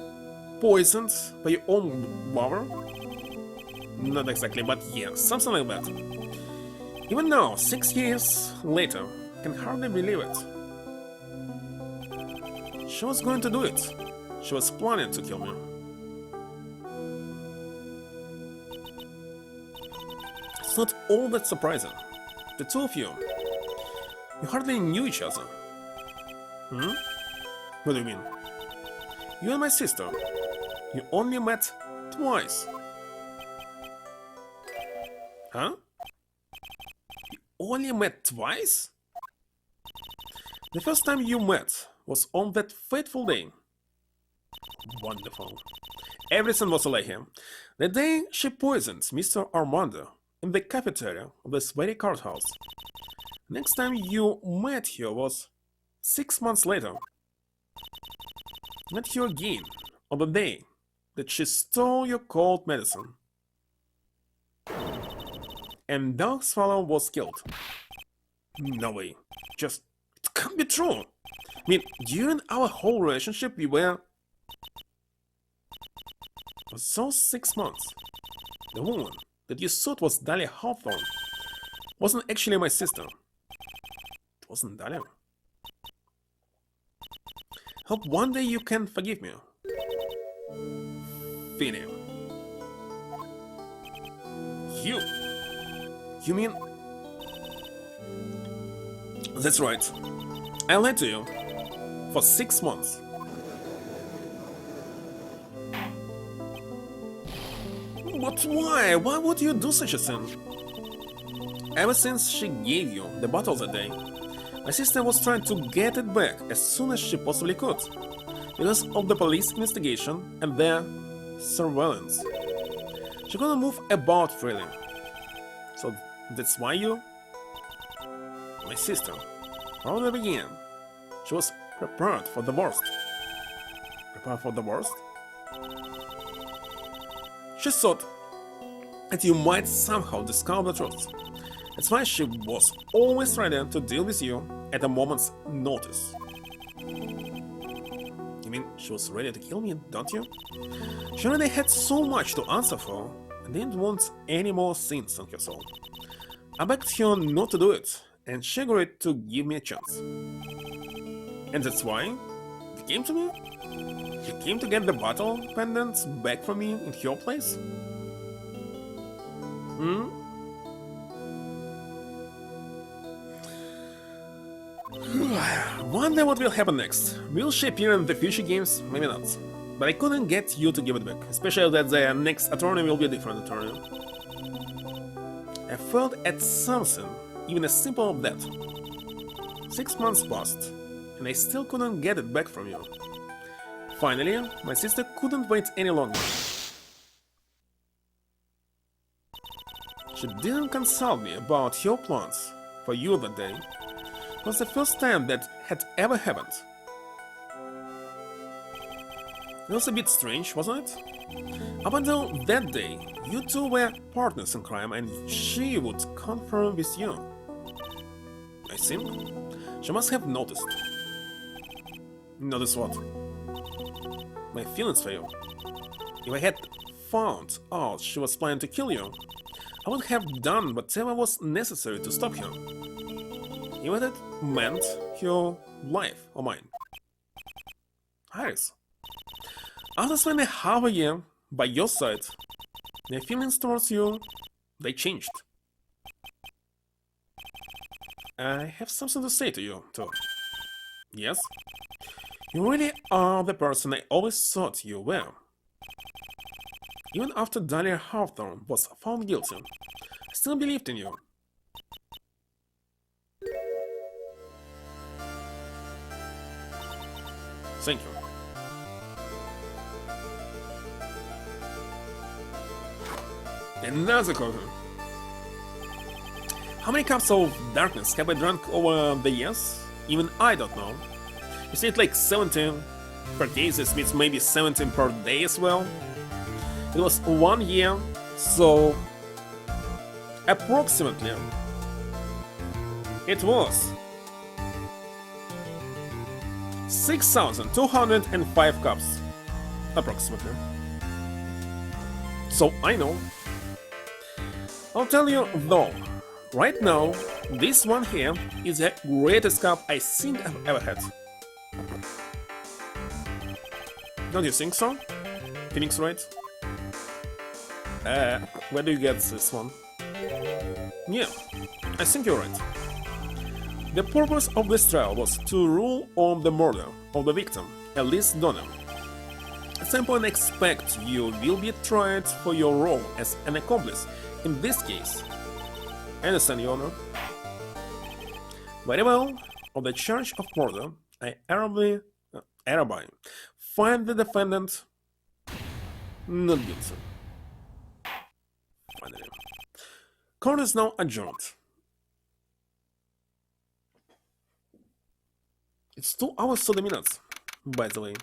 S1: poisoned by your own mother? Not exactly, but yeah, something like that. Even now, 6 years later, I can hardly believe it. She was going to do it. She was planning to kill me. It's not all that surprising. The two of you hardly knew each other. Hmm? What do you mean? You and my sister, you only met twice. Huh? You only met twice? The first time you met was on that fateful day. Wonderful. Everything was like him. The day she poisoned Mr. Armando in the cafeteria of this very courthouse. Next time you met her was 6 months later. Met her again on the day that she stole your cold medicine. And Dog's father was killed. No way. Just, it can't be true. I mean, during our whole relationship we were... For those 6 months, the woman that you thought was Dahlia Hawthorne wasn't actually my sister. It wasn't Dahlia. Hope one day you can forgive me. Finny. You mean... That's right. I lied to you. For 6 months. But why? Why would you do such a thing? Ever since she gave you the bottle that day, my sister was trying to get it back as soon as she possibly could, because of the police investigation and their surveillance. She couldn't move about freely. So that's why you... My sister, from the beginning, she was prepared for the worst. Prepared for the worst? She thought that you might somehow discover the truth. That's why she was always ready to deal with you at a moment's notice. You mean she was ready to kill me, don't you? She already had so much to answer for and didn't want any more sins on her soul. I begged her not to do it, and she agreed to give me a chance. And that's why you came to me? You came to get the bottle pendant back from me in her place? Hmm? Wonder what will happen next. Will she appear in the future games? Maybe not. But I couldn't get you to give it back, especially that the next attorney will be a different attorney. I failed at something, even as simple as that. 6 months passed, and I still couldn't get it back from you. Finally, my sister couldn't wait any longer. She didn't consult me about her plans for you that day. It was the first time that had ever happened. It was a bit strange, wasn't it? Up until that day, you two were partners in crime and she would confirm with you. I think she must have noticed. Notice what? My feelings for you. If I had found out she was planning to kill you, I would have done whatever was necessary to stop her. Even if it meant your life or mine. Iris, after spending half a year by your side, my feelings towards you, they changed. I have something to say to you, too. Yes? You really are the person I always thought you were. Even after Dahlia Hawthorne was found guilty, I still believed in you. Thank you. Another coffee. How many cups of darkness have I drunk over the years? Even I don't know. You say it like 17 per day, this means maybe 17 per day as well. It was 1 year, so approximately it was 6,205 cups, approximately. So I know. I'll tell you though, right now, this one here is the greatest cup I think I've ever had. Don't you think so? Phoenix, right? Where do you get this one? Yeah, I think you're right. The purpose of this trial was to rule on the murder of the victim, Elise Donner. At some point I expect you will be tried for your role as an accomplice in this case. I understand, Your Honor. Very well, on the charge of murder, I hereby find the defendant not guilty. Finally. Court is now adjourned. It's 2 hours 30 minutes, by the way.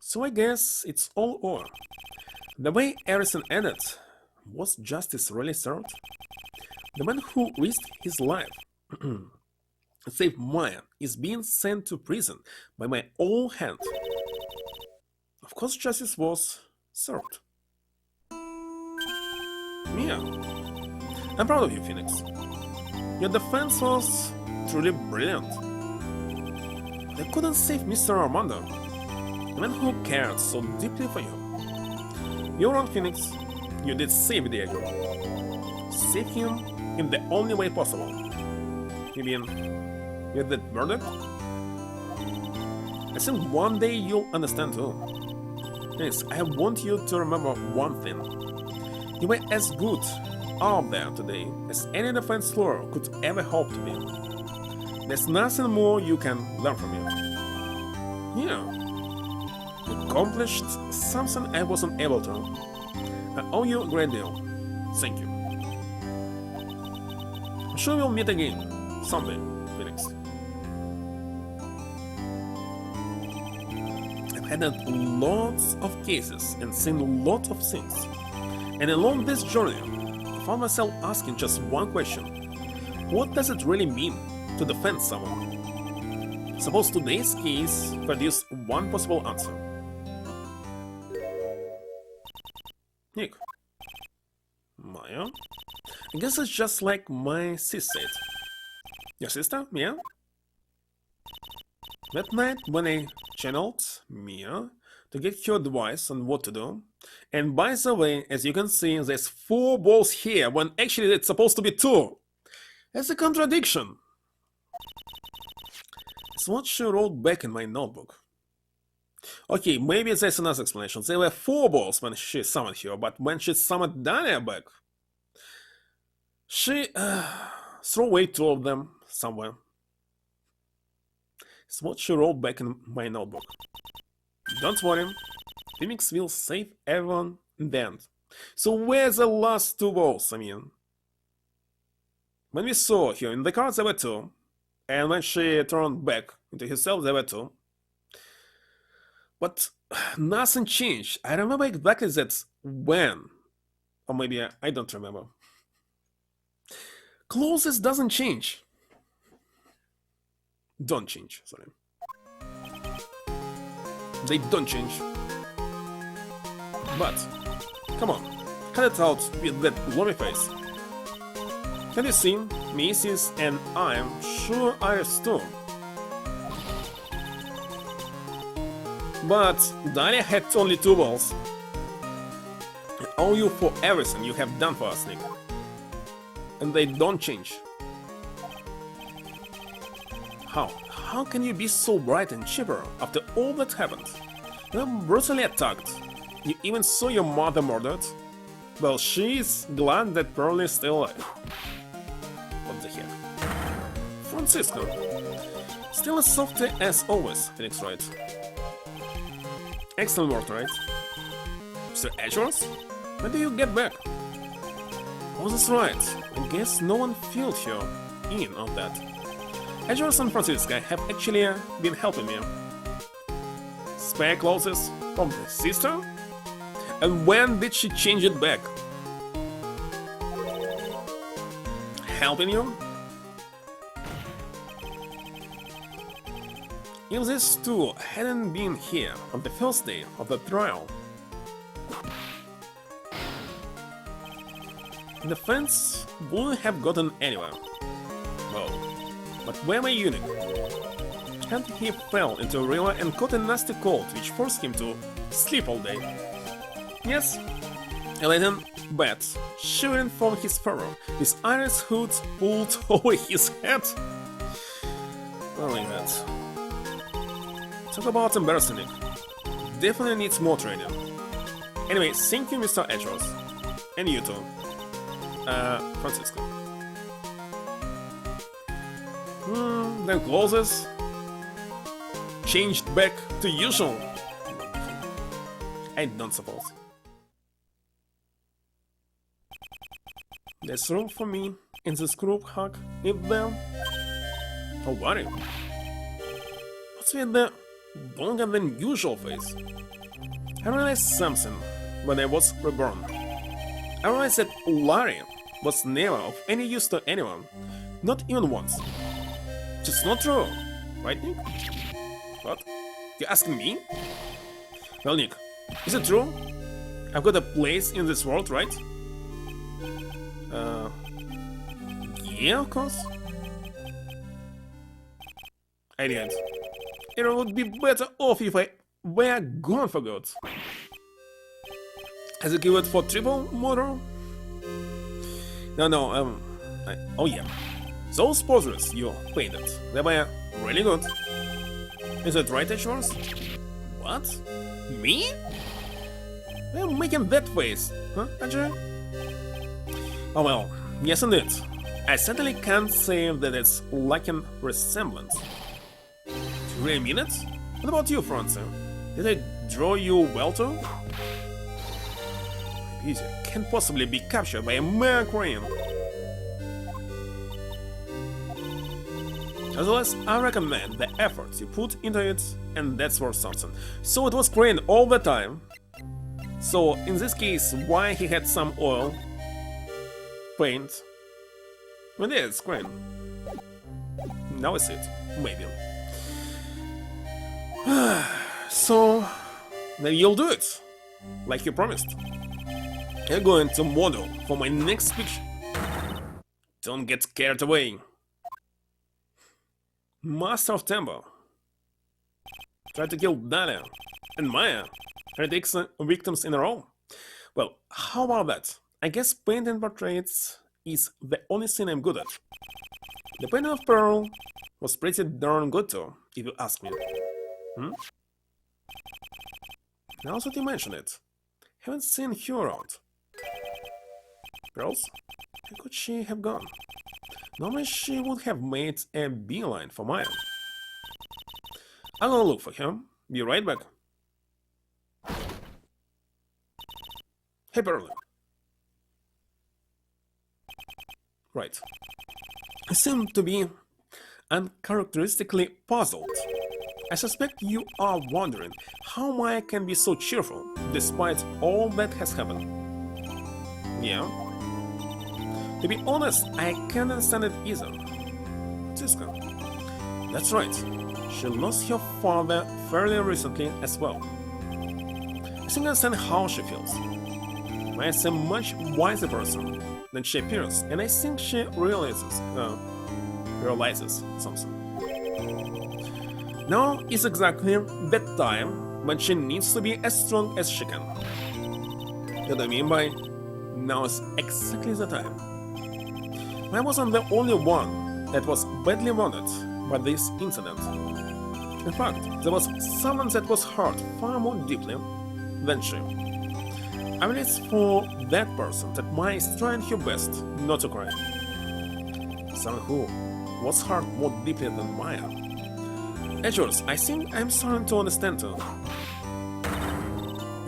S1: So I guess it's all over. The way Harrison ended, was justice really served? The man who risked his life to save Maya is being sent to prison by my own hand. Of course justice was served. Mia, I'm proud of you, Phoenix. Your defense was truly brilliant. They couldn't save Mr. Armando, the man who cared so deeply for you. You're wrong, Phoenix. You did save Diego. Save him in the only way possible. You mean with that verdict? I think one day you'll understand too. Yes, I want you to remember one thing. You were as good out there today as any defense lawyer could ever hope to be. There's nothing more you can learn from you. Yeah. You accomplished something I wasn't able to. I owe you a great deal. Thank you. I'm sure we'll meet again someday, Phoenix. I've handled lots of cases and seen lots of things. And along this journey, I found myself asking just one question. What does it really mean to defend someone? Suppose today's case produced one possible answer. Nick. Maya? I guess it's just like my sis said. Your sister, Mia? That night when I channeled Mia to get her advice on what to do, and by the way, as you can see, there's 4 balls here when actually it's supposed to be 2. That's a contradiction. It's what she wrote back in my notebook. Okay, maybe there's another explanation. There were 4 balls when she summoned her, but when she summoned Dahlia back, she threw away 2 of them somewhere. It's what she wrote back in my notebook. Don't worry, Phoenix will save everyone in the end. So where's the last 2 balls, I mean? When we saw her in the car, there were two. And when she turned back into herself, there were two. But nothing changed. I remember exactly that when. Or maybe I don't remember. Clothes doesn't change. Don't change, sorry. They don't change. But, come on, cut it out with that gloomy face. Can you see, Macy's and I am sure Iris too. But Dahlia had only 2 balls. I owe you for everything you have done for us, Nick. And they don't change. How can you be so bright and chipper after all that happened? You were brutally attacked. You even saw your mother murdered. Well, she's glad that Pearl is still alive. What the heck? Francisco. Still as softy as always, Phoenix Wright. Excellent work, right? Mr. Edgeworth? When do you get back? Oh, that's right. I guess no one filled you in on that. Edgeworth and Francisca have actually been helping me. Spare clothes from the sister? And when did she change it back? Helping you? If these two hadn't been here on the first day of the trial, the fence wouldn't have gotten anywhere. Well, but where my eunuch? And he fell into a river and caught a nasty cold which forced him to sleep all day. Yes, a laden bat, shivering from his furrow, his iris hood pulled over his head. Not like that. Talk about embarrassing it. Definitely needs more training. Anyway, thank you, Mr. Edgeworth. And you too. Francisco. Then closes. Changed back to usual. I don't suppose. There's room for me in this group hug, if there. Don't worry. What's with the longer than usual face? I realized something when I was reborn. I realized that Larry was never of any use to anyone, not even once. It's not true, right, Nick? What? You asking me? Well, Nick, is it true? I've got a place in this world, right? Yeah, of course. I didn't. It would be better off if I were gone for good. Has it given for triple murder? No, oh yeah. Those portraits you painted, they were really good. Is that right, Edgeworth? What? Me? We're making that face, huh, Ajay? Oh well, yes indeed. I certainly can't say that it's lacking resemblance. Wait a minute? What about you, Francis? Did I draw you well too? Easy can't possibly be captured by a mere crane. Nevertheless, I recommend the efforts you put into it, and that's worth something. So it was crane all the time. So in this case, why he had some oil, paint? Well, yeah, it's crane. Now I see it, maybe. So then you'll do it, like you promised. You're going to model for my next picture. Don't get carried away. Master of Tempo. Try to kill Dahlia and Maya. 36 victims in a row. Well, how about that? I guess painting portraits is the only thing I'm good at. The painting of Pearl was pretty darn good too, if you ask me. Now that you mention it, haven't seen her around. Pearls? Where could she have gone? Normally she would have made a beeline for Maya. I'm gonna look for him. Be right back. Hey, Pearl. Right. You seem to be uncharacteristically puzzled. I suspect you are wondering how Maya can be so cheerful despite all that has happened. Yeah? To be honest, I can't understand it either. Tiska. That's right. She lost her father fairly recently as well. I think I understand how she feels. Maya's a much wiser person than she appears, and I think she realizes something. Now is exactly that time when she needs to be as strong as she can. What I mean by now is exactly the time. I wasn't the only one that was badly wounded by this incident. In fact, there was someone that was hurt far more deeply than she. I mean, it's for that person that Maya is trying her best not to cry. Someone who was hurt more deeply than Maya. Edgers, I think I'm starting to understand too.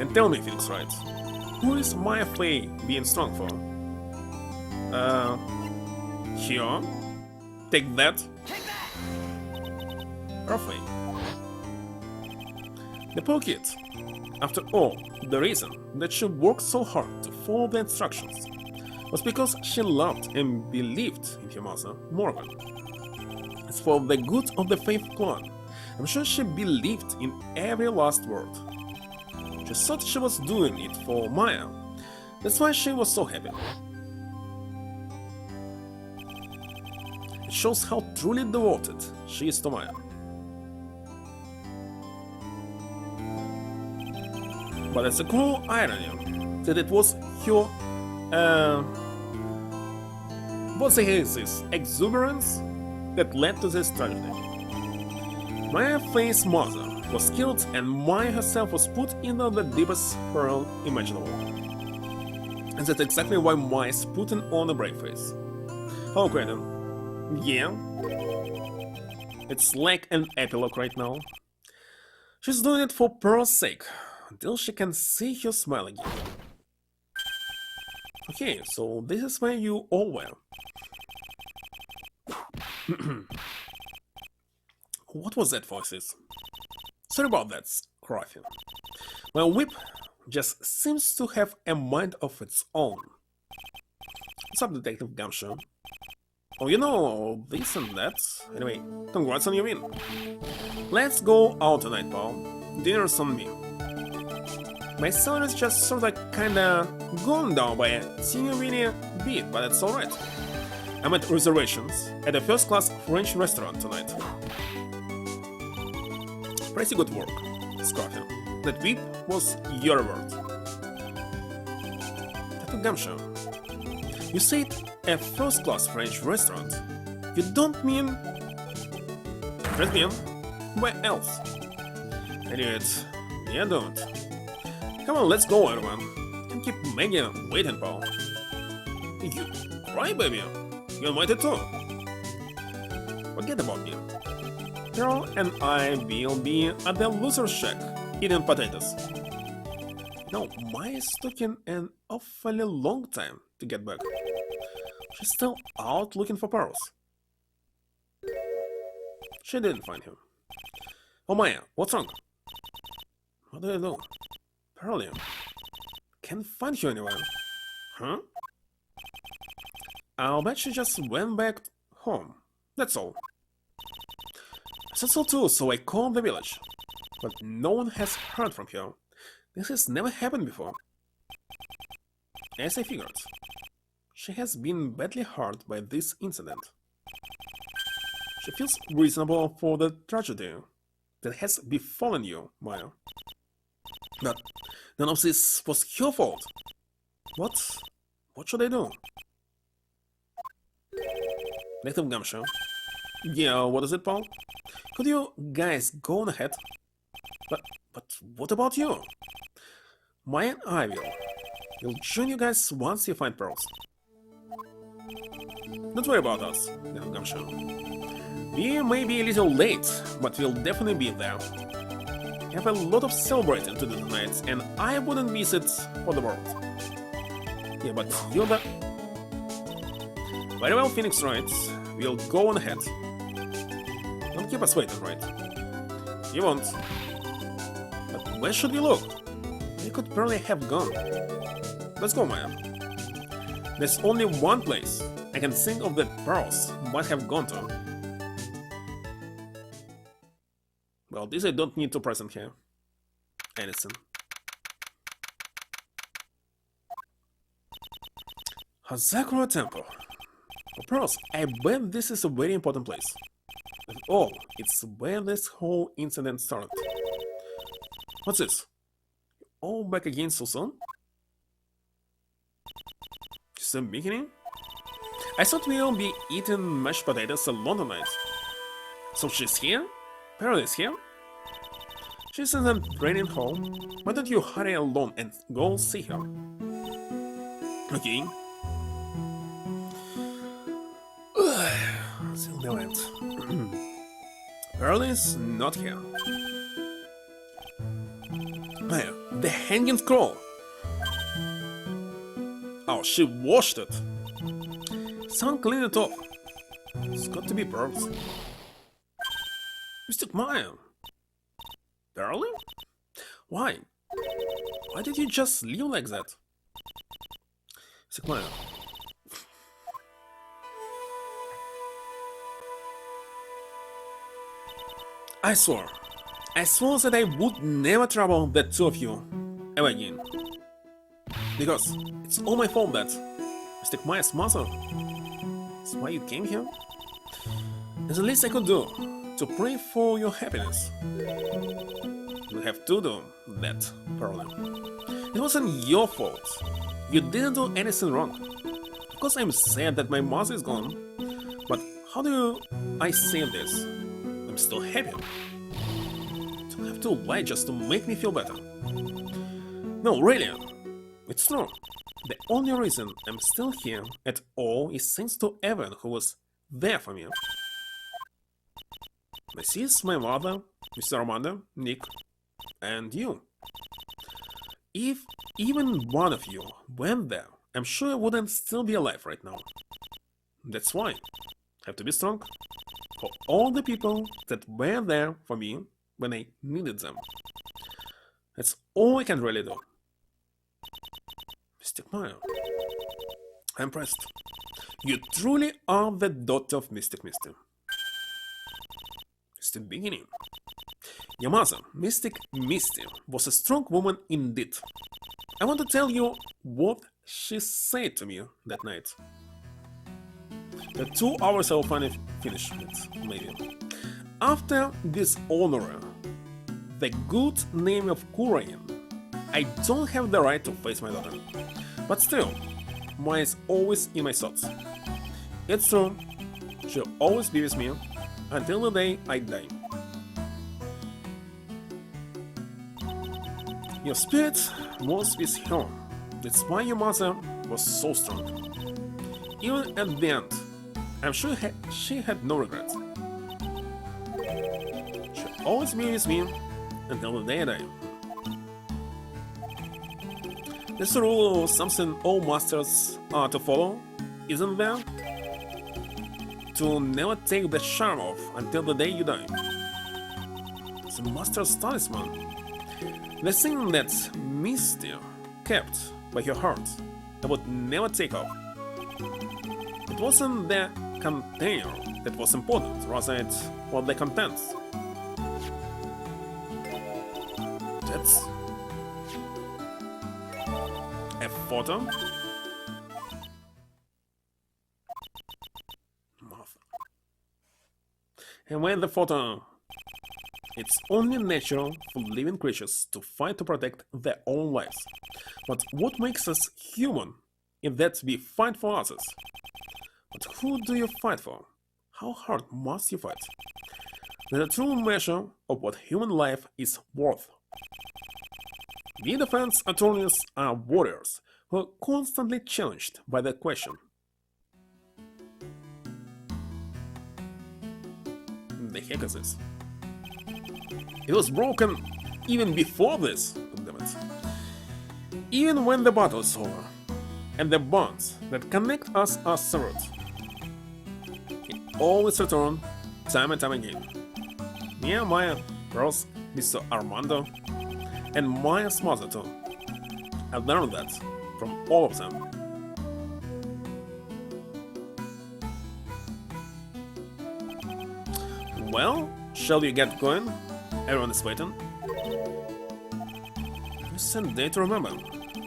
S1: And tell me, Phoenix Wright, who is Maya Fey being strong for? Here? Take that? Her Fey. The poor kid. After all, the reason that she worked so hard to follow the instructions was because she loved and believed in her mother, Morgan. It's for the good of the Faith clan. I'm sure she believed in every last word. She thought she was doing it for Maya. That's why she was so happy. It shows how truly devoted she is to Maya. But it's a cruel irony that it was her, what is this, exuberance that led to this tragedy. Maya Fey's mother was killed and Maya herself was put into the deepest peril imaginable. And that's exactly why Maya is putting on a brave face. Hello, Creighton. Yeah? It's like an epilogue right now. She's doing it for Pearl's sake, until she can see her smile again. Okay, so this is where you all were. What was that, voices? Sorry about that, Scruffy. My whip just seems to have a mind of its own. What's up, Detective Gumshoe? Oh, you know, this and that. Anyway, congrats on your win. Let's go out tonight, pal. Dinner's on me. My salary is just sort of kinda gone down by a teeny-weeny bit, but it's alright. I'm at reservations at a first-class French restaurant tonight. Pretty good work, Scruffy. That whip was your reward. Detective Gumshoe, you said a first-class French restaurant. You don't mean... Just mean, where else? I knew it. Yeah, don't. Come on, let's go, everyone. Can't keep Maggie waiting, pal. You cry, baby. You're invited too. Forget about me. Pearl and I will be at the loser's shack, eating potatoes. Now, Maya's taking an awfully long time to get back. She's still out looking for pearls. She didn't find him. Oh, Maya, what's wrong? What do I do? Pearl, can't find you anywhere. Huh? I'll bet she just went back home. That's all. I thought so too, so I called the village. But no one has heard from her. This has never happened before. As I figured, she has been badly hurt by this incident. She feels reasonable for the tragedy that has befallen you, Maya. But none of this was her fault. What should I do? Detective Gumshoe. Yeah, what is it, Paul? Could you guys go on ahead? But what about you? Maya and I will join you guys once you find pearls. Don't worry about us, Detective Gumshoe. We may be a little late, but we'll definitely be there. I have a lot of celebrating to do tonight, and I wouldn't miss it for the world. Yeah, but you're the... Very well, Phoenix Wright. We'll go on ahead. Don't keep us waiting, right? You won't. But where should we look? We could barely have gone. Let's go, Maya. There's only one place I can think of that pearls might have gone to. Well, this I don't need to present here. Anything. Hazakura Temple. Oh, pearls, I bet this is a very important place. And oh, it's where this whole incident started. What's this? All back again so soon? Just the beginning? I thought we'll be eating mashed potatoes alone tonight. So she's here? Pearl is here? She isn't raining home. Why don't you hurry along and go see her? Okay. Still no end. Pearl is not here. Maya, the hanging scroll! Oh, she washed it. Someone cleaned it off. It's got to be Pearl's. Mr. Maya. Pearl? Why? Why did you just leave like that? Mr. Maya. I swore that I would never trouble the two of you ever again. Because it's all my fault that Mr. Maya's mother. That's why you came here? It's the least I could do to pray for your happiness. You have to do that, Pearl. It wasn't your fault. You didn't do anything wrong. Of course I'm sad that my mother is gone, but how do I say this? I'm still happy. Don't have to lie just to make me feel better. No, really, it's true. The only reason I'm still here at all is thanks to Evan, who was there for me. This is my mother, Mr. Armando, Nick, and you. If even one of you went there, I'm sure I wouldn't still be alive right now. That's why I have to be strong for all the people that were there for me when I needed them. That's all I can really do. Mr. Maya, I'm impressed. You truly are the daughter of Mystic Misty. It's the beginning. Your mother, Mystic Misty, was a strong woman indeed. I want to tell you what she said to me that night. The 2 hours I'll finally finish it, maybe. After this honor, the good name of Kurain, I don't have the right to face my daughter. But still, Maya is always in my thoughts. It's true, she'll always be with me until the day I die. Your spirit was with her. That's why your mother was so strong. Even at the end, I'm sure she had no regrets. She'll always be with me until the day I die. There's a rule or something all masters are to follow, isn't there? To never take the charm off until the day you die. It's a master's talisman. The thing that Misty kept by her heart that would never take off. It wasn't the container that was important, rather it was the contents. That's a photo? And when the photo... It's only natural for living creatures to fight to protect their own lives. But what makes us human is that we fight for others. But who do you fight for? How hard must you fight? There's a true measure of what human life is worth. We defense attorneys are warriors who are constantly challenged by that question. The heck is this? It was broken even before this, damn it. Even when the battle is over, and the bonds that connect us are severed. always return, time and time again. Yeah, Maya, Rose, Mr. Armando, and Maya's mother too. I've learned that from all of them. Well, shall we get going? Everyone is waiting. It's a day to remember.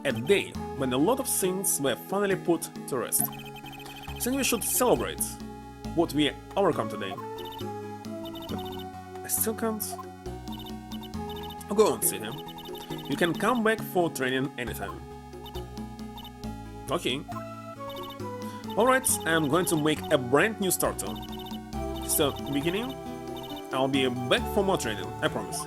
S1: A day when a lot of things were finally put to rest. I think we should celebrate what we overcome today. But I still can't. Go on, City. You can come back for training anytime. Okay. Alright, I'm going to make a brand new starter. So, beginning, I'll be back for more training, I promise.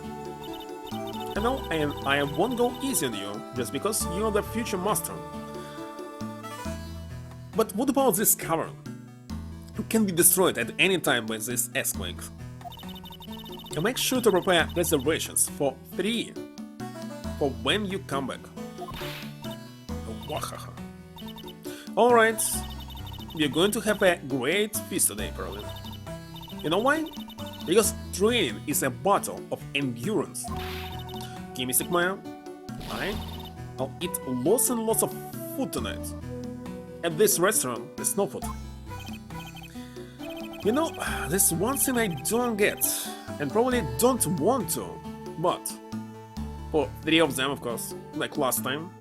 S1: I know I won't go easy on you, just because you're the future master. But what about this cavern? It can be destroyed at any time by this earthquake. And make sure to prepare reservations for 3 for when you come back. Wahaha. Alright, we're going to have a great feast today, probably. You know why? Because training is a battle of endurance. Okay, Mystic Maya, I'll eat lots and lots of food tonight. At this restaurant, there's no food. You know, there's one thing I don't get, and probably don't want to, but for 3 of them, of course, like last time.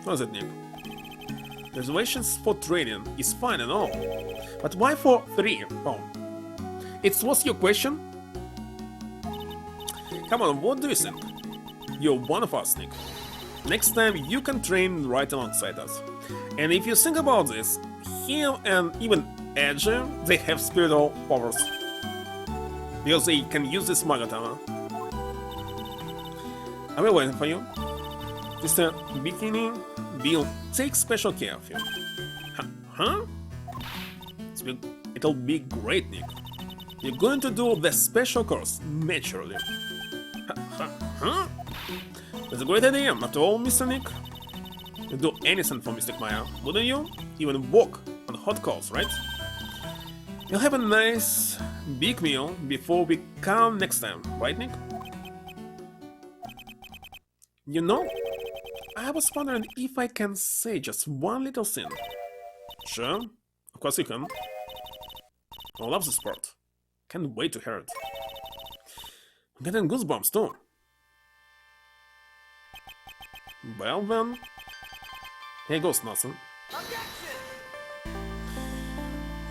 S1: What is it, Nick? Reservations for training is fine and all, but why for 3? Oh, it was your question? Come on, what do you think? You're one of us, Nick. Next time you can train right alongside us. And if you think about this, him and even Edge, they have spiritual powers. Because they can use this Magatama. I'm waiting for you. Mr. Bikini will take special care of you. Huh? It'll be great, Nick. You're going to do the special course naturally. Huh? That's a great idea, after all, Mr. Nick. You'd do anything for Mystic Maya, wouldn't you? Even walk on hot coals, right? You'll have a nice big meal before we come next time, right, Nick? You know, I was wondering if I can say just one little thing. Sure, of course you can. I love this part. Can't wait to hear it. I'm getting goosebumps too. Well then, here goes nothing.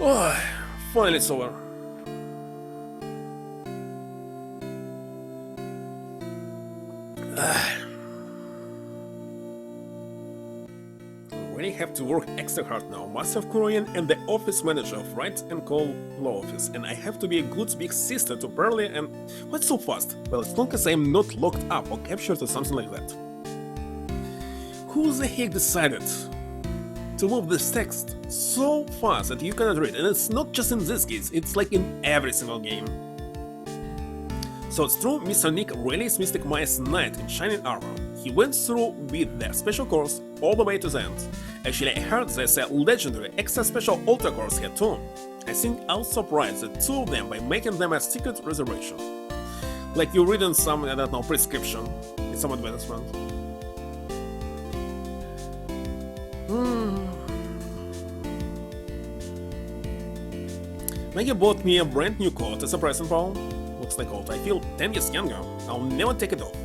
S1: Oh, finally it's over. Really have to work extra hard now. Master of Korean and the office manager of Wright and Cole Law Office, and I have to be a good big sister to Pearly and... What's so fast? Well, as long as I'm not locked up or captured or something like that. Who the heck decided to move this text so fast that you cannot read? And it's not just in this case, it's like in every single game. So it's true, Mr. Nick really is Mystic Maya's knight in shining armor. He went through with the special course all the way to the end. Actually, I heard there's a legendary extra special altar course here too. I think I'll surprise the 2 of them by making them a secret reservation. Like you read in some, I don't know, prescription in some advertisement. Maggie bought me a brand new coat as a present, Paul. Looks like old. I feel 10 years younger. I'll never take it off.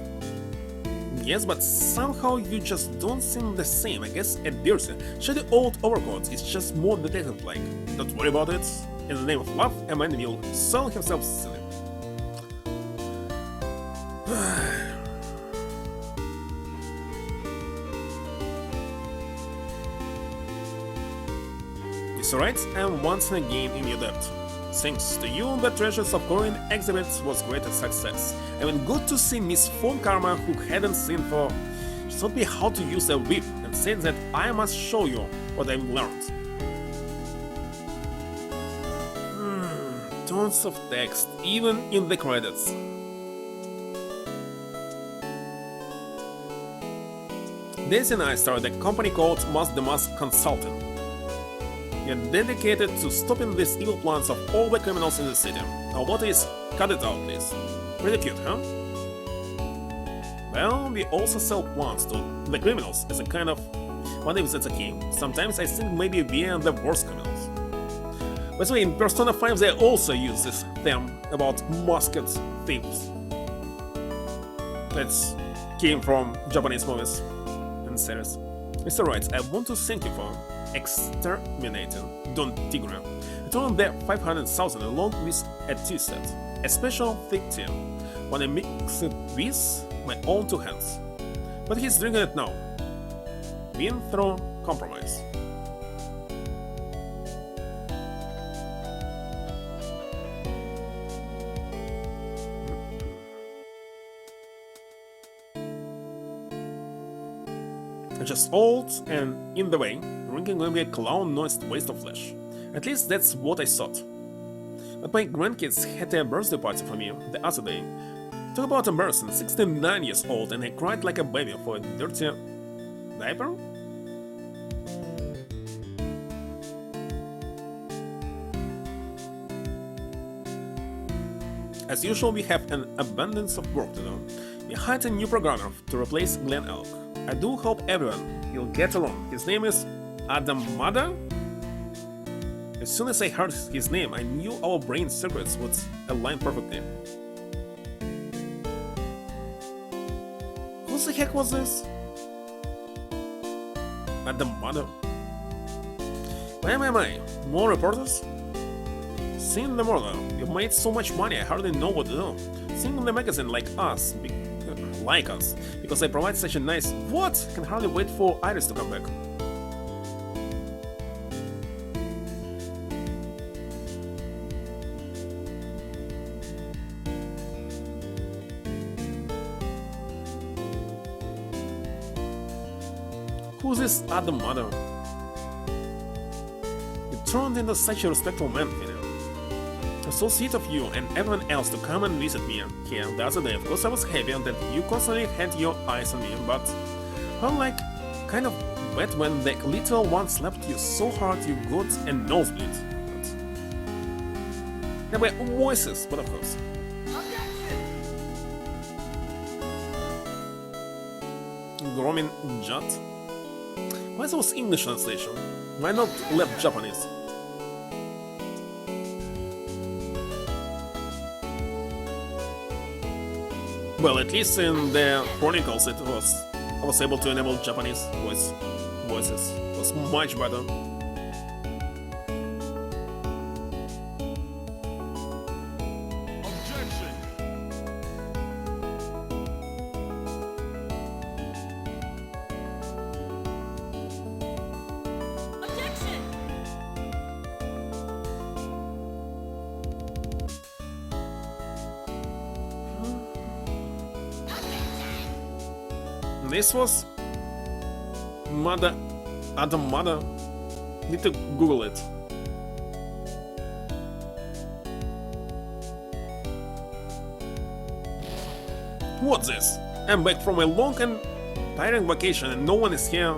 S1: Yes, but somehow you just don't seem the same. I guess a dirty, shady old overcoat is just more detective-like. Don't worry about it. In the name of love, a man will sell himself silly. It's alright, I'm once again in your debt. Thanks to you, the Treasures of Korean exhibit was great a success. I mean, good to see Miss Phone Karma, who hadn't seen for... She taught me how to use a whip and said that I must show you what I've learned. Tons of text, even in the credits. Daisy and I started a company called Mask the Mask Consulting. We are dedicated to stopping these evil plans of all the criminals in the city. Our motto is, cut it out, please. Pretty cute, huh? Well, we also sell plants to the criminals as a kind of... What if that's a key? Sometimes I think maybe we are the worst criminals. By the way, in Persona 5 they also use this theme about masked thieves. That's came from Japanese movies and series. Mr. Wright, I want to thank you for exterminating Don Tigre. I turned the 500,000 along with a tea set, a special thick tea, when I mix it with my own two hands. But he's drinking it now. Been through compromise. Just old and in the way, drinking will be a clown-nosed waste of flesh. At least that's what I thought. But my grandkids had a birthday party for me the other day. Talk about embarrassing, 69 years old, and I cried like a baby for a dirty diaper? As usual, we have an abundance of work to do. We hired a new programmer to replace Glenn Elk. I do hope everyone will get along. His name is Adamada? As soon as I heard his name, I knew our brain circuits would align perfectly. Who the heck was this? Adamada? My. More reporters? Seeing the murder, you've made so much money I hardly know what to do. Seeing the magazine like us, because I provide such a nice... What? Can hardly wait for Iris to come back. Who's this other mother? You turned into such a respectful man, Peter. I'm so sweet of you and everyone else to come and visit me here the other day. Of course I was happy that you constantly had your eyes on me, but felt like kind of bad when the little one slapped you so hard you got a nosebleed. There were voices, but of course. Grooming Jut? Why those English translation? Why not left Japanese? Well, at least in the Chronicles I was able to enable Japanese voices. It was much better.
S2: Objection.
S3: Objection!
S1: This was Mother Adam Mother. Need to Google it. What's this? I'm back from a long and tiring vacation and no one is here.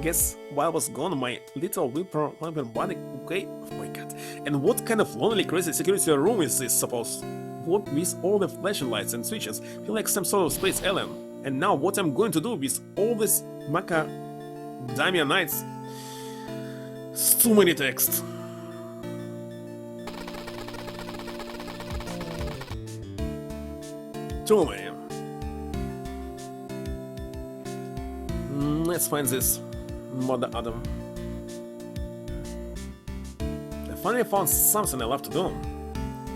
S1: Guess while I was gone my little whimper body, okay? Oh my god. And what kind of lonely crazy security room is this supposed? What with all the flashing lights and switches? Feel like some sort of space alien. And now what I'm going to do with all these macadamia nights? It's too many texts. Too many. Let's find this Mother Adam. I finally found something I love to do.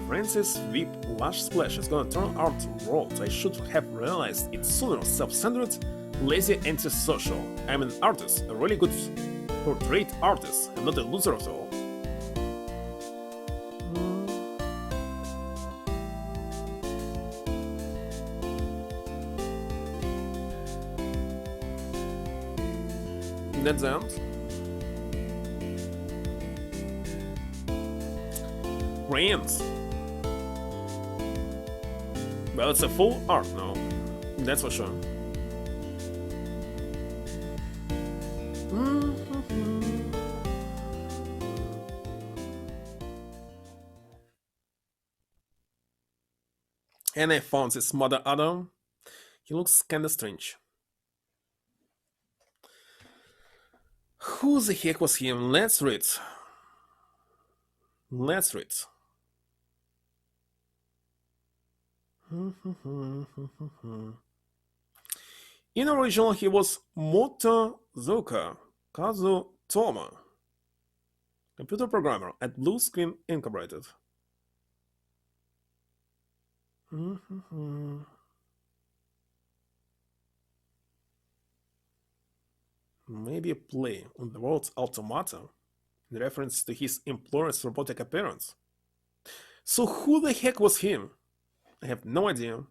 S1: Francis Veep Lush Splash is gonna turn out world. I should have realized it sooner. Self-centered, lazy, antisocial. I'm an artist, a really good portrait artist. I'm not a loser at all. That's the end. Rains. Well, it's a full art now, that's for sure. And I found this Mother Adam. He looks kinda strange. Who the heck was him? Let's read. Let's read. In original, he was Motozuka Kazutoma, computer programmer at Blue Screen Incorporated. Maybe a play on the world's automata in reference to his employer's robotic appearance. So who the heck was him? I have no idea.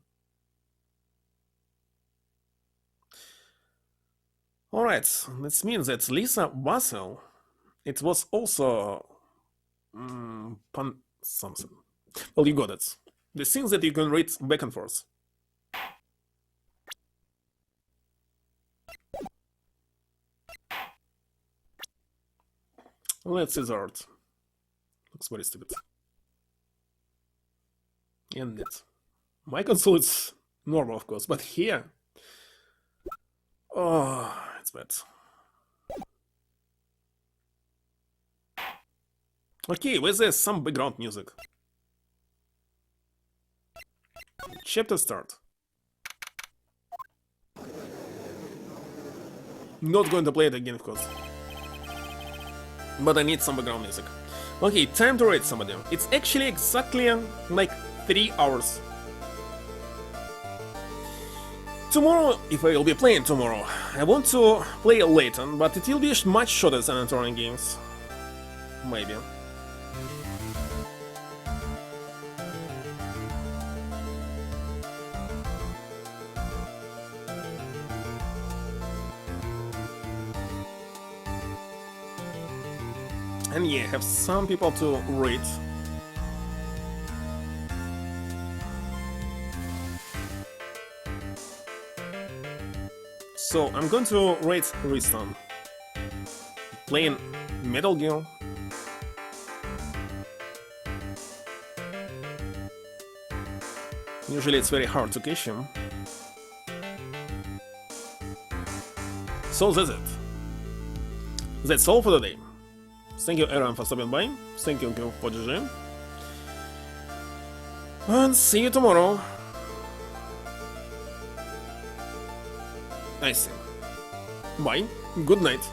S1: Alright, this means that Lisa Bassel, it was also pan something. Well, you got it. The things that you can read back and forth. Let's see the art. Looks very stupid. And it. My console is normal, of course, but here... Oh, it's bad. Okay, where's there some background music? Chapter start. Not going to play it again, of course. But I need some background music. Okay, time to rate somebody. It's actually exactly like 3 hours. Tomorrow, if I will be playing tomorrow, I want to play later, but it will be much shorter than Touring games. Maybe. And yeah, have some people to rate. So I'm going to rate Riston. Playing Metal Gear. Usually it's very hard to catch him. So that's it. That's all for today. Thank you everyone for stopping by. Thank you for GG. And see you tomorrow. I see. Bye. Good night.